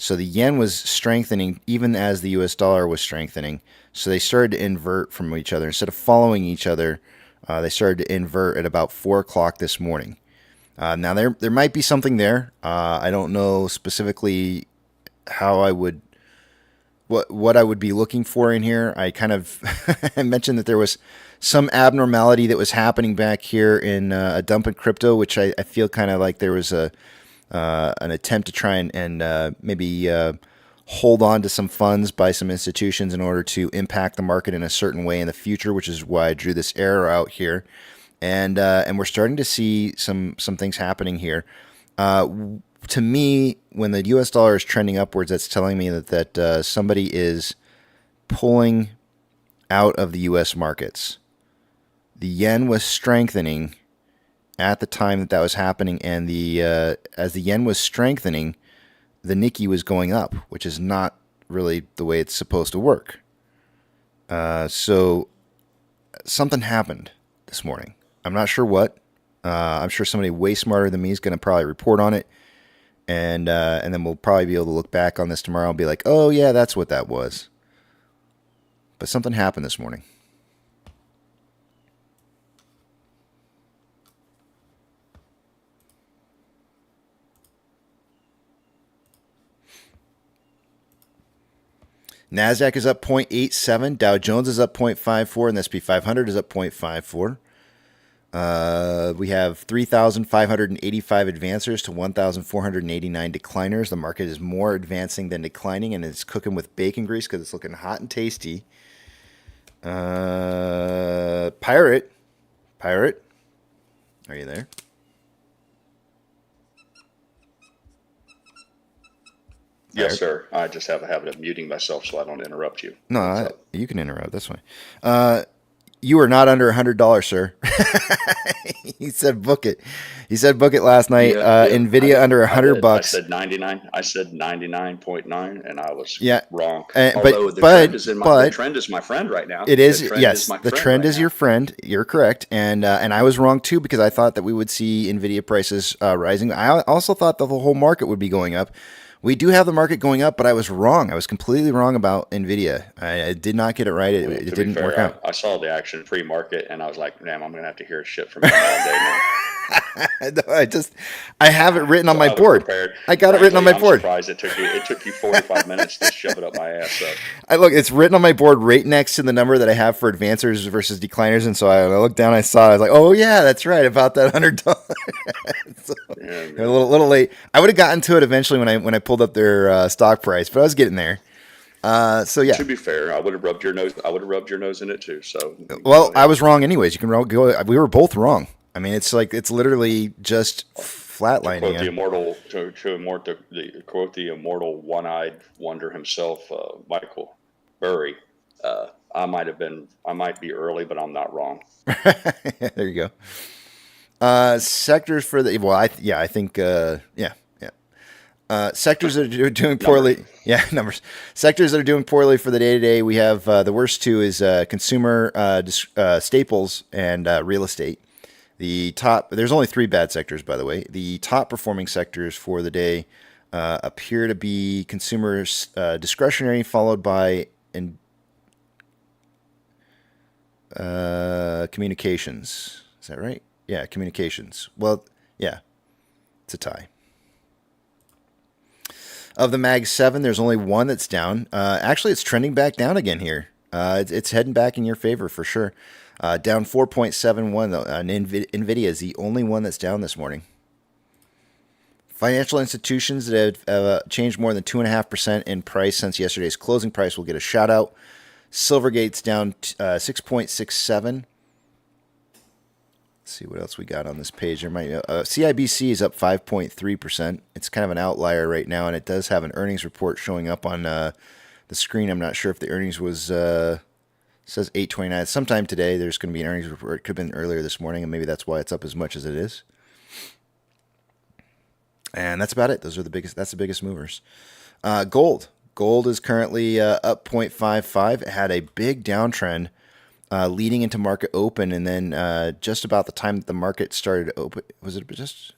So the yen was strengthening even as the U.S. dollar was strengthening. So they started to invert from each other. Instead of following each other, they started to invert at about 4 o'clock this morning. Now, there might be something there. I don't know specifically how I would, what I would be looking for in here. I kind of I mentioned that there was some abnormality that was happening back here in a dump in crypto, which I feel kind of like there was an attempt to try and maybe hold on to some funds by some institutions in order to impact the market in a certain way in the future, which is why I drew this arrow out here. And we're starting to see some things happening here. To me, when the U.S. dollar is trending upwards, that's telling me that somebody is pulling out of the U.S. markets. The yen was strengthening at the time that was happening, and as the yen was strengthening, the Nikkei was going up, which is not really the way it's supposed to work. So something happened this morning. I'm not sure what. I'm sure somebody way smarter than me is going to probably report on it, and then we'll probably be able to look back on this tomorrow and be like, oh yeah, that's what that was. But something happened this morning. NASDAQ is up 0.87. Dow Jones is up 0.54. And the SP 500 is up 0.54. We have 3,585 advancers to 1,489 decliners. The market is more advancing than declining, and it's cooking with bacon grease because it's looking hot and tasty. Pirate, are you there? Yes, sir. I just have a habit of muting myself so I don't interrupt you. No, you can interrupt. That's fine. You are not under $100, sir. He said book it. He said book it last night. Nvidia under $100 I bucks. said 99. I said 99.9, and I was Yeah. wrong. But Although the trend is my friend right now. It is. The trend Yes, is my the friend trend right is now. your friend. You're correct, and I was wrong too because I thought that we would see Nvidia prices rising. I also thought that the whole market would be going up. We do have the market going up, but I was wrong. I was completely wrong about Nvidia. I did not get it right. It To be didn't fair, work out. I saw the action pre-market, and I was like, "Damn, I'm gonna have to hear shit from him all day now." I have it written on my I was board. prepared. I got it written on my I'm board. surprised it took you 45 minutes to shove it up my ass. So. It's written on my board right next to the number that I have for advancers versus decliners, and so I looked down, I saw it, I was like, oh yeah, that's right, about that $100. So, a little late. I would have gotten to it eventually when I pulled up their stock price, but I was getting there. So yeah. To be fair, I would have rubbed your nose. I would have rubbed your nose in it too. So. Well, I was wrong anyways. You can go. We were both wrong. I mean, it's literally just flatlining. To quote the immortal one-eyed wonder himself, Michael Burry. I might be early, but I'm not wrong. There you go. Sectors for the I think sectors that are doing poorly. Numbers. Yeah, numbers. Sectors that are doing poorly for the day-to-day. We have the worst two is consumer staples and real estate. There's only 3 bad sectors, by the way. The top performing sectors for the day appear to be consumer discretionary, followed by communications. Is that right? Yeah, communications. Well, yeah, it's a tie. Of the Mag 7, there's only one that's down. Actually, it's trending back down again here. It's heading back in your favor for sure. Down 4.71 though. Nvidia is the only one that's down this morning. Financial institutions that have changed more than 2.5% in price since yesterday's closing price will get a shout out. Silvergate's down 6.67. Let's see what else we got on this page. CIBC is up 5.3%. It's kind of an outlier right now, and it does have an earnings report showing up on the screen. I'm not sure if the earnings was says 8:29. Sometime today there's going to be an earnings report. It could have been earlier this morning, and maybe that's why it's up as much as it is. And that's about it. That's the biggest movers. Gold is currently up 0.55. It had a big downtrend leading into market open, and then just about the time that the market started open, was it just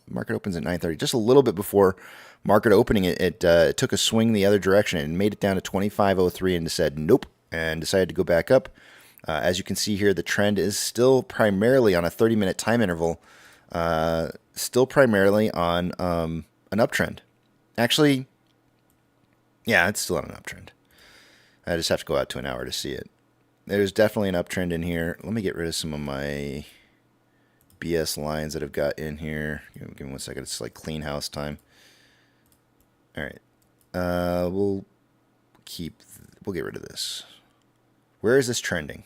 market opens at 9:30? Just a little bit before market opening, it took a swing the other direction and made it down to 25.03 and said nope, and decided to go back up. As you can see here, the trend is still primarily on a 30-minute time interval, still primarily on an uptrend. Actually, yeah, it's still on an uptrend. I just have to go out to an hour to see it. There's definitely an uptrend in here. Let me get rid of some of my BS lines that I've got in here. Give me 1 second. It's like clean house time. All right. We'll get rid of this. Where is this trending?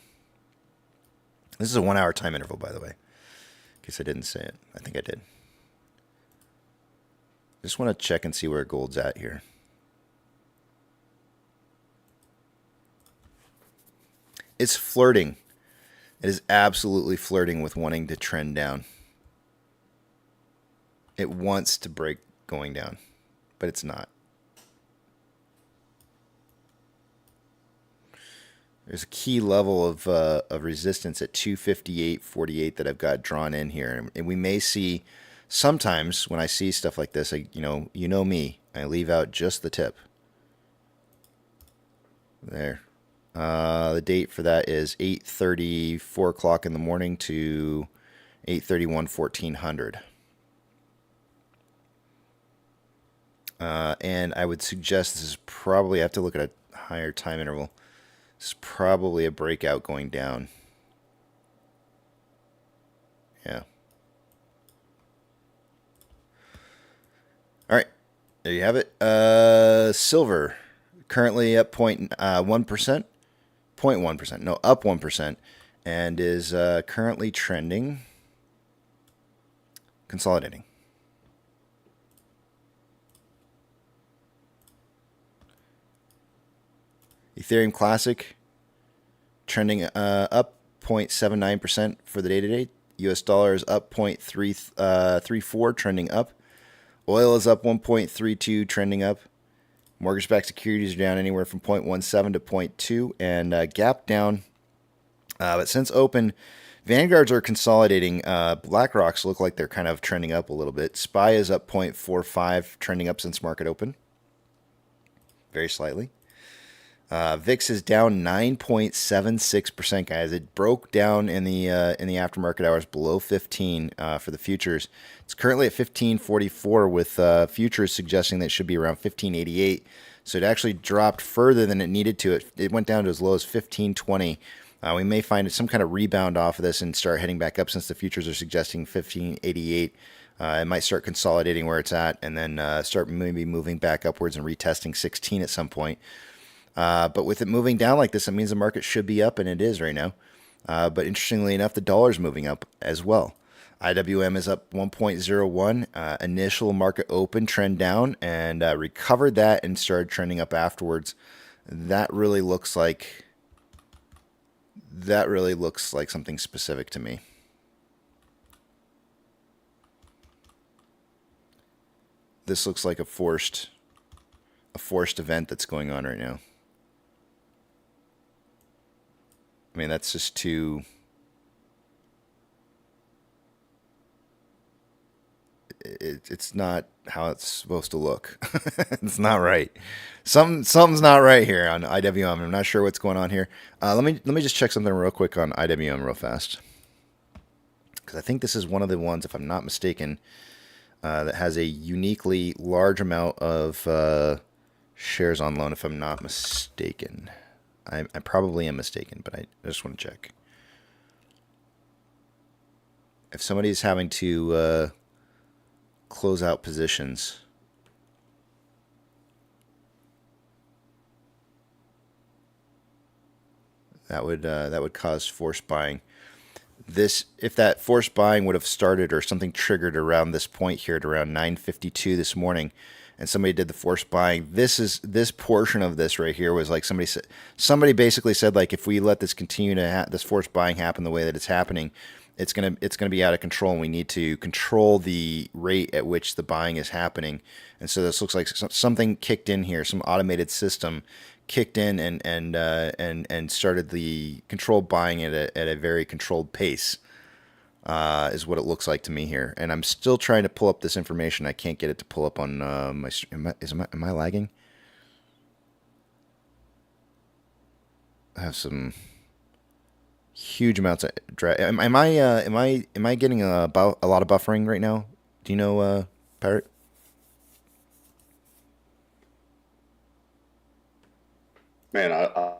This is a 1 hour time interval, by the way. In case I didn't say it. I think I did. Just want to check and see where gold's at here. It's flirting. It is absolutely flirting with wanting to trend down. It wants to break going down, but it's not. There's a key level of resistance at 258.48 that I've got drawn in here, and we may see sometimes when I see stuff like this, you know me, I leave out just the tip. There. The date for that is 8:30, 4 o'clock in the morning to 8:31, 1400. And I would suggest this is probably, I have to look at a higher time interval. This is probably a breakout going down. Yeah. All right. There you have it. Silver currently up 0.1%. 0.1%. No, up 1%. And is currently trending, consolidating. Ethereum Classic trending up 0.79% for the day to day. US dollar is up 0.34, trending up. Oil is up 1.32, trending up. Mortgage-backed securities are down anywhere from 0.17 to 0.2, and gap down. But since open, Vanguards are consolidating. BlackRock's look like they're kind of trending up a little bit. SPY is up 0.45, trending up since market open. Very slightly. VIX is down 9.76%, guys. It broke down in the aftermarket hours below 15 for the futures. It's currently at 15.44 with futures suggesting that it should be around 15.88. So it actually dropped further than it needed to. It went down to as low as 15.20. We may find some kind of rebound off of this and start heading back up since the futures are suggesting 15.88. It might start consolidating where it's at and then start maybe moving back upwards and retesting 16 at some point. But with it moving down like this, it means the market should be up, and it is right now. But interestingly enough, the dollar's moving up as well. IWM is up 1.01. Initial market open trend down, and recovered that and started trending up afterwards. That really looks like something specific to me. This looks like a forced event that's going on right now. I mean, that's just too... It's not how it's supposed to look. It's not right. Something's not right here on IWM. I'm not sure what's going on here. Let me just check something real quick on IWM real fast, because I think this is one of the ones, if I'm not mistaken, that has a uniquely large amount of shares on loan. If I'm not mistaken, I probably am mistaken, but I just want to check. If somebody's having to close out positions, that would cause forced buying. If that forced buying would have started or something triggered around this point here at around 9:52 this morning, and somebody did the forced buying, this portion of this right here was like somebody basically said, like, if we let this continue to this forced buying happen the way that it's happening, it's gonna be out of control, and we need to control the rate at which the buying is happening. And so this looks like something kicked in here, some automated system kicked in and started the controlled buying at a very controlled pace, is what it looks like to me here. And I'm still trying to pull up this information. I can't get it to pull up on my. Am I lagging? I have some huge amounts of drag. Am I getting a lot of buffering right now? Do you know, Parrot? Man, I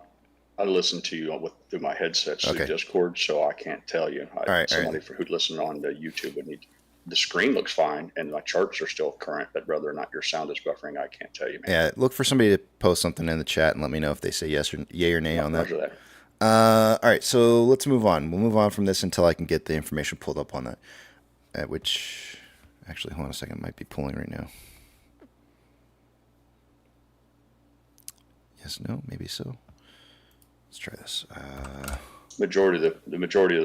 listen to you through my headset through Discord, so I can't tell you. Somebody who'd listen on the YouTube would need. The screen looks fine, and my charts are still current, but whether or not your sound is buffering, I can't tell you, man. Yeah, look for somebody to post something in the chat and let me know if they say yes or yay or nay on that. Roger that. All right, so let's move on. We'll move on from this until I can get the information pulled up on that. Which, actually, hold on a second, it might be pulling right now. Yes, no, maybe so. Let's try this. The majority of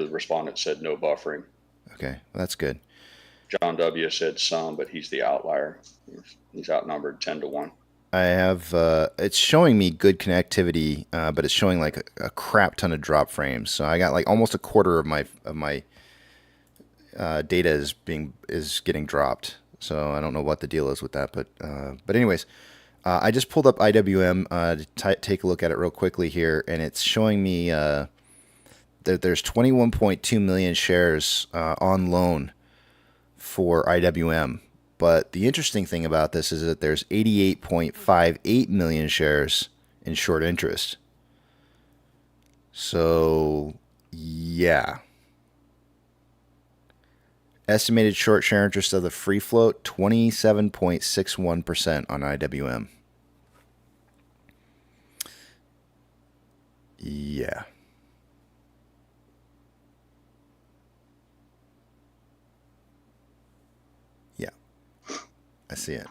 the respondents said no buffering. Okay, well, that's good. John W. said some, but he's the outlier. He's outnumbered 10-1. I have, it's showing me good connectivity, but it's showing like a crap ton of drop frames. So I got like almost a quarter of my data is getting dropped. So I don't know what the deal is with that, but anyways, I just pulled up IWM to take a look at it real quickly here, and it's showing me that there's 21.2 million shares on loan for IWM. But the interesting thing about this is that there's 88.58 million shares in short interest. So, yeah. Estimated short share interest of the free float, 27.61% on IWM. Yeah. I see it.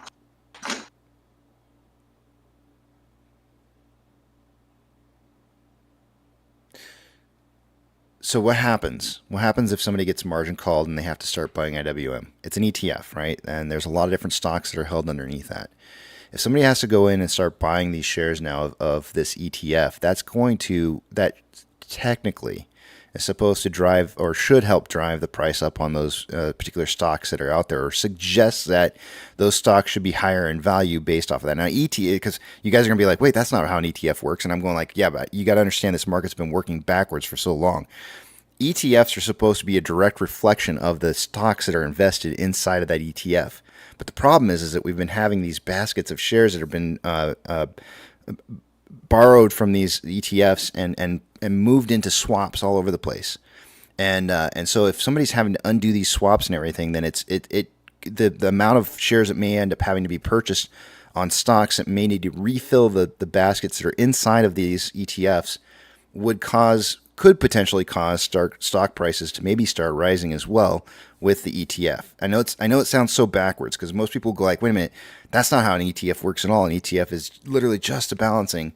So what happens? What happens if somebody gets margin called and they have to start buying IWM? It's an ETF, right? And there's a lot of different stocks that are held underneath that. If somebody has to go in and start buying these shares now of this ETF, that technically is supposed to drive or should help drive the price up on those particular stocks that are out there, or suggests that those stocks should be higher in value based off of that. Now, ETF, because you guys are going to be like, wait, that's not how an ETF works. And I'm going like, yeah, but you got to understand this market's been working backwards for so long. ETFs are supposed to be a direct reflection of the stocks that are invested inside of that ETF. But the problem is that we've been having these baskets of shares that have been borrowed from these ETFs and moved into swaps all over the place. And so if somebody's having to undo these swaps and everything, then the amount of shares that may end up having to be purchased on stocks that may need to refill the baskets that are inside of these ETFs could potentially cause stock prices to maybe start rising as well with the ETF. I know it sounds so backwards, because most people go like, wait a minute, that's not how an ETF works at all. An ETF is literally just a balancing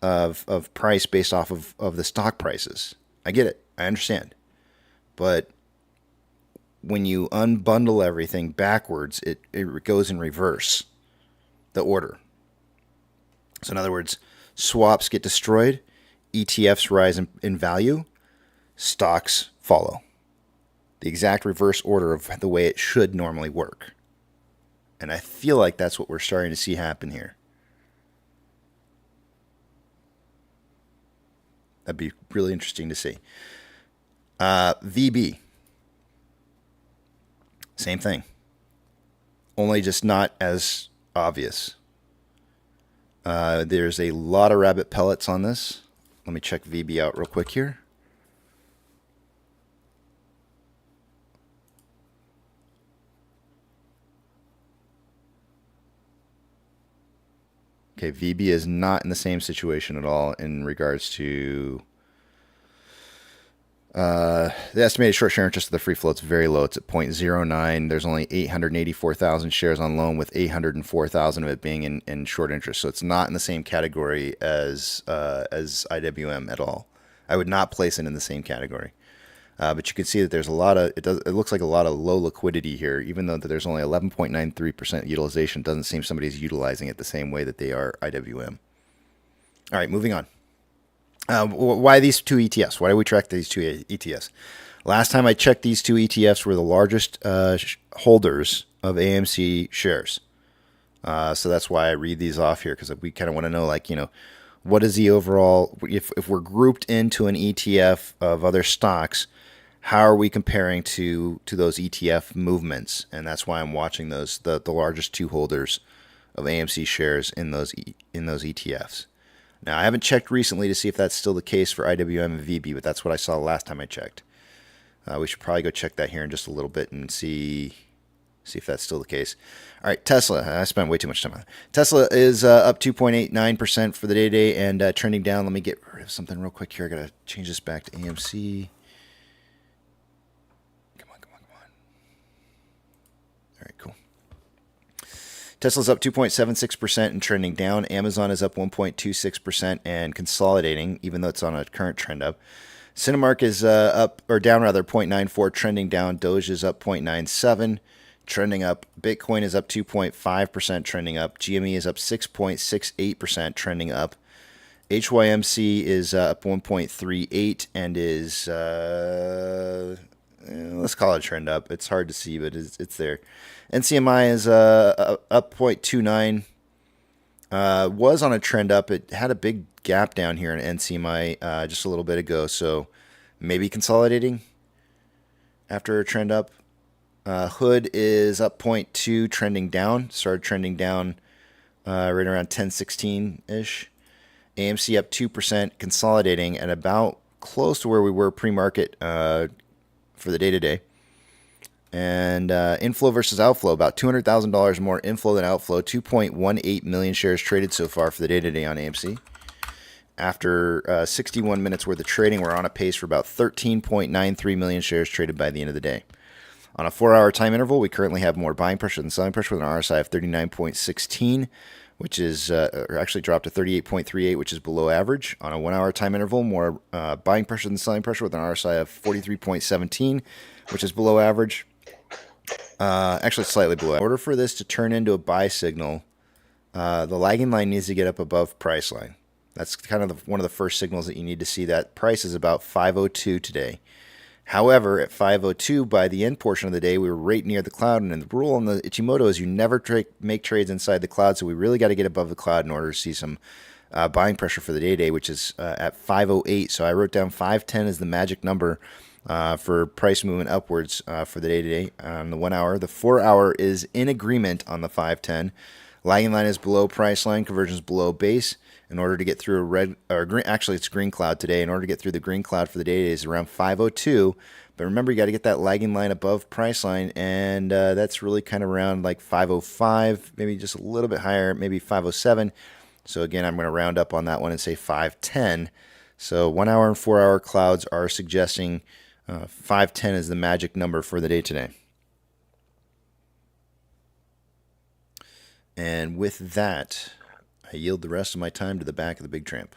of price based off of the stock prices. I get it. I understand. But when you unbundle everything backwards, it goes in reverse, the order. So in other words, swaps get destroyed, ETFs rise in value, stocks follow. The exact reverse order of the way it should normally work. And I feel like that's what we're starting to see happen here. That'd be really interesting to see. VB. Same thing. Only just not as obvious. There's a lot of rabbit pellets on this. Let me check VB out real quick here. Okay, VB is not in the same situation at all in regards to the estimated short share interest of the free float's very low. It's at 0.09. There's only 884,000 shares on loan, with 804,000 of it being in short interest. So it's not in the same category as IWM at all. I would not place it in the same category. But you can see that there's it looks like a lot of low liquidity here, even though there's only 11.93% utilization. It doesn't seem somebody's utilizing it the same way that they are IWM. All right, moving on. Why these two ETFs? Why do we track these two ETFs? Last time I checked, these two ETFs were the largest holders of AMC shares. So that's why I read these off here, because we kind of want to know, like, what is the overall, if we're grouped into an ETF of other stocks, how are we comparing to those ETF movements? And that's why I'm watching those, the largest two holders of AMC shares in those ETFs. Now, I haven't checked recently to see if that's still the case for IWM and VB, but that's what I saw last time I checked. We should probably go check that here in just a little bit and see if that's still the case. All right, Tesla. I spent way too much time on it. Tesla is up 2.89% for the day and trending down. Let me get rid of something real quick here. I got to change this back to AMC. Come on. All right, cool. Tesla's up 2.76% and trending down. Amazon is up 1.26% and consolidating, even though it's on a current trend up. Cinemark is up, or down rather, 0.94, trending down. Doge is up 0.97, trending up. Bitcoin is up 2.5%, trending up. GME is up 6.68%, trending up. HYMC is up 1.38 and is, let's call it a trend up. It's hard to see, but it's there. NCMI is up 0.29. Was on a trend up. It had a big gap down here in NCMI just a little bit ago, so maybe consolidating after a trend up. Hood is up 0.2, trending down. Started trending down right around 1016-ish. AMC up 2%, consolidating at about close to where we were pre-market for the day-to-day. And inflow versus outflow, about $200,000 more inflow than outflow. 2.18 million shares traded so far for the day-to-day on AMC. After 61 minutes worth of trading, we're on a pace for about 13.93 million shares traded by the end of the day. On a 4-hour time interval, we currently have more buying pressure than selling pressure with an RSI of 39.16. which is or actually dropped to 38.38, which is below average on a 1 hour time interval. More buying pressure than selling pressure with an RSI of 43.17, which is below average. Actually, slightly below. In order for this to turn into a buy signal, the lagging line needs to get up above price line. That's kind of one of the first signals that you need to see. That price is about 502 today. However, at 502 by the end portion of the day, we were right near the cloud, and the rule on the Ichimoto is you never make trades inside the cloud, so we really got to get above the cloud in order to see some buying pressure for the day, which is at 508. So I wrote down 510 as the magic number for price movement upwards for the day on the 1 hour. The 4 hour is in agreement on the 510. Lagging line is below price line, conversion is below base. In order to get through a red or green, actually it's green cloud today. In order to get through the green cloud for the day is around 502. But remember, you got to get that lagging line above price line, and that's really kind of around like 505, maybe just a little bit higher, maybe 507. So again, I'm going to round up on that one and say 510. So 1 hour and 4 hour clouds are suggesting 510 is the magic number for the day today. And with that, I yield the rest of my time to the back of the big tramp.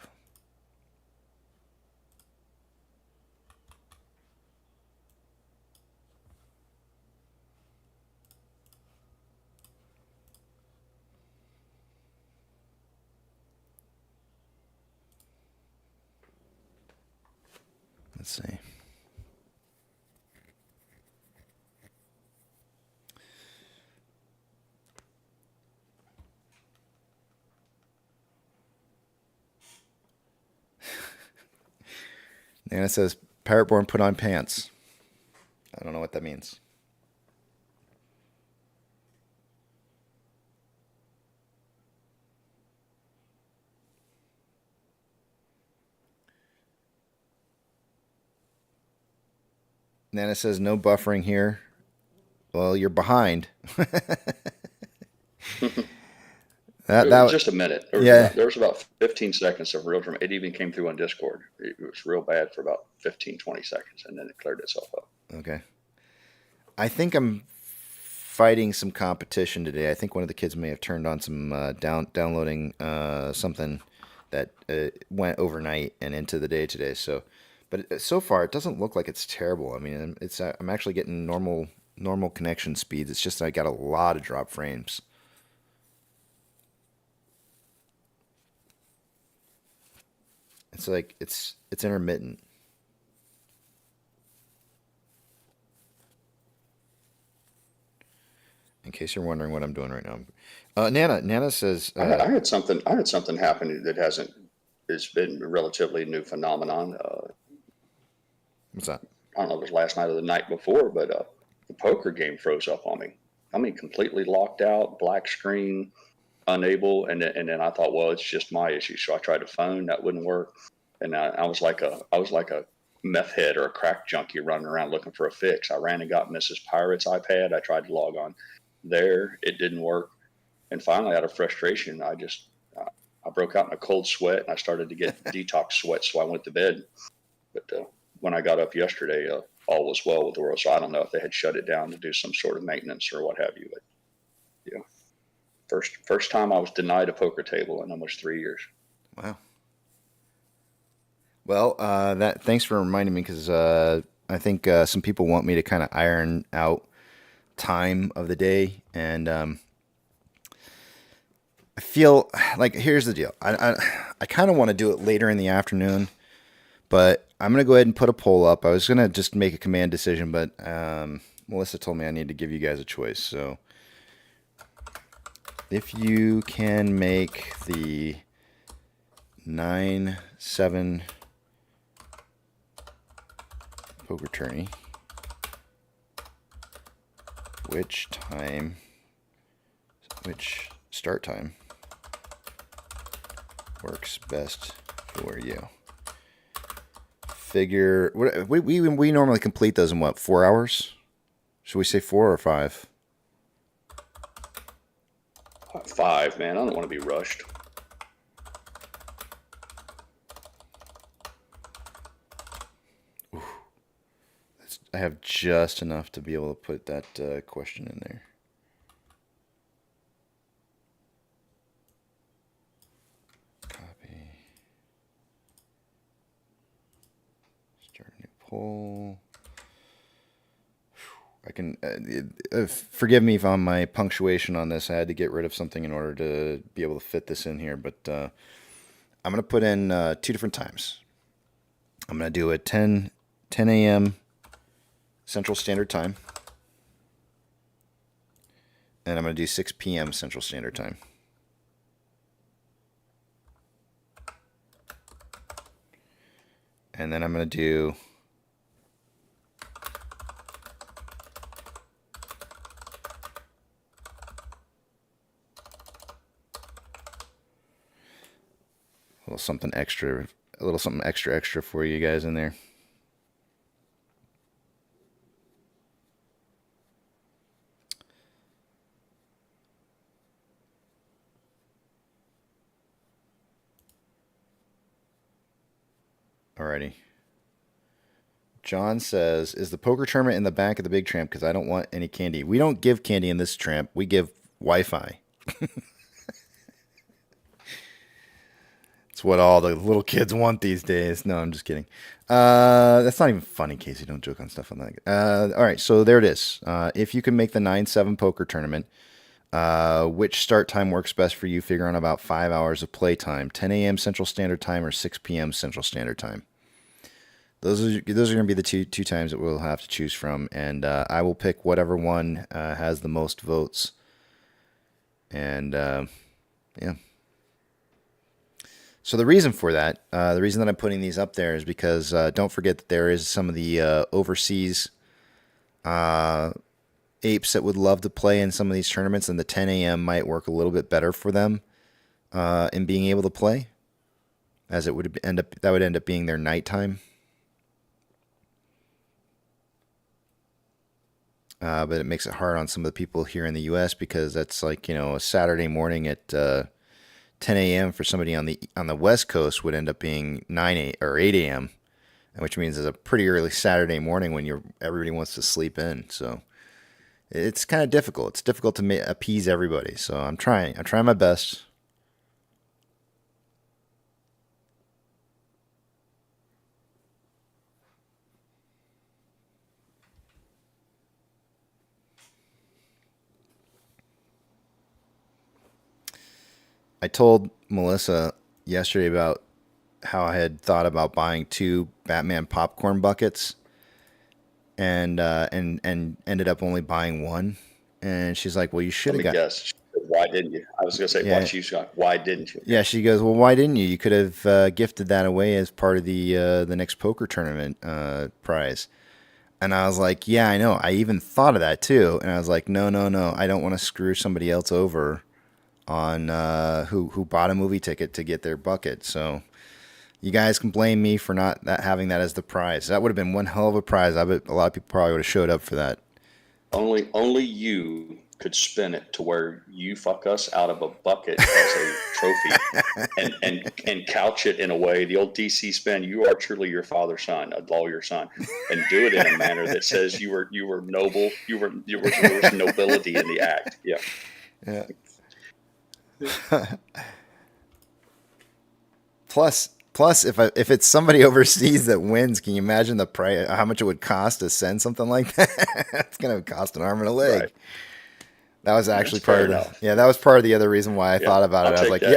Let's see. And it says, Parrotborn put on pants. I don't know what that means. Nana says, no buffering here. Well, you're behind. It was just a minute. There was about 15 seconds of real drama. It even came through on Discord. It was real bad for about 15, 20 seconds, and then it cleared itself up. Okay. I think I'm fighting some competition today. I think one of the kids may have turned on some downloading something that went overnight and into the day today. So, but so far it doesn't look like it's terrible. I mean, I'm actually getting normal connection speeds. It's just I got a lot of drop frames. It's like it's intermittent. In case you're wondering what I'm doing right now, Nana says I had something happen that it's been a relatively new phenomenon. What's that? I don't know if it was last night or the night before, but the poker game froze up on me. I mean, completely locked out, black screen, unable, and then I thought, well, it's just my issue. So I tried to phone, that wouldn't work, and I was like a meth head or a crack junkie running around looking for a fix. I ran and got Mrs. Pirate's iPad. I tried to log on there, it didn't work, and finally, out of frustration, I broke out in a cold sweat and I started to get detox sweat. So I went to bed. But when I got up yesterday, all was well with the world. So I don't know if they had shut it down to do some sort of maintenance or what have you. But yeah, first time I was denied a poker table in almost 3 years. Wow. Well, thanks for reminding me, because I think some people want me to kind of iron out time of the day, and I feel like, here's the deal. I kind of want to do it later in the afternoon, but I'm going to go ahead and put a poll up. I was going to just make a command decision, but Melissa told me I need to give you guys a choice. So if you can make the 9-7 poker tourney, which start time works best for you? Figure, we normally complete those in what, 4 hours? Should we say 4 or 5? 5, man. I don't want to be rushed. I have just enough to be able to put that question in there. pull. I can forgive me if on my punctuation on this. I had to get rid of something in order to be able to fit this in here, but I'm going to put in 2 different times. I'm going to do a 10 a.m. Central Standard Time, and I'm going to do 6 p.m. Central Standard Time. And then I'm going to do a little something extra for you guys in there. Alrighty. John says, is the poker tournament in the back of the big tramp? Because I don't want any candy. We don't give candy in this tramp. We give Wi-Fi. It's what all the little kids want these days. No, I'm just kidding. That's not even funny, Casey. Don't joke on stuff on that. All right, so there it is. If you can make the 9-7 poker tournament, which start time works best for you? Figure on about 5 hours of play time. 10 a.m. Central Standard Time or 6 p.m. Central Standard Time. Those are going to be the two times that we'll have to choose from, and I will pick whatever one has the most votes. And yeah. So the reason for that, the reason that I'm putting these up there is because don't forget that there is some of the overseas apes that would love to play in some of these tournaments, and the 10 a.m. might work a little bit better for them in being able to play, as it would end up being their nighttime. But it makes it hard on some of the people here in the U.S. because that's like, a Saturday morning at 10 a.m. for somebody on the West Coast would end up being 8 a.m., which means it's a pretty early Saturday morning when everybody wants to sleep in. So it's kind of difficult. It's difficult to appease everybody. So I'm trying my best. I told Melissa yesterday about how I had thought about buying 2 Batman popcorn buckets, and ended up only buying 1. And she's like, "Well, you should have got." Guess. Why didn't you? I was going to say, yeah. why didn't you? Yeah, she goes, "Well, why didn't you? You could have gifted that away as part of the next poker tournament prize." And I was like, "Yeah, I know. I even thought of that too." And I was like, "No. I don't want to screw somebody else over on who bought a movie ticket to get their bucket. So you guys can blame me for not having that as the prize. That would have been one hell of a prize. I bet a lot of people probably would have showed up for that. Only you could spin it to where you fuck us out of a bucket as a trophy, and couch it in a way, the old DC spin. You are truly your father's son, a lawyer's son, and do it in a manner that says you were noble. There was nobility in the act. Yeah. Yeah. Plus, if it's somebody overseas that wins, can you imagine the price? How much it would cost to send something like that? It's gonna cost an arm and a leg. Right. That was actually part of that was part of the other reason why I thought about it. I was like, I'll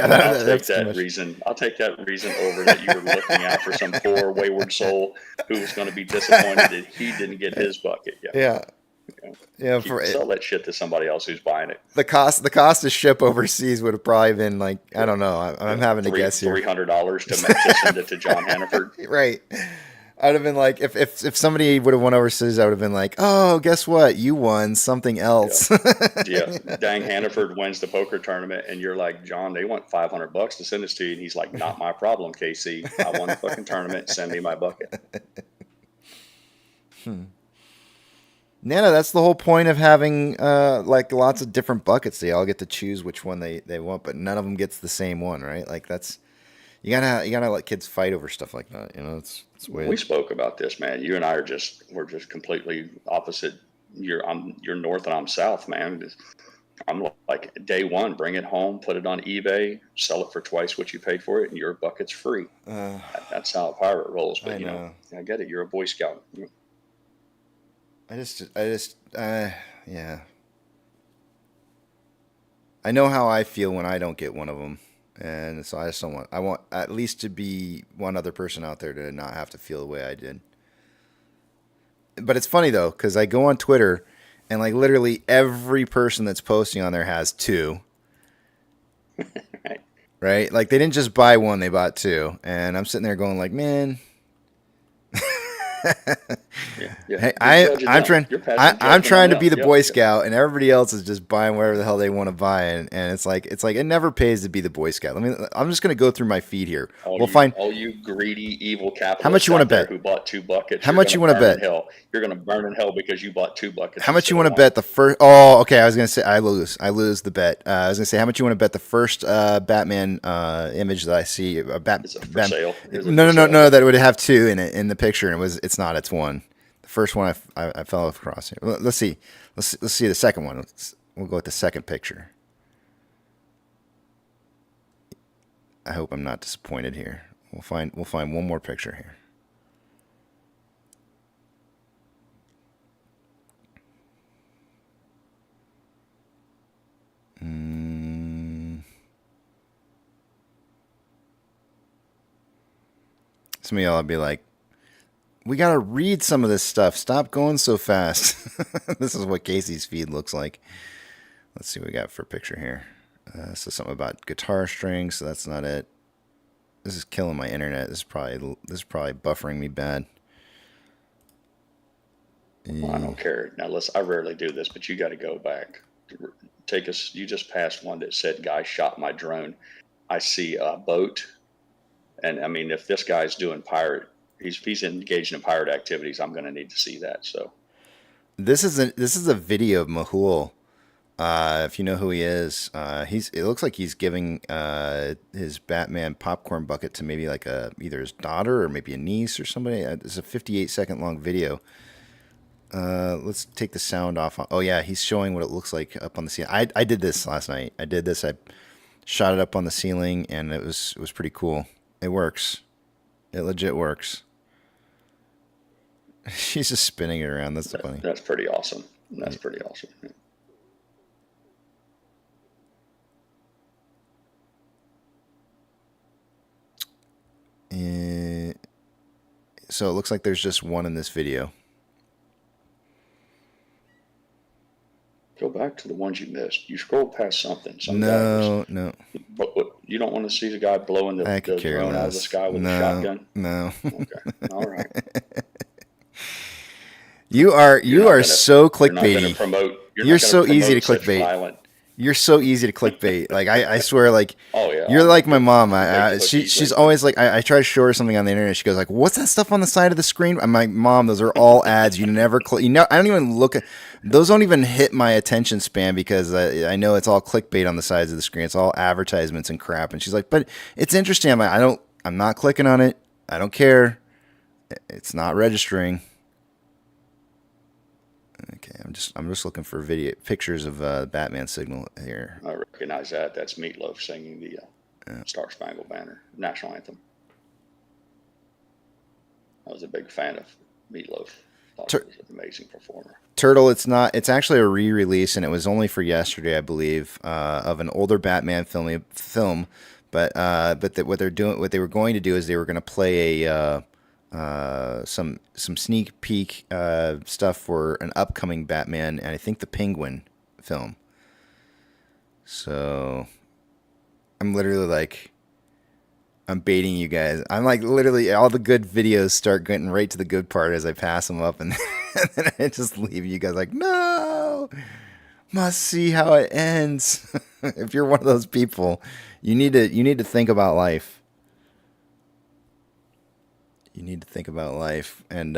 take that reason over that you were looking out for some poor wayward soul who was going to be disappointed that he didn't get his bucket. Yeah. Sell that shit to somebody else who's buying it. The cost to ship overseas would have probably been like, I don't know. I'm having to guess here. $300 to send it to John Hannaford. Right. I'd have been like, if somebody would have won overseas, I would have been like, oh, guess what? You won something else. Yeah. Dang Hannaford wins the poker tournament, and you're like, John, they want $500 to send this to you, and he's like, not my problem, KC. I won the fucking tournament. Send me my bucket. Nana, that's the whole point of having like lots of different buckets. They all get to choose which one they want, but none of them gets the same one, right? Like that's you gotta let kids fight over stuff like that. It's weird. We spoke about this, man. You and I we're just completely opposite. You're north and I'm south, man. I'm like, day one, bring it home, put it on eBay, sell it for twice what you paid for it, and your bucket's free. That's how a pirate rolls. But I know. I get it. You're a Boy Scout. Yeah. I know how I feel when I don't get one of them, and so I just don't want. I want at least to be one other person out there to not have to feel the way I did. But it's funny though, because I go on Twitter, and like literally every person that's posting on there has two. Right? Like they didn't just buy one; they bought two, and I'm sitting there going like, man. Hey, I'm trying to be the Boy Scout, and everybody else is just buying whatever the hell they want to buy, and it's like it never pays to be the Boy Scout. I'm just gonna go through my feed here. Find all you greedy evil capitalists. How much you want to bet? Who bought 2 buckets? How much you want to bet? You're gonna burn in hell because you bought 2 buckets. How much you want to bet the first? Oh, okay. I was gonna say I lose the bet. I was gonna say how much you want to bet the first Batman image that I see. Is it for sale? No. That would have 2 in it in the picture, and it's not. It's 1. The first one I fell across here. Let's see. Let's see the second one. We'll go with the second picture. I hope I'm not disappointed here. We'll find one more picture here. Some of y'all will be like, we got to read some of this stuff. Stop going so fast. This is what Casey's feed looks like. Let's see what we got for a picture here. So something about guitar strings. So that's not it. This is killing my internet. This is probably buffering me bad. Well, I don't care. Now, listen, I rarely do this, but you got to go back. You just passed one that said, guy shot my drone. I see a boat. And I mean, if this guy's doing if he's engaged in pirate activities, I'm going to need to see that. So this is a video of Mahul. If you know who he is, it looks like he's giving his Batman popcorn bucket to maybe like either his daughter or maybe a niece or somebody. It's a 58-second long video. Let's take the sound off. Oh yeah, he's showing what it looks like up on the ceiling. I did this last night. I shot it up on the ceiling, and it was pretty cool. It works. It legit works. She's just spinning it around. That's funny. That's pretty awesome. That's pretty awesome. So it looks like there's just one in this video. Go back to the ones you missed. You scrolled past something. No. But you don't want to see the guy blowing the drone out of the sky with a shotgun? No. Okay. All right. You are so clickbaity. You're so easy to clickbait. You're so easy to clickbait. Like I swear, like you're like my mom. She's always like I try to show her something on the internet. She goes like, "What's that stuff on the side of the screen?" I'm like, "Mom, those are all ads. You never I don't even look at those. Don't even hit my attention span because I know it's all clickbait on the sides of the screen. It's all advertisements and crap." And she's like, "But it's interesting." I'm like, I'm not clicking on it. I don't care. It's not registering. Okay, I'm just looking for pictures of Batman signal here. I recognize that. That's Meatloaf singing the Star Spangled Banner national anthem. I was a big fan of Meatloaf. Thought he was an amazing performer. Turtle, it's not. It's actually a re-release, and it was only for yesterday, I believe, of an older Batman film. But what they were going to do is they were going to play some sneak peek stuff for an upcoming Batman and I think the Penguin film. So I'm literally like, I'm baiting you guys. I'm like literally all the good videos start getting right to the good part as I pass them up, and then I just leave you guys like, no, must see how it ends. If you're one of those people, you need to think about life. You need to think about life and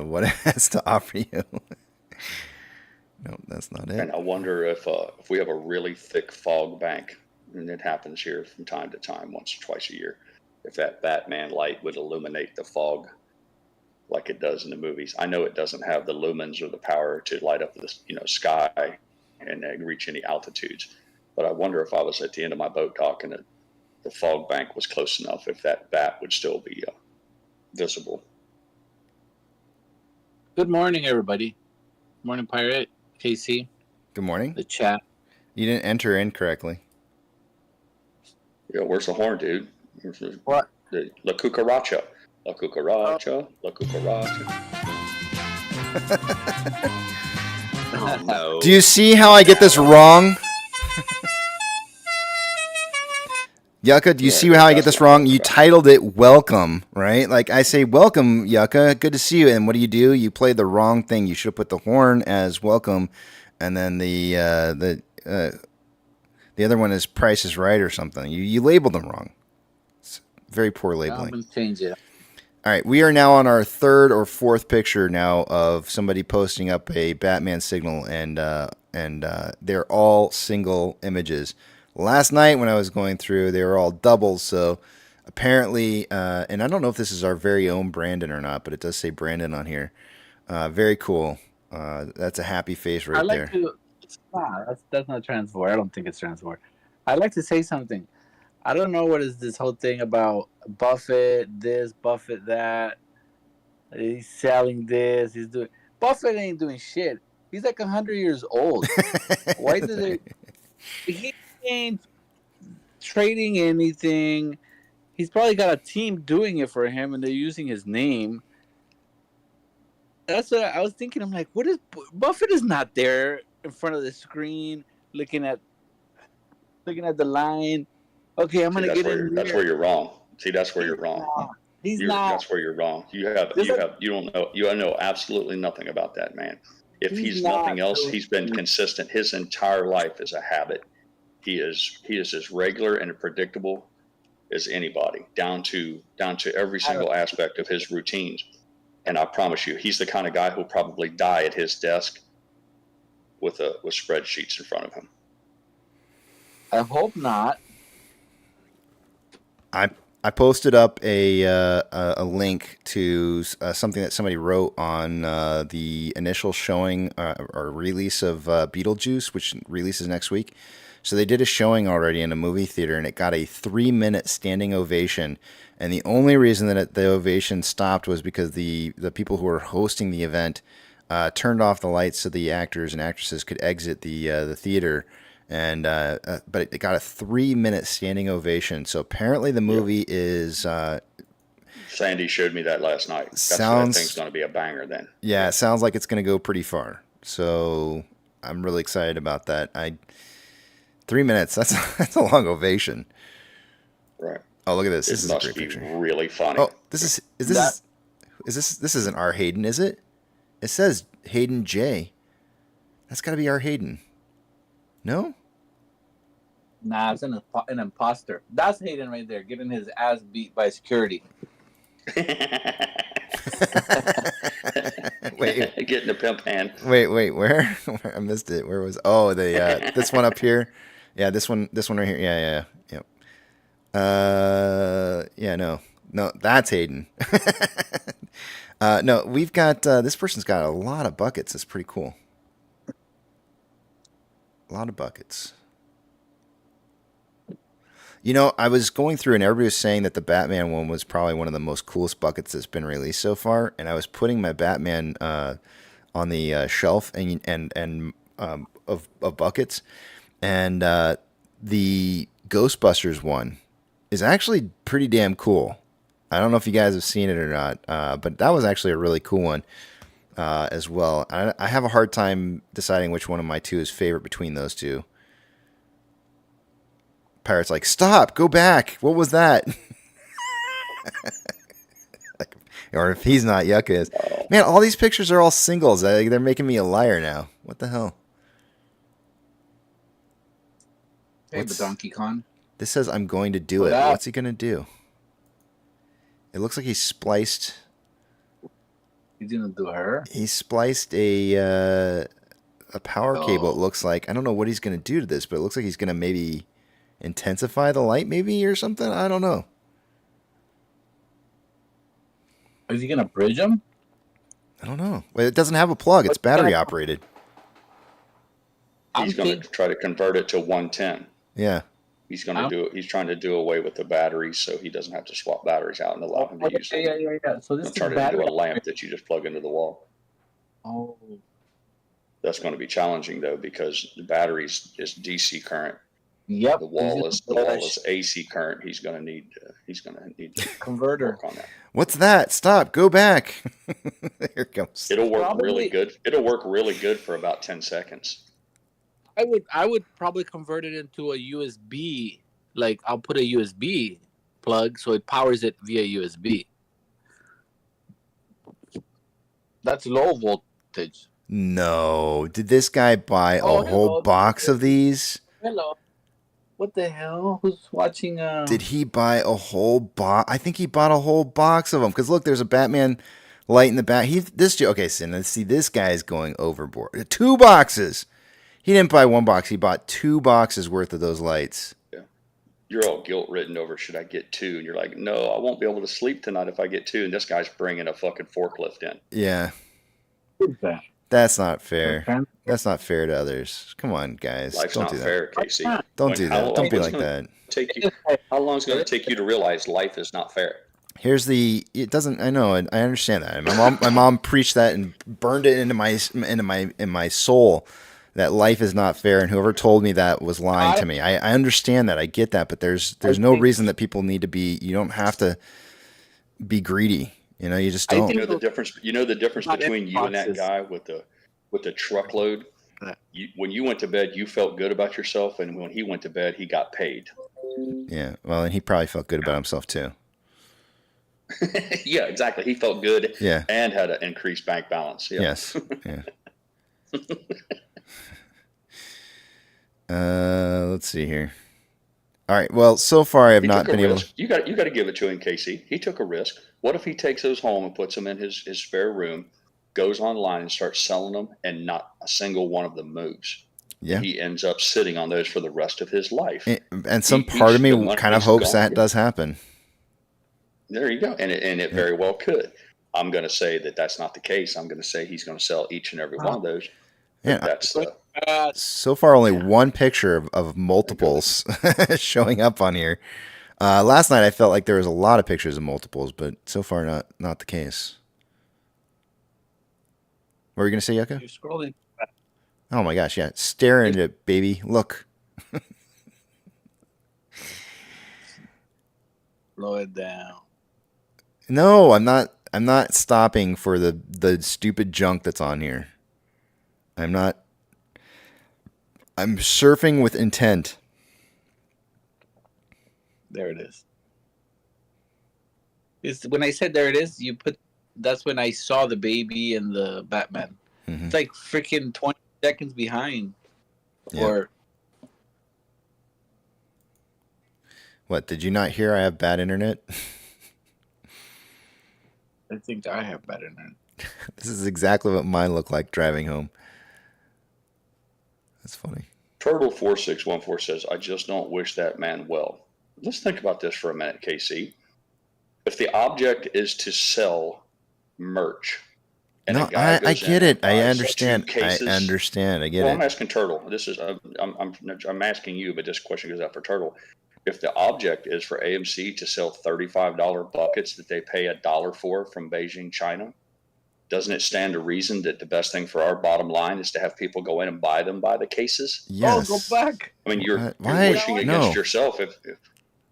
what it has to offer you. Nope, that's not it. And I wonder if we have a really thick fog bank, and it happens here from time to time, once or twice a year, if that Batman light would illuminate the fog like it does in the movies. I know it doesn't have the lumens or the power to light up the sky and reach any altitudes. But I wonder if I was at the end of my boat dock and the fog bank was close enough, if that bat would still be visible. Good morning, everybody. Morning, Pirate. KC. Good morning. The chat. You didn't enter incorrectly. Yeah, where's the horn, dude? Where's the, What? La cucaracha. La cucaracha. La cucaracha. Oh, no. Do you see how I get this wrong? Yucca, do you see how I get this wrong? You titled it Welcome, right? Like I say, welcome, Yucca. Good to see you. And what do? You played the wrong thing. You should have put the horn as welcome, and then the other one is Price is Right or something. You labeled them wrong. It's very poor labeling. I'm going to change it. All right, we are now on our third or fourth picture now of somebody posting up a Batman signal, and they're all single images. Last night when I was going through, they were all doubles, so apparently, and I don't know if this is our very own Brandon or not, but it does say Brandon on here. Very cool. That's a happy face right there. That's not transfer. I don't think it's transfer. I'd like to say something. I don't know what is this whole thing about Buffett this, Buffett that. He's selling this. He's doing. Buffett ain't doing shit. He's like 100 years old. Why did they? He ain't trading anything. He's probably got a team doing it for him, and they're using his name. That's what I was thinking. I'm like, what is Buffett is not there in front of the screen looking at the line. Okay, I'm gonna get in. That's where you're wrong. See, that's where you're wrong. He's not. That's where you're wrong. You don't know absolutely nothing about that man. If he's nothing else, he's been consistent his entire life as a habit. He is as regular and predictable as anybody, down to every single aspect of his routines. And I promise you, he's the kind of guy who'll probably die at his desk with spreadsheets in front of him. I hope not. I posted up a link to something that somebody wrote on the initial showing or release of Beetlejuice, which releases next week. So they did a showing already in a movie theater, and it got a 3-minute standing ovation. And the only reason that the ovation stopped was because the people who were hosting the event turned off the lights so the actors and actresses could exit the theater. And but it got a 3-minute standing ovation. So apparently the movie is. Sandy showed me that last night. That thing's going to be a banger then. Yeah, it sounds like it's going to go pretty far. So I'm really excited about that. 3 minutes. That's a long ovation. Right. Oh, look at this. This is a great be picture. Really funny. Oh, this isn't our Hayden, is it? It says Hayden J. That's got to be our Hayden. No? Nah, it's an imposter. That's Hayden right there, getting his ass beat by security. Wait, getting a pimp hand. Wait, where? I missed it. Where was? Oh, this one up here. Yeah, this one right here. Yeah. No, that's Hayden. No, we've got this person's got a lot of buckets. It's pretty cool. A lot of buckets. You know, I was going through and everybody was saying that the Batman one was probably one of the most coolest buckets that's been released so far. And I was putting my Batman on the shelf of buckets, and the Ghostbusters one is actually pretty damn cool. I don't know if you guys have seen it or not, but that was actually a really cool one as well. I have a hard time deciding which one of my two is favorite between those two. Pirate's like, stop, go back. What was that? Or if he's not, Yucca is. Man, all these pictures are all singles. They're making me a liar now. What the hell? Hey, the Donkey Kong. This says I'm going to do it. What's he going to do? It looks like he spliced. He's going to do her? He spliced a power cable, it looks like. I don't know what he's going to do to this, but it looks like he's going to maybe intensify the light maybe or something. I don't know. Is he going to bridge him? I don't know. Well, it doesn't have a plug. It's battery operated. I'm he's going to thinking. try to convert it to 110. Yeah. He's going to do it. He's trying to do away with the batteries so he doesn't have to swap batteries out and allow him to use them. Yeah. So this He'll is turn it into battery. a lamp that you just plug into the wall. Oh, That's going to be challenging though because the batteries is DC current. yep. The wall is AC current. He's going to need to converter. work on that. What's that? Stop. Go back. Here it comes. It'll work really good. It'll work really good for about 10 seconds. I would probably convert it into a USB. Like I'll put a USB plug so it powers it via USB. That's low voltage. No. Did this guy buy a whole hello. box of these? Hello. What the hell? Who's watching? Did he buy a whole box? I think he bought a whole box of them. Because look, there's a Batman light in the back. Okay, so let's see. This guy's going overboard. 2 boxes. He didn't buy 1 box. He bought 2 boxes worth of those lights. Yeah. You're all guilt ridden over should I get 2? And you're like, no, I won't be able to sleep tonight if I get 2. And this guy's bringing a fucking forklift in. Yeah. Who's that? That's not fair. That's not fair to others. Come on, guys. Life's Don't not do that. fair, Casey. Don't do that. Don't be like that. How long is it going to take you to realize life is not fair? I know, and I understand that. My mom preached that and burned it into my soul that life is not fair, and whoever told me that was lying to me. I understand that. I get that, but there's no reason that people need to be. You don't have to be greedy. You just don't. You know the difference. You know the difference between you and that guy with the truckload. When you went to bed, you felt good about yourself, and when he went to bed, he got paid. Yeah, well, and he probably felt good about himself too. Yeah, exactly. He felt good. Yeah. And had an increased bank balance. Yeah. Yes. Yeah. Let's see here. All right. Well, so far I have not been able to. You got to give it to him, Casey. He took a risk. What if he takes those home and puts them in his spare room, goes online and starts selling them, and not a single one of them moves? Yeah. He ends up sitting on those for the rest of his life. And some part of me kind of hopes that does happen. There you go. And it very well could. I'm going to say that that's not the case. I'm going to say he's going to sell each and every one of those. Yeah. That's so far only one picture of multiples showing up on here. Last night I felt like there was a lot of pictures of multiples, but so far not the case. What were you going to say, Yucca? You're scrolling. Oh my gosh, yeah. Stare at it, baby. Look. Slow it down. No, I'm not stopping for the stupid junk that's on here. I'm surfing with intent. There it is. When I said there it is, that's when I saw the baby and the Batman. Mm-hmm. It's like freaking 20 seconds behind. Yeah. Or What, did you not hear I have bad internet? I think I have bad internet. This is exactly what mine looked like driving home. That's funny. Turtle4614 says, I just don't wish that man well. Let's think about this for a minute, KC. If the object is to sell merch, and No, a guy I goes get in it. and I buys understand. 2 cases, I understand. I get well, it. I'm asking Turtle. This is I'm asking you, but this question goes out for Turtle. If the object is for AMC to sell $35 buckets that they pay $1 for from Beijing, China, doesn't it stand to reason that the best thing for our bottom line is to have people go in and buy the cases? Yes. Oh, go back. I mean, you're Why? wishing No. against yourself. If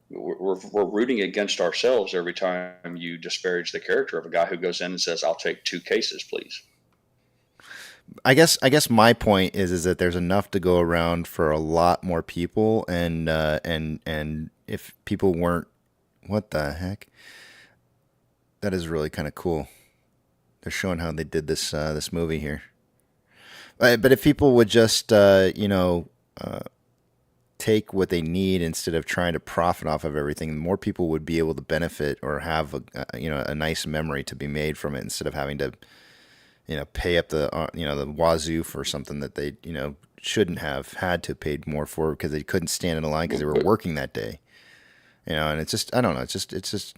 we're rooting against ourselves every time you disparage the character of a guy who goes in and says, "I'll take 2 cases, please." I guess my point is that there's enough to go around for a lot more people, and if people weren't, what the heck? That is really kind of cool. They're showing how they did this movie here. But if people would just take what they need instead of trying to profit off of everything, more people would be able to benefit or have a nice memory to be made from it instead of having to pay up the the wazoo for something that they shouldn't have had to pay more for because they couldn't stand in a line because they were working that day. And it's just, I don't know. It's just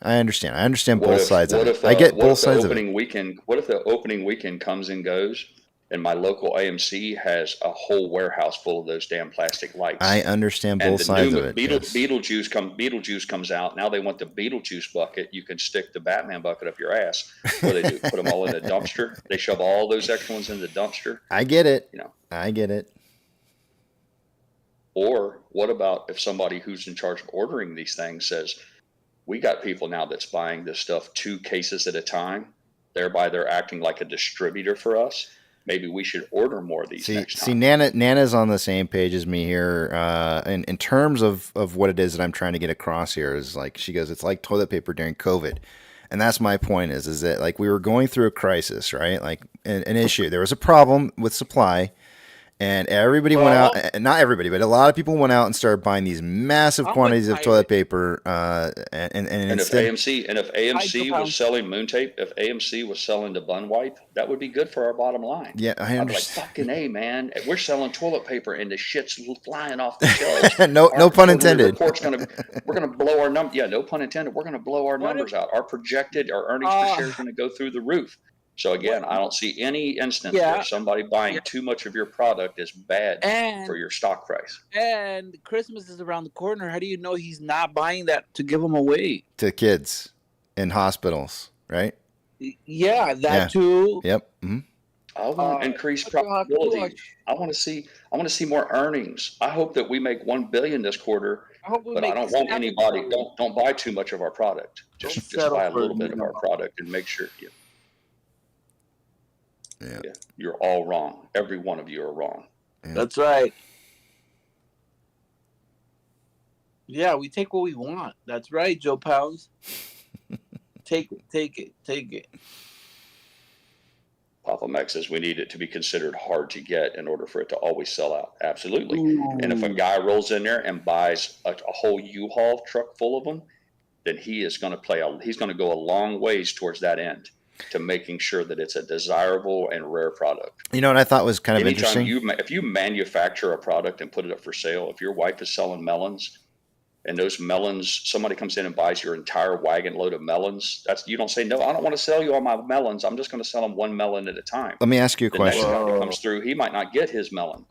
I understand. I understand both sides of it. I get both sides of it. What if the opening weekend comes and goes, And my local AMC has a whole warehouse full of those damn plastic lights. I understand And both the sides new of it. yes. Beetlejuice comes out. Now they want the Beetlejuice bucket. You can stick the Batman bucket up your ass. What do they do? Put them all in a dumpster. They shove all those extra ones in the dumpster. I get it. You know. I get it. Or what about if somebody who's in charge of ordering these things says, we got people now that's buying this stuff 2 cases at a time, thereby they're acting like a distributor for us. Maybe we should order more of these next time. Nana's on the same page as me here. In terms of what it is that I'm trying to get across here is like, she goes, it's like toilet paper during COVID. And that's my point is that like we were going through a crisis, right? Like an issue. There was a problem with supply. And everybody went out, not everybody, but a lot of people went out and started buying these massive quantities of toilet paper. And if AMC was selling Moon Tape, if AMC was selling the Bun Wipe, that would be good for our bottom line. Yeah, I understand. I'd be like, fucking A, man, we're selling toilet paper and the shit's flying off the shelves. no pun intended. We're gonna blow our number. Yeah, no pun intended. We're gonna blow our numbers out. Our earnings per share is gonna go through the roof. So again, I don't see any instance where somebody buying too much of your product is bad for your stock price. And Christmas is around the corner. How do you know he's not buying that to give them away to kids in hospitals, right? Yeah, that too. Yep. Mm-hmm. I want increased profitability. I want to see more earnings. I hope that we make $1 billion this quarter. But I don't want anybody. Don't buy too much of our product. Just buy a little bit of our product and make sure. Yeah, you're all wrong. Every one of you are wrong. Yeah. That's right. Yeah, we take what we want. That's right, Joe Pounds. Take it. Papa Mac says we need it to be considered hard to get in order for it to always sell out. Absolutely. Ooh. And if a guy rolls in there and buys a whole U-Haul truck full of them, then he is going to he's going to go a long ways towards that end, to making sure that it's a desirable and rare product. You know what I thought was kind of interesting? If you manufacture a product and put it up for sale, if your wife is selling melons and those melons, somebody comes in and buys your entire wagon load of melons, you don't say, no, I don't want to sell you all my melons. I'm just going to sell them 1 melon at a time. Let me ask you a question. The next guy that comes through, he might not get his melon.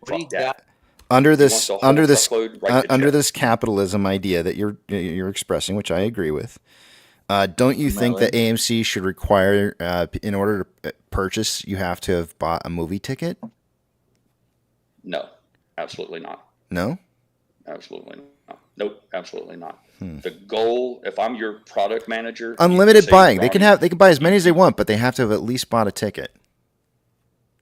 Fuck that. Under this capitalism idea that you're expressing, which I agree with, don't you think that AMC should require, in order to purchase, you have to have bought a movie ticket? No, absolutely not. No? Absolutely not. Nope, absolutely not. The goal, if I'm your product manager, unlimited buying. They can buy as many as they want, but they have to have at least bought a ticket.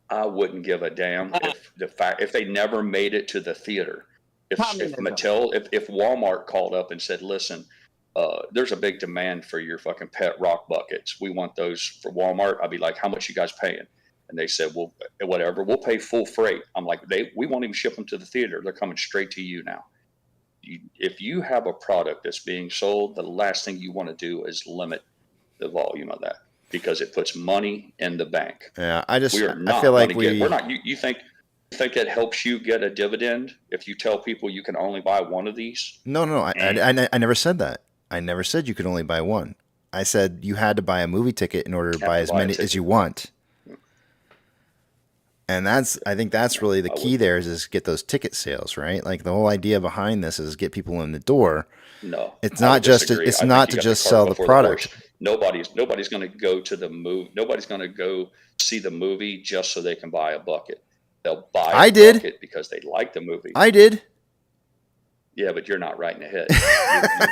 I wouldn't give a damn if they never made it to the theater. If Walmart called up and said, listen, there's a big demand for your fucking pet rock buckets. We want those for Walmart. I'd be like, how much you guys paying? And they said, well, whatever, we'll pay full freight. I'm like, we won't even ship them to the theater. They're coming straight to you now. If you have a product that's being sold, the last thing you want to do is limit the volume of that, because it puts money in the bank. Yeah, I feel like we're not. You think it helps you get a dividend if you tell people you can only buy one of these? No. I never said that. I never said you could only buy one. I said you had to buy a movie ticket in order to buy as many as you want. And I think that's really the key there is get those ticket sales, right? Like the whole idea behind this is get people in the door. No, it's not just to sell the product. Nobody's going to go to the movie. Nobody's going to go see the movie just so they can buy a bucket. They'll buy a bucket because they like the movie. I did. Yeah, but you're not right in the head.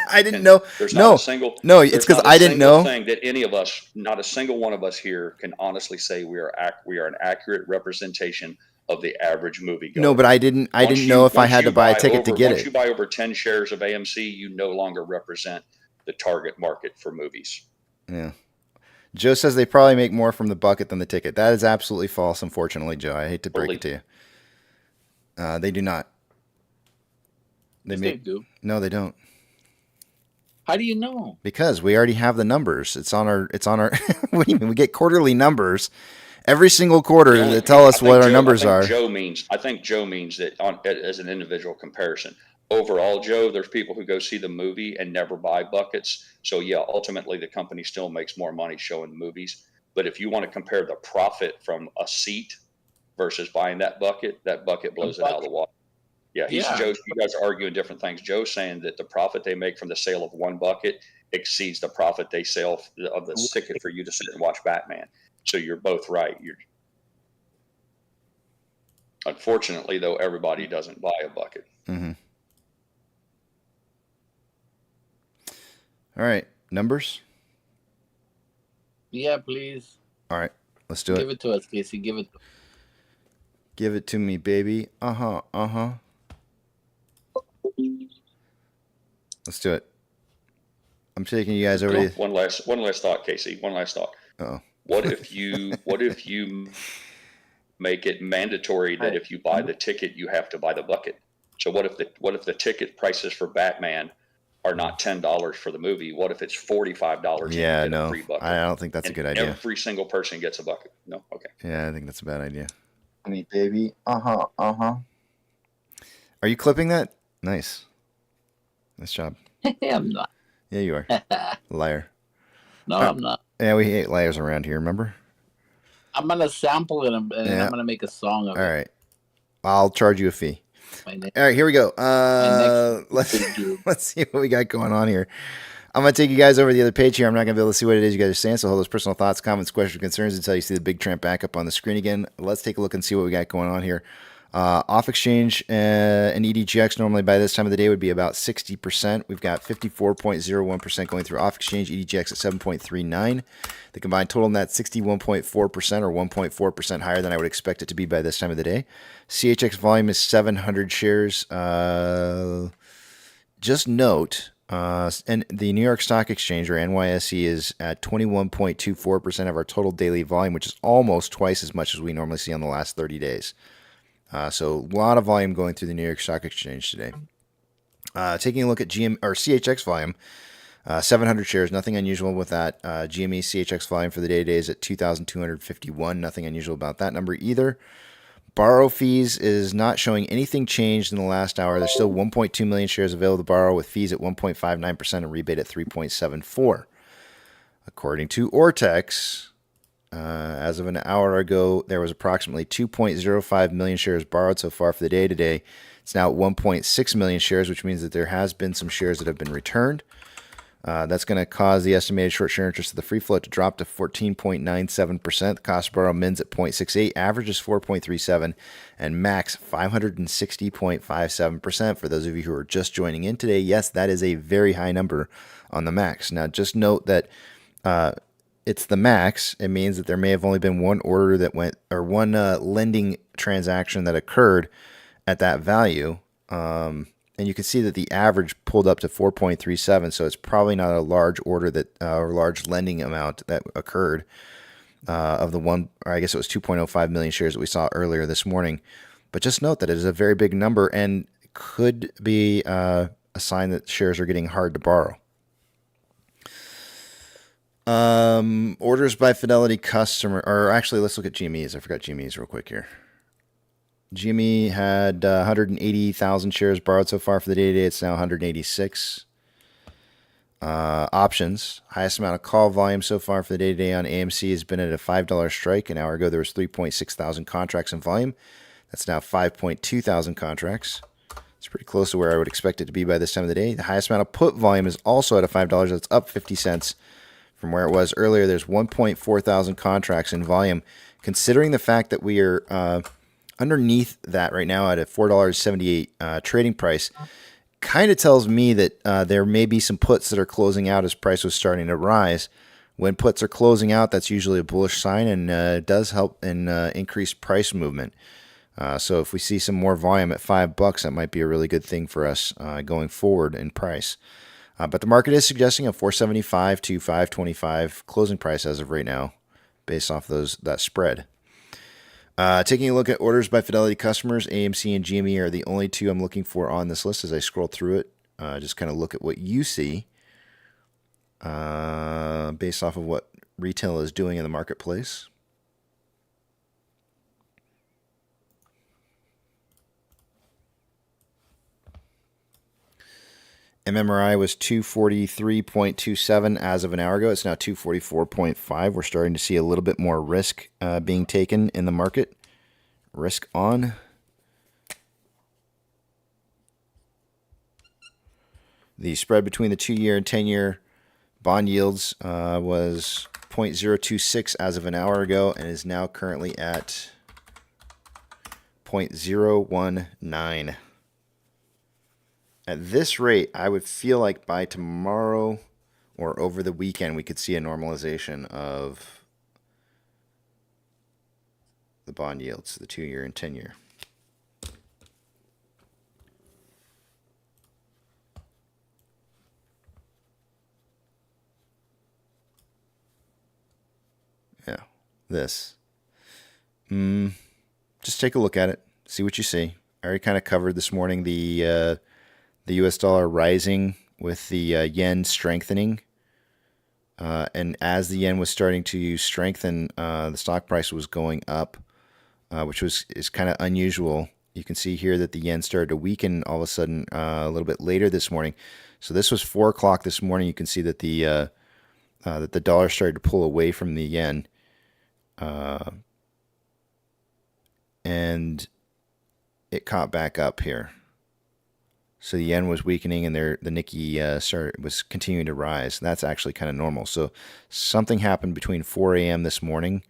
I didn't know. There's not a single. No, it's because I didn't know. Thing that any of us, not a single one of us here, can honestly say we are an accurate representation of the average movie goer. No, but I didn't know if I had to buy a ticket to get it. Once you buy over 10 shares of AMC, you no longer represent the target market for movies. Yeah. Joe says they probably make more from the bucket than the ticket. That is absolutely false, unfortunately, Joe. I hate to break it to you. They do not. They do. No, they don't. How do you know? Because we already have the numbers. It's on our. What do you mean? We get quarterly numbers every single quarter that tell us what our numbers are. I think Joe means that as an individual comparison. Overall, Joe, there's people who go see the movie and never buy buckets. So yeah, ultimately the company still makes more money showing movies. But if you want to compare the profit from a seat versus buying that bucket blows it out of the water. Yeah, Joe, you guys are arguing different things. Joe's saying that the profit they make from the sale of one bucket exceeds the profit they sell of the ticket for you to sit and watch Batman. So you're both right. Unfortunately, though, everybody doesn't buy a bucket. Mm-hmm. All right, numbers? Yeah, please. All right, let's do it. Give it to us, Casey. Give it. Give it to me, baby. Uh-huh. Let's do it. I'm taking you guys over to... One last thought, Casey. One last thought. Uh-oh. What if you make it mandatory that if you buy the ticket, you have to buy the bucket? So what if the ticket prices for Batman are not $10 for the movie? What if it's $45? Yeah, and you get no, a free bucket? I don't think that's a good idea. Every single person gets a bucket. No, okay. Yeah, I think that's a bad idea. Honey, baby. Uh-huh. Are you clipping that? Nice job. I'm not. Yeah, you are. Liar. No, I'm not. Yeah, we hate liars around here, remember? I'm going to sample it and I'm going to make a song of it. All right. I'll charge you a fee. All right, here we go. Let's see what we got going on here. I'm going to take you guys over to the other page here. I'm not going to be able to see what it is you guys are saying, so hold those personal thoughts, comments, questions, concerns until you see the big tramp back up on the screen again. Let's take a look and see what we got going on here. Off exchange and EDGX normally by this time of the day would be about 60%. We've got 54.01% going through off exchange, EDGX at 7.39. The combined total in that 61.4% or 1.4% higher than I would expect it to be by this time of the day. CHX volume is 700 shares. Just note, and the New York Stock Exchange or NYSE is at 21.24% of our total daily volume, which is almost twice as much as we normally see on the last 30 days. So a lot of volume going through the New York Stock Exchange today. Taking a look at CHX volume, 700 shares, nothing unusual with that. GME CHX volume for the day is at 2,251, nothing unusual about that number either. Borrow fees is not showing anything changed in the last hour. There's still 1.2 million shares available to borrow with fees at 1.59% and rebate at 3.74. According to Ortex, as of an hour ago, there was approximately 2.05 million shares borrowed so far for the day today. It's now at 1.6 million shares, which means that there has been some shares that have been returned. That's going to cause the estimated short share interest of the free float to drop to 14.97%. The cost to borrow mins at 0.68, average is 4.37, and max 560.57%. For those of you who are just joining in today, yes, that is a very high number on the max. Now, just note that it's the max. It means that there may have only been one order that went, or one lending transaction that occurred at that value. And you can see that the average pulled up to 4.37, so it's probably not a large order that, or large lending amount that occurred of the one, or I guess it was 2.05 million shares that we saw earlier this morning. But just note that it is a very big number and could be a sign that shares are getting hard to borrow. Orders by Fidelity customer, or actually, let's look at GMEs. I forgot GMEs real quick here. GME had 180,000 shares borrowed so far for the day today. It's now 186. Options, highest amount of call volume so far for the day today on AMC has been at a $5 strike. An hour ago, there was 3.6 thousand contracts in volume. That's now 5.2 thousand contracts. It's pretty close to where I would expect it to be by this time of the day. The highest amount of put volume is also at a $5. That's up 50 cents from where it was earlier. There's 1.4 thousand contracts in volume. Considering the fact that we are underneath that right now at a $4.78 trading price, kind of tells me that there may be some puts that are closing out as price was starting to rise. When puts are closing out, that's usually a bullish sign, and it does help in increased price movement. So if we see some more volume at $5, that might be a really good thing for us going forward in price. But the market is suggesting a 475 to 525 closing price as of right now, based off that spread. Taking a look at orders by Fidelity customers, AMC and GME are the only two I'm looking for on this list as I scroll through it. Just kind of look at what you see based off of what retail is doing in the marketplace. MMRI was 243.27 as of an hour ago. It's now 244.5. We're starting to see a little bit more risk being taken in the market. Risk on. The spread between the 2-year and 10-year bond yields was 0.026 as of an hour ago and is now currently at 0.019. At this rate, I would feel like by tomorrow or over the weekend, we could see a normalization of the bond yields, the 2-year and 10-year. Yeah, this. Just take a look at it, see what you see. I already kind of covered this morning the U.S. dollar rising with the yen strengthening. And as the yen was starting to strengthen, the stock price was going up, which is kind of unusual. You can see here that the yen started to weaken all of a sudden a little bit later this morning. So this was 4 o'clock this morning. You can see that the dollar started to pull away from the yen. And it caught back up here. So the yen was weakening, and the Nikkei was continuing to rise. That's actually kind of normal. So something happened between 4 a.m. this morning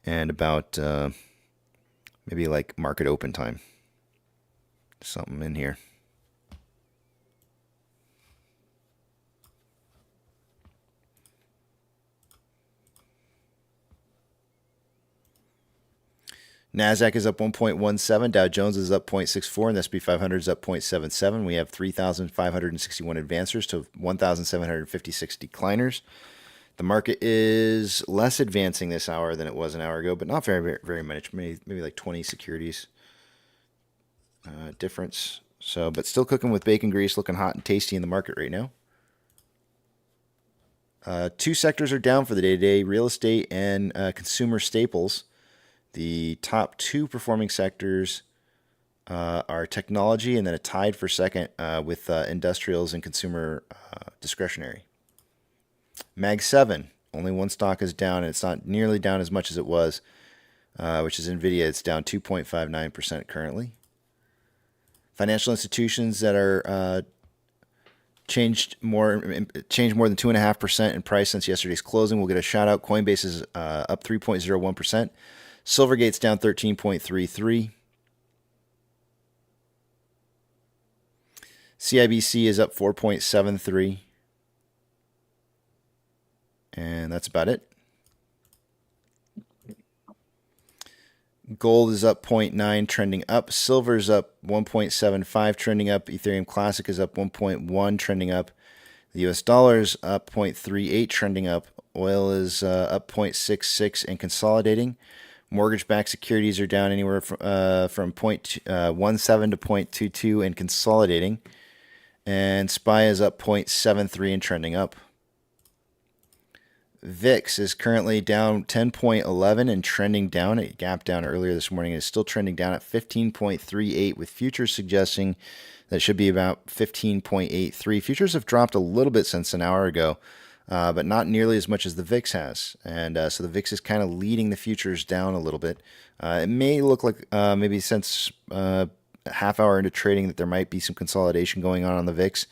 and about maybe like market open time. Something in here. NASDAQ is up 1.17, Dow Jones is up 0.64, and the S&P 500 is up 0.77. We have 3,561 advancers to 1,756 decliners. The market is less advancing this hour than it was an hour ago, but not very, very much. Maybe like 20 securities difference. So, but still cooking with bacon grease, looking hot and tasty in the market right now. 2 sectors are down for the day today: real estate and consumer staples. The top 2 performing sectors are technology, and then a tied for second with industrials and consumer discretionary. Mag 7, only one stock is down, and it's not nearly down as much as it was, which is Nvidia. It's down 2.59% currently. Financial institutions that are changed more than 2.5% in price since yesterday's closing. We'll get a shout out. Coinbase is up 3.01%. Silvergate's down 13.33. CIBC is up 4.73. And that's about it. Gold is up 0.9, trending up. Silver's up 1.75, trending up. Ethereum Classic is up 1.1, trending up. The US dollar is up 0.38, trending up. Oil is up 0.66 and consolidating. Mortgage-backed securities are down anywhere from 0.17 to 0.22 and consolidating. And SPY is up 0.73 and trending up. VIX is currently down 10.11 and trending down. It gapped down earlier this morning. It's still trending down at 15.38, with futures suggesting that it should be about 15.83. Futures have dropped a little bit since an hour ago, but not nearly as much as the VIX has. And so the VIX is kind of leading the futures down a little bit. It may look like maybe since a half hour into trading that there might be some consolidation going on the VIX.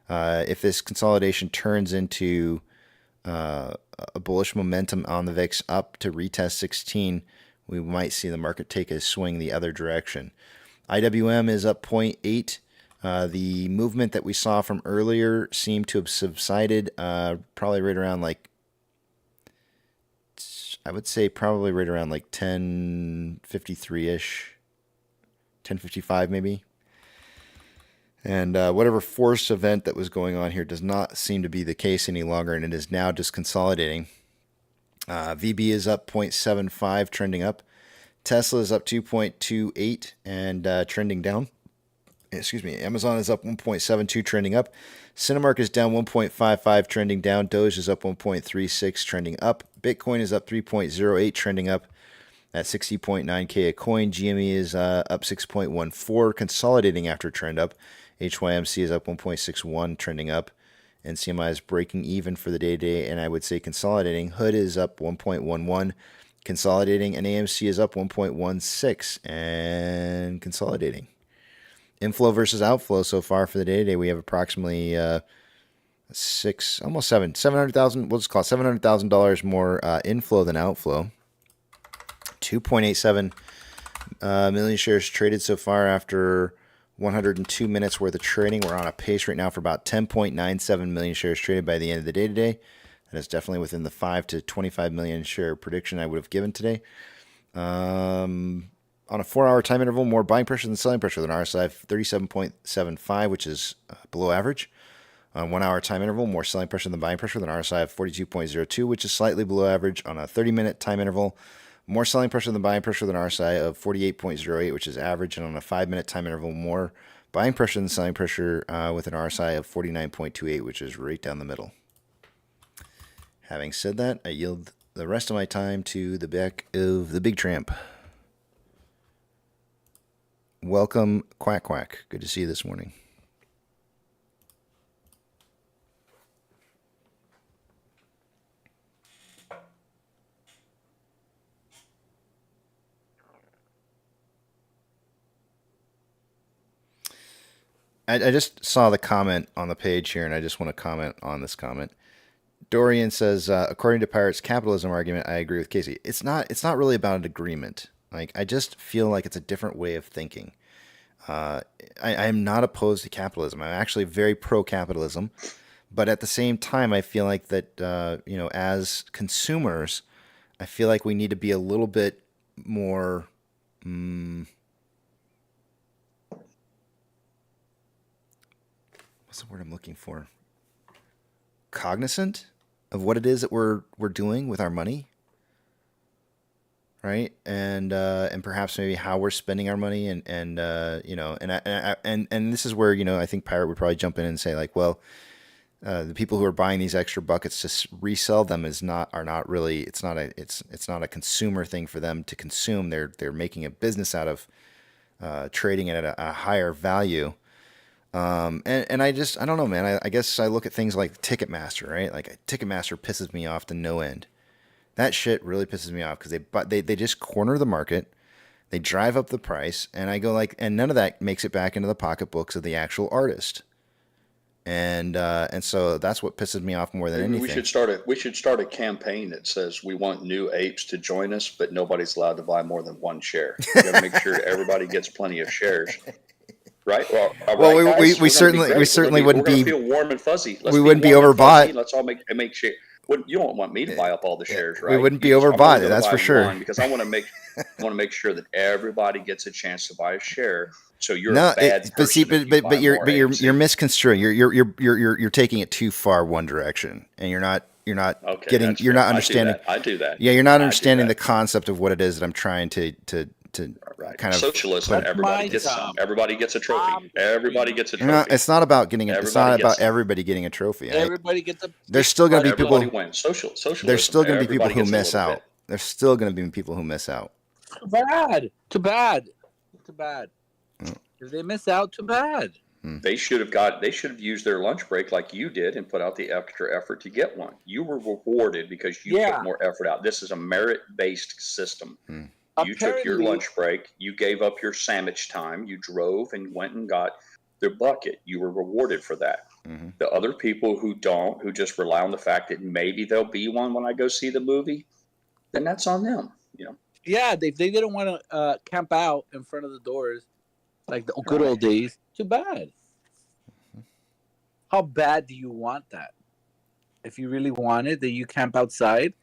If this consolidation turns into a bullish momentum on the VIX up to retest 16, we might see the market take a swing the other direction. IWM is up 0.8. The movement that we saw from earlier seemed to have subsided, probably right around like, I would say probably right around like 10:53-ish, 10:55 maybe. And whatever forced event that was going on here does not seem to be the case any longer, and it is now just consolidating. VB is up 0.75, trending up. Tesla is up 2.28 and trending down. Excuse me. Amazon is up 1.72, trending up. Cinemark is down 1.55, trending down. Doge is up 1.36, trending up. Bitcoin is up 3.08, trending up. at 60.9K a coin. GME is up 6.14, consolidating after trend up. HYMC is up 1.61, trending up. NCMI is breaking even for the day, and I would say consolidating. Hood is up 1.11, consolidating, and AMC is up 1.16 and consolidating. Inflow versus outflow so far for the day. We have approximately $700,000. We'll just call it $700,000 more inflow than outflow. 2.87 million shares traded so far after 102 minutes worth of trading. We're on a pace right now for about 10.97 million shares traded by the end of the day today. That is definitely within the 5 to 25 million share prediction I would have given today. On a 4-hour time interval, more buying pressure than selling pressure than RSI, 37.75, which is below average. On a 1-hour time interval, more selling pressure than buying pressure than RSI of 42.02, which is slightly below average. On a 30-minute time interval, more selling pressure than buying pressure than RSI of 48.08, which is average. And on a 5-minute time interval, more buying pressure than selling pressure with an RSI of 49.28, which is right down the middle. Having said that, I yield the rest of my time to the back of the big tramp. Welcome, Quack Quack. Good to see you this morning. I just saw the comment on the page here, and I just want to comment on this comment. Dorian says, according to Pirate's capitalism argument, I agree with Casey. It's not really about an agreement. Like, I just feel like it's a different way of thinking. I am not opposed to capitalism. I'm actually very pro-capitalism. But at the same time, I feel like that, as consumers, I feel like we need to be a little bit more... what's the word I'm looking for? Cognizant of what it is that we're doing with our money, right? And perhaps maybe how we're spending our money, and this is where I think Pirate would probably jump in and say, like, well, the people who are buying these extra buckets to resell them it's not a consumer thing for them to consume. They're making a business out of trading it at a higher value. And I don't know, man. I guess I look at things like Ticketmaster, right? Like Ticketmaster pisses me off to no end. That shit really pisses me off because they just corner the market. They drive up the price, and I go like, and none of that makes it back into the pocketbooks of the actual artist. And so that's what pisses me off more than anything. We should start a campaign that says we want new apes to join us, but nobody's allowed to buy more than one share. We got to make sure everybody gets plenty of shares. Right. Well, we certainly wouldn't be feel warm and fuzzy. We wouldn't be overbought. Let's all make sure. You don't want me to buy up all the shares, right? We wouldn't be overbought. That's for sure. Because I want to make sure that everybody gets a chance to buy a share. So you're a bad person. But you're misconstruing. You're taking it too far one direction, and you're not understanding. I do that. Yeah, you're not understanding the concept of what it is that I'm trying to kind of socialism. Everybody gets some. Everybody gets a trophy. Everybody gets a trophy. It's not about getting. It's not about everybody getting a trophy. Everybody gets a. There's still going to be people. Wins. Socialism. There's still going to be people who miss out. There's still going to be people who miss out. Too bad. If they miss out, too bad. They should have used their lunch break like you did and put out the extra effort to get one. You were rewarded because you put more effort out. This is a merit-based system. You took your lunch break. You gave up your sandwich time. You drove and went and got their bucket. You were rewarded for that. Mm-hmm. The other people who just rely on the fact that maybe there'll be one when I go see the movie, then that's on them. Yeah, they didn't want to camp out in front of the doors like the good old days. Too bad. How bad do you want that? If you really want it, then you camp outside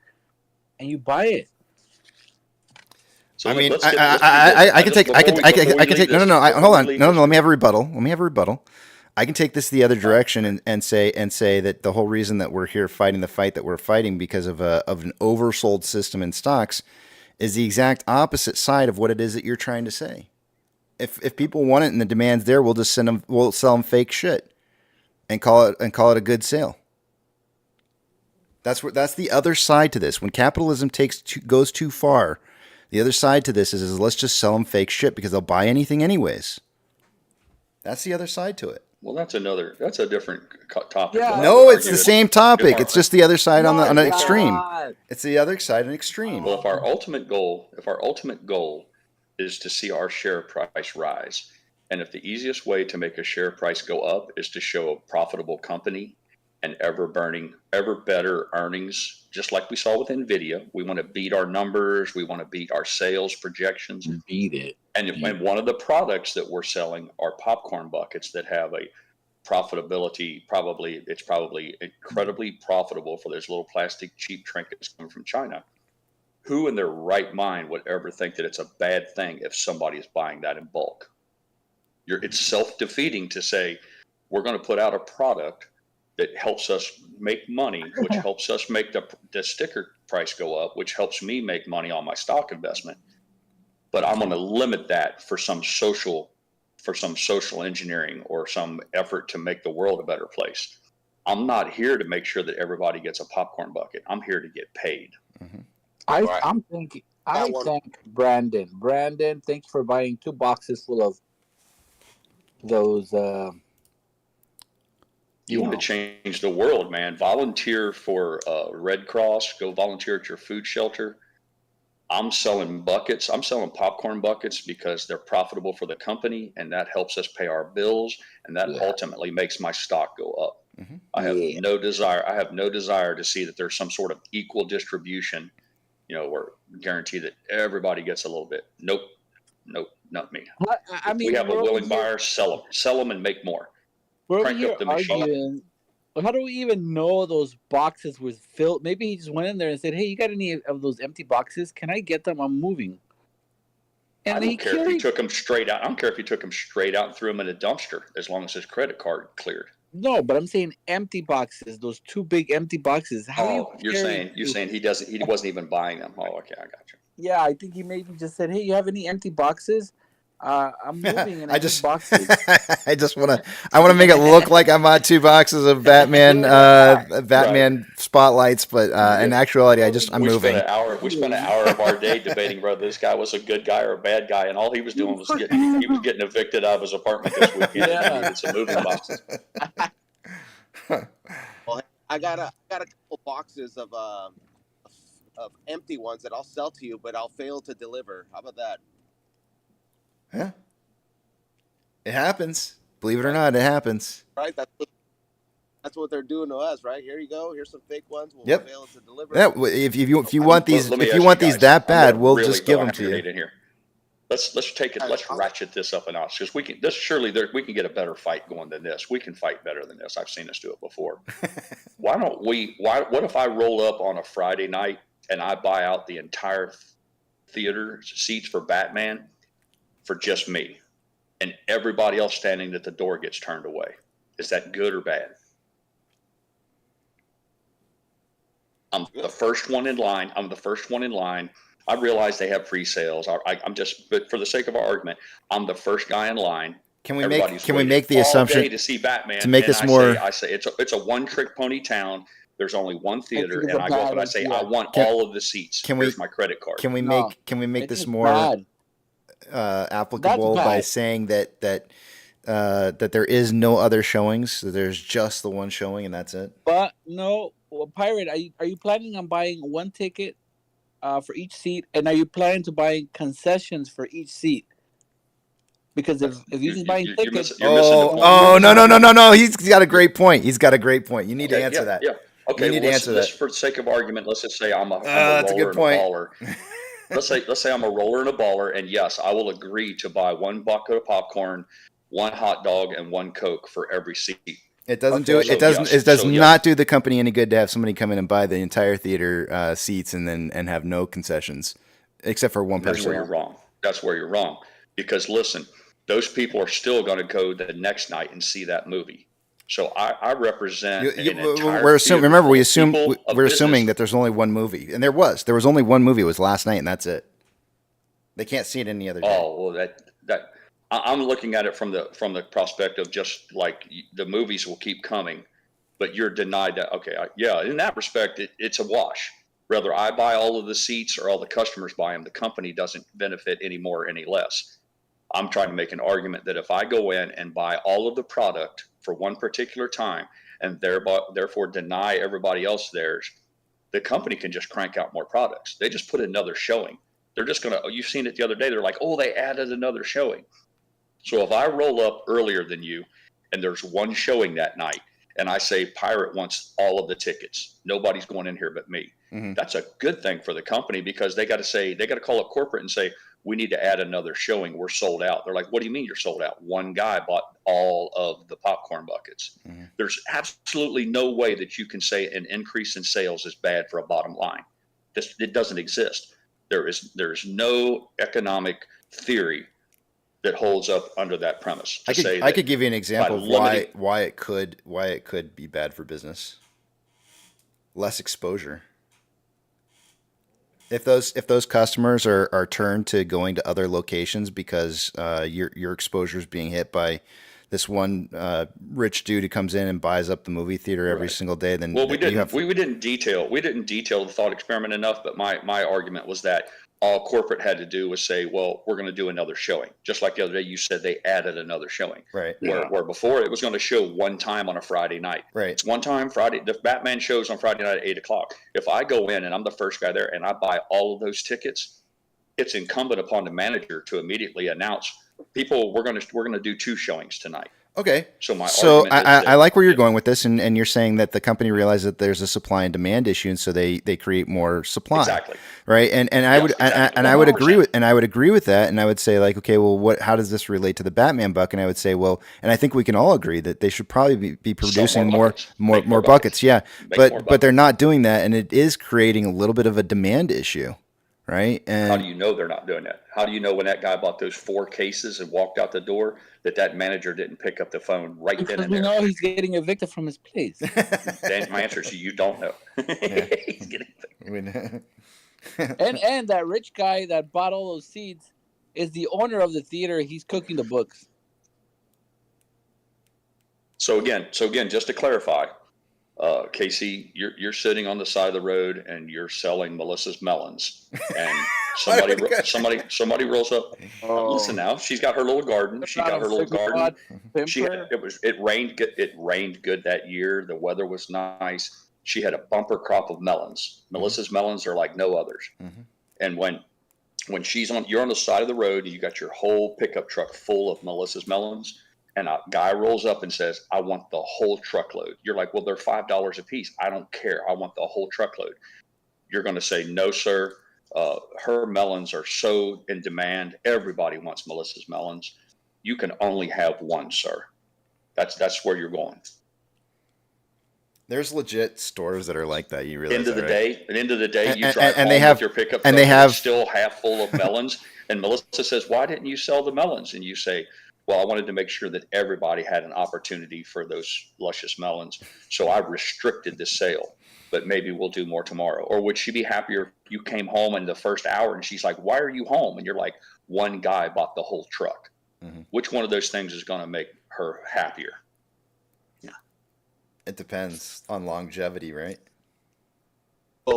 and you buy it. So I can take. No. Hold on. No. Let me have a rebuttal. I can take this the other direction and say that the whole reason that we're here fighting the fight that we're fighting because of an oversold system in stocks is the exact opposite side of what it is that you're trying to say. If people want it and the demand's there, we'll sell them fake shit and call it a good sale. That's the other side to this. When capitalism goes too far, The other side to this is let's just sell them fake shit because they'll buy anything anyways. That's the other side to it. Well, that's a different topic. Yeah, But I No, would it's argue the that same topic. if It's our- just the other side on the it's extreme. not. It's the other side and extreme. Well, if our ultimate goal is to see our share price rise, and if the easiest way to make a share price go up is to show a profitable company and ever better earnings, just like we saw with Nvidia, we want to beat our numbers, we want to beat our sales projections. Beat it. And one of the products that we're selling are popcorn buckets that have a profitability. It's probably incredibly profitable for those little plastic cheap trinkets coming from China. Who in their right mind would ever think that it's a bad thing if somebody is buying that in bulk? It's self-defeating to say we're going to put out a product that helps us make money, which helps us make the sticker price go up, which helps me make money on my stock investment. But I'm going to limit that for some social engineering or some effort to make the world a better place. I'm not here to make sure that everybody gets a popcorn bucket. I'm here to get paid. Mm-hmm. I'm thinking. I thank Brandon. Brandon, thank you for buying 2 boxes full of those. You want to change the world, man. Volunteer for Red Cross. Go volunteer at your food shelter. I'm selling buckets. I'm selling popcorn buckets because they're profitable for the company, and that helps us pay our bills, and that ultimately makes my stock go up. Mm-hmm. I have no desire to see that there's some sort of equal distribution, or guarantee that everybody gets a little bit. Nope, not me. I mean, we have a willing buyer, sell them and make more. We're Crank up the machine. arguing. How do we even know those boxes was filled? Maybe he just went in there and said, "Hey, you got any of those empty boxes? Can I get them? I'm moving." And I don't care if you took them straight out. I don't care if you took them straight out and threw them in a dumpster, as long as his credit card cleared. No, but I'm saying empty boxes. Those 2 big empty boxes. You're saying he wasn't even buying them. Oh, okay, I got you. Yeah, I think he maybe just said, "Hey, you have any empty boxes? I'm moving and I just need boxes." I want to make it look like I bought 2 boxes of Batman spotlights, but in actuality, I'm moving. We spent an hour of our day debating whether this guy was a good guy or a bad guy, and all he was doing was getting evicted out of his apartment this weekend. Yeah. He needed some moving boxes. Well, I got a couple boxes of empty ones that I'll sell to you, but I'll fail to deliver. How about that? Yeah, it happens. Believe it or not, it happens. Right, that's what they're doing to us, right? Here you go. Here's some fake ones. We'll fail to deliver. Yeah, if you want these that bad, we'll just give them to you. In here. Let's take it. Let's ratchet this up a notch because we can. We can get a better fight going than this. We can fight better than this. I've seen us do it before. What if I roll up on a Friday night and I buy out the entire theater seats for Batman for just me, and everybody else standing at the door gets turned away? Is that good or bad? I'm the first one in line. I realize they have pre-sales. But for the sake of our argument, I'm the first guy in line. Can we make the assumption to see Batman to make this more? I say it's a one-trick pony town. There's only one theater, and I go up and I say I want all of the seats. Here's my credit card. Can we make this more applicable by saying that there is no other showings, that there's just the one showing and that's it? But no, Pirate, are you planning on buying 1 ticket for each seat, and are you planning to buy concessions for each seat? Because if you're just buying tickets, you're missing the point. No, he's got a great point. You need to answer that. Yeah. Okay. You need to answer that. For the sake of argument, let's just say I'm a that's a good point. baller. Let's say I'm a roller and a baller, and yes, I will agree to buy 1 bucket of popcorn, 1 hot dog, and 1 Coke for every seat. It doesn't do it. It does not do the company any good to have somebody come in and buy the entire theater seats and have no concessions, except for one person. That's where you're wrong. Because listen, those people are still going to go the next night and see that movie. So I represent an entire we're assuming that there's only one movie, and there was only one movie. It was last night, and that's it. They can't see it any other day. Oh well, that I'm looking at it from the prospect of just like the movies will keep coming, but you're denied that. Okay, in that respect, it's a wash. Whether I buy all of the seats or all the customers buy them, the company doesn't benefit any more or any less. I'm trying to make an argument that if I go in and buy all of the product for one particular time and therefore deny everybody else theirs, the company can just crank out more products. They just put another showing. They're just going to, you've seen it the other day. They're like, oh, they added another showing. So if I roll up earlier than you and there's one showing that night and I say Pirate wants all of the tickets, nobody's going in here but me. That's a good thing for the company because they got to call up corporate and say, we need to add another showing. We're sold out. They're like, what do you mean you're sold out? One guy bought all of the popcorn buckets. There's absolutely no way that you can say an increase in sales is bad for a bottom line. It doesn't exist. There's no economic theory that holds up under that premise. I could give you an example of why it could be bad for business. Less exposure. If those customers are turned to going to other locations because your exposure is being hit by this one rich dude who comes in and buys up the movie theater every single day, then we didn't detail the thought experiment enough. But my argument was that all corporate had to do was say, well, we're going to do another showing. Just like the other day, you said they added another showing. Right. Where before it was going to show one time on a Friday night. Right. It's one time Friday. The Batman shows on Friday night at 8:00. If I go in and I'm the first guy there and I buy all of those tickets, it's incumbent upon the manager to immediately announce, people, we're going to do 2 showings tonight. Okay. So I like where you're going with this, and you're saying that the company realized that there's a supply and demand issue, and so they create more supply. Exactly. Right. And I would agree with that, and I would say like, okay, well, how does this relate to the Batman buck? And I would say, well, and I think we can all agree that they should probably be producing more buckets. Yeah. But they're not doing that, and it is creating a little bit of a demand issue. Right. And how do you know they're not doing that? How do you know when that guy bought those 4 cases and walked out the door that manager didn't pick up the phone right then and there? Because we know he's getting evicted from his place. Then my answer is you don't know. He's getting evicted. and that rich guy that bought all those seats is the owner of the theater. He's cooking the books. So again, just to clarify, Casey, you're sitting on the side of the road and you're selling Melissa's melons, and somebody rolls up. Listen now, she's got her little garden. It rained good that year. The weather was nice. She had a bumper crop of melons. Melissa's melons are like no others. And when you're on the side of the road and you got your whole pickup truck full of Melissa's melons, and a guy rolls up and says, I want the whole truckload. You're like, well, they're $5 a piece. I don't care. I want the whole truckload. You're going to say, no, sir. Her melons are so in demand. Everybody wants Melissa's melons. You can only have one, sir. That's where you're going. There's legit stores that are like that. You realize End of the day, you drive and home they have with your pickup and truck they have still half full of melons. And Melissa says, why didn't you sell the melons? And you say, well, I wanted to make sure that everybody had an opportunity for those luscious melons. So I restricted the sale, but maybe we'll do more tomorrow. Or would she be happier if you came home in the first hour and she's like, why are you home? And you're like, one guy bought the whole truck. Which one of those things is going to make her happier? Yeah. It depends on longevity, right?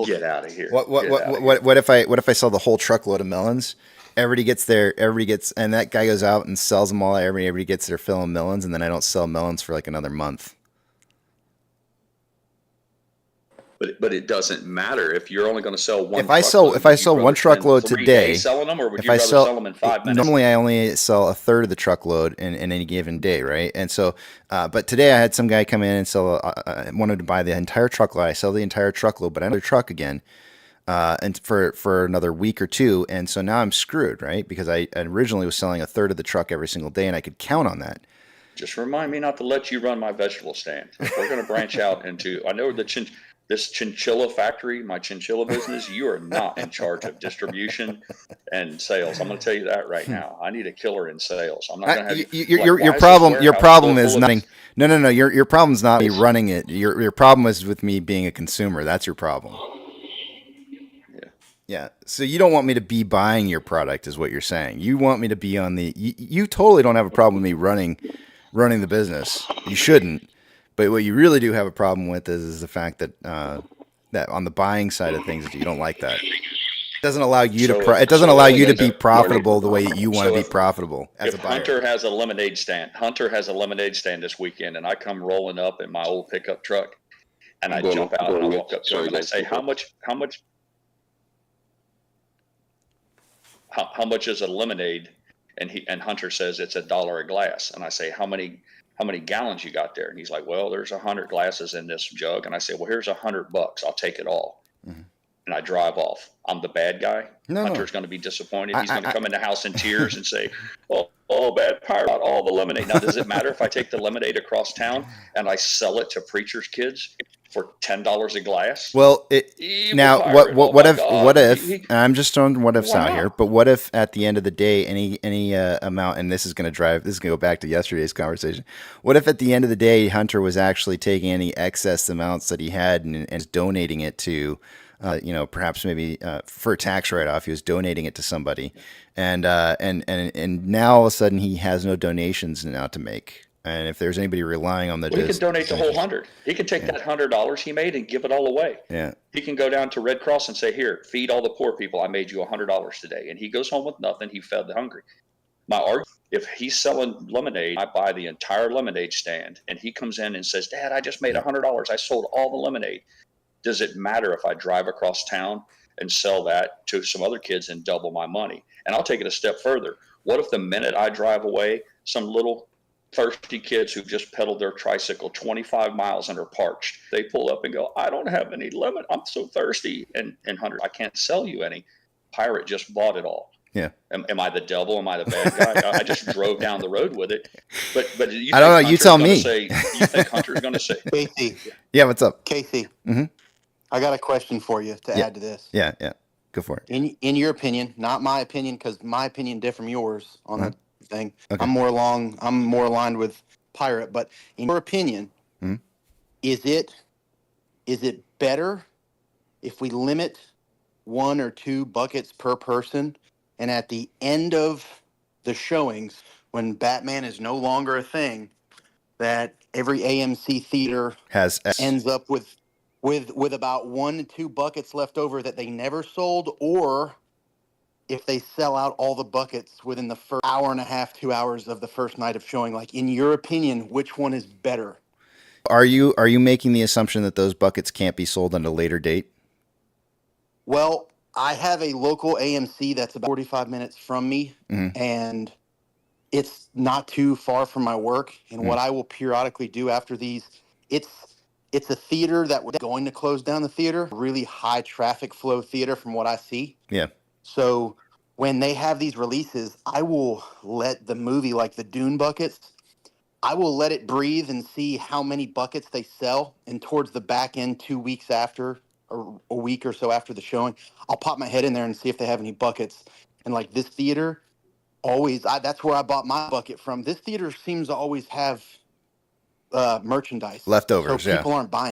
Get out of here. What if I sell the whole truckload of melons? Everybody gets, and that guy goes out and sells them all. Everybody gets their fill of melons, and then I don't sell melons for like another month. But it doesn't matter if you're only going to sell one. If I sell one truckload today, selling them, or would you rather sell them in 5 minutes? Normally, I only sell a third of the truckload in any given day, right? And so, but today I had some guy come in and sell. Wanted to buy the entire truckload. I sell the entire truckload, but another truck again. And for another week or 2, and so now I'm screwed, right? Because I originally was selling a third of the truck every single day, and I could count on that. Just remind me not to let you run my vegetable stand. We're going to branch out into. I know this chinchilla factory, my chinchilla business. You are not in charge of distribution and sales. I'm going to tell you that right now. I need a killer in sales. I'm not going to have your problem. Your problem is nothing. No. Your problem's not me running it. Your problem is with me being a consumer. That's your problem. Yeah. So you don't want me to be buying your product is what you're saying. You want me to be on the, you totally don't have a problem with me running the business. You shouldn't. But what you really do have a problem with is the fact that that on the buying side of things, you don't like that. It doesn't allow you So to. if- It doesn't so allow if you to there's be a- profitable the way that you want So to be if- profitable as If a buyer. Hunter has a lemonade stand this weekend, and I come rolling up in my old pickup truck, and I jump out and I walk up to him and I say, how much is a lemonade? And Hunter says it's $1 a glass. And I say, how many gallons you got there? And he's like, well, there's 100 glasses in this jug. And I say, well, here's $100. I'll take it all. Mm-hmm. And I drive off. I'm the bad guy. No, Hunter's going to be disappointed. He's going to come in the house in tears and say, oh, bad pirate, all the lemonade. Now, does it matter if I take the lemonade across town and I sell it to preachers' kids for $10 a glass? Well, now pirate. what Oh if I'm just throwing what ifs out Wow. here, but what if at the end of the day any amount, and this is going to go back to yesterday's conversation. What if at the end of the day Hunter was actually taking any excess amounts that he had and donating it to, perhaps maybe for a tax write-off, he was donating it to somebody, and now all of a sudden he has no donations now to make. And if there's anybody relying on the, he could donate the whole 100. He could take that $100 he made and give it all away. Yeah. He can go down to Red Cross and say, here, feed all the poor people. I made you $100 today. And he goes home with nothing. He fed the hungry. My argument, if he's selling lemonade, I buy the entire lemonade stand, and he comes in and says, Dad, I just made $100. I sold all the lemonade. Does it matter if I drive across town and sell that to some other kids and double my money? And I'll take it a step further. What if the minute I drive away, some little thirsty kids who just pedaled their tricycle 25 miles and are parched, they pull up and go, I don't have any lemon. I'm so thirsty. And Hunter, I can't sell you any. Pirate just bought it all. Yeah. Am I the devil? Am I the bad guy? I just drove down the road with it. But you I don't know. You tell me. You think Hunter's going to say? Casey. Yeah. What's up? Casey. Mm-hmm. I got a question for you to add to this. Yeah. Go for it. In your opinion, not my opinion, because my opinion differs from yours on that thing. Okay. I'm more aligned with Pirate, but in your opinion, is it better if we limit 1 or 2 buckets per person, and at the end of the showings, when Batman is no longer a thing, that every AMC theater ends up with about 1 to 2 buckets left over that they never sold, or if they sell out all the buckets within the first hour and a half, 2 hours of the first night of showing? Like, in your opinion, which one is better? Are you making the assumption that those buckets can't be sold on a later date? Well, I have a local AMC that's about 45 minutes from me, and it's not too far from my work. And what I will periodically do after these, it's a theater that was going to close down the theater, really high traffic flow theater from what I see. Yeah. So when they have these releases, I will let the movie, like the Dune buckets, I will let it breathe and see how many buckets they sell. And towards the back end, 2 weeks after, or a week or so after the showing, I'll pop my head in there and see if they have any buckets. And like this theater, that's where I bought my bucket from. This theater seems to always have merchandise. Leftovers, so people aren't buying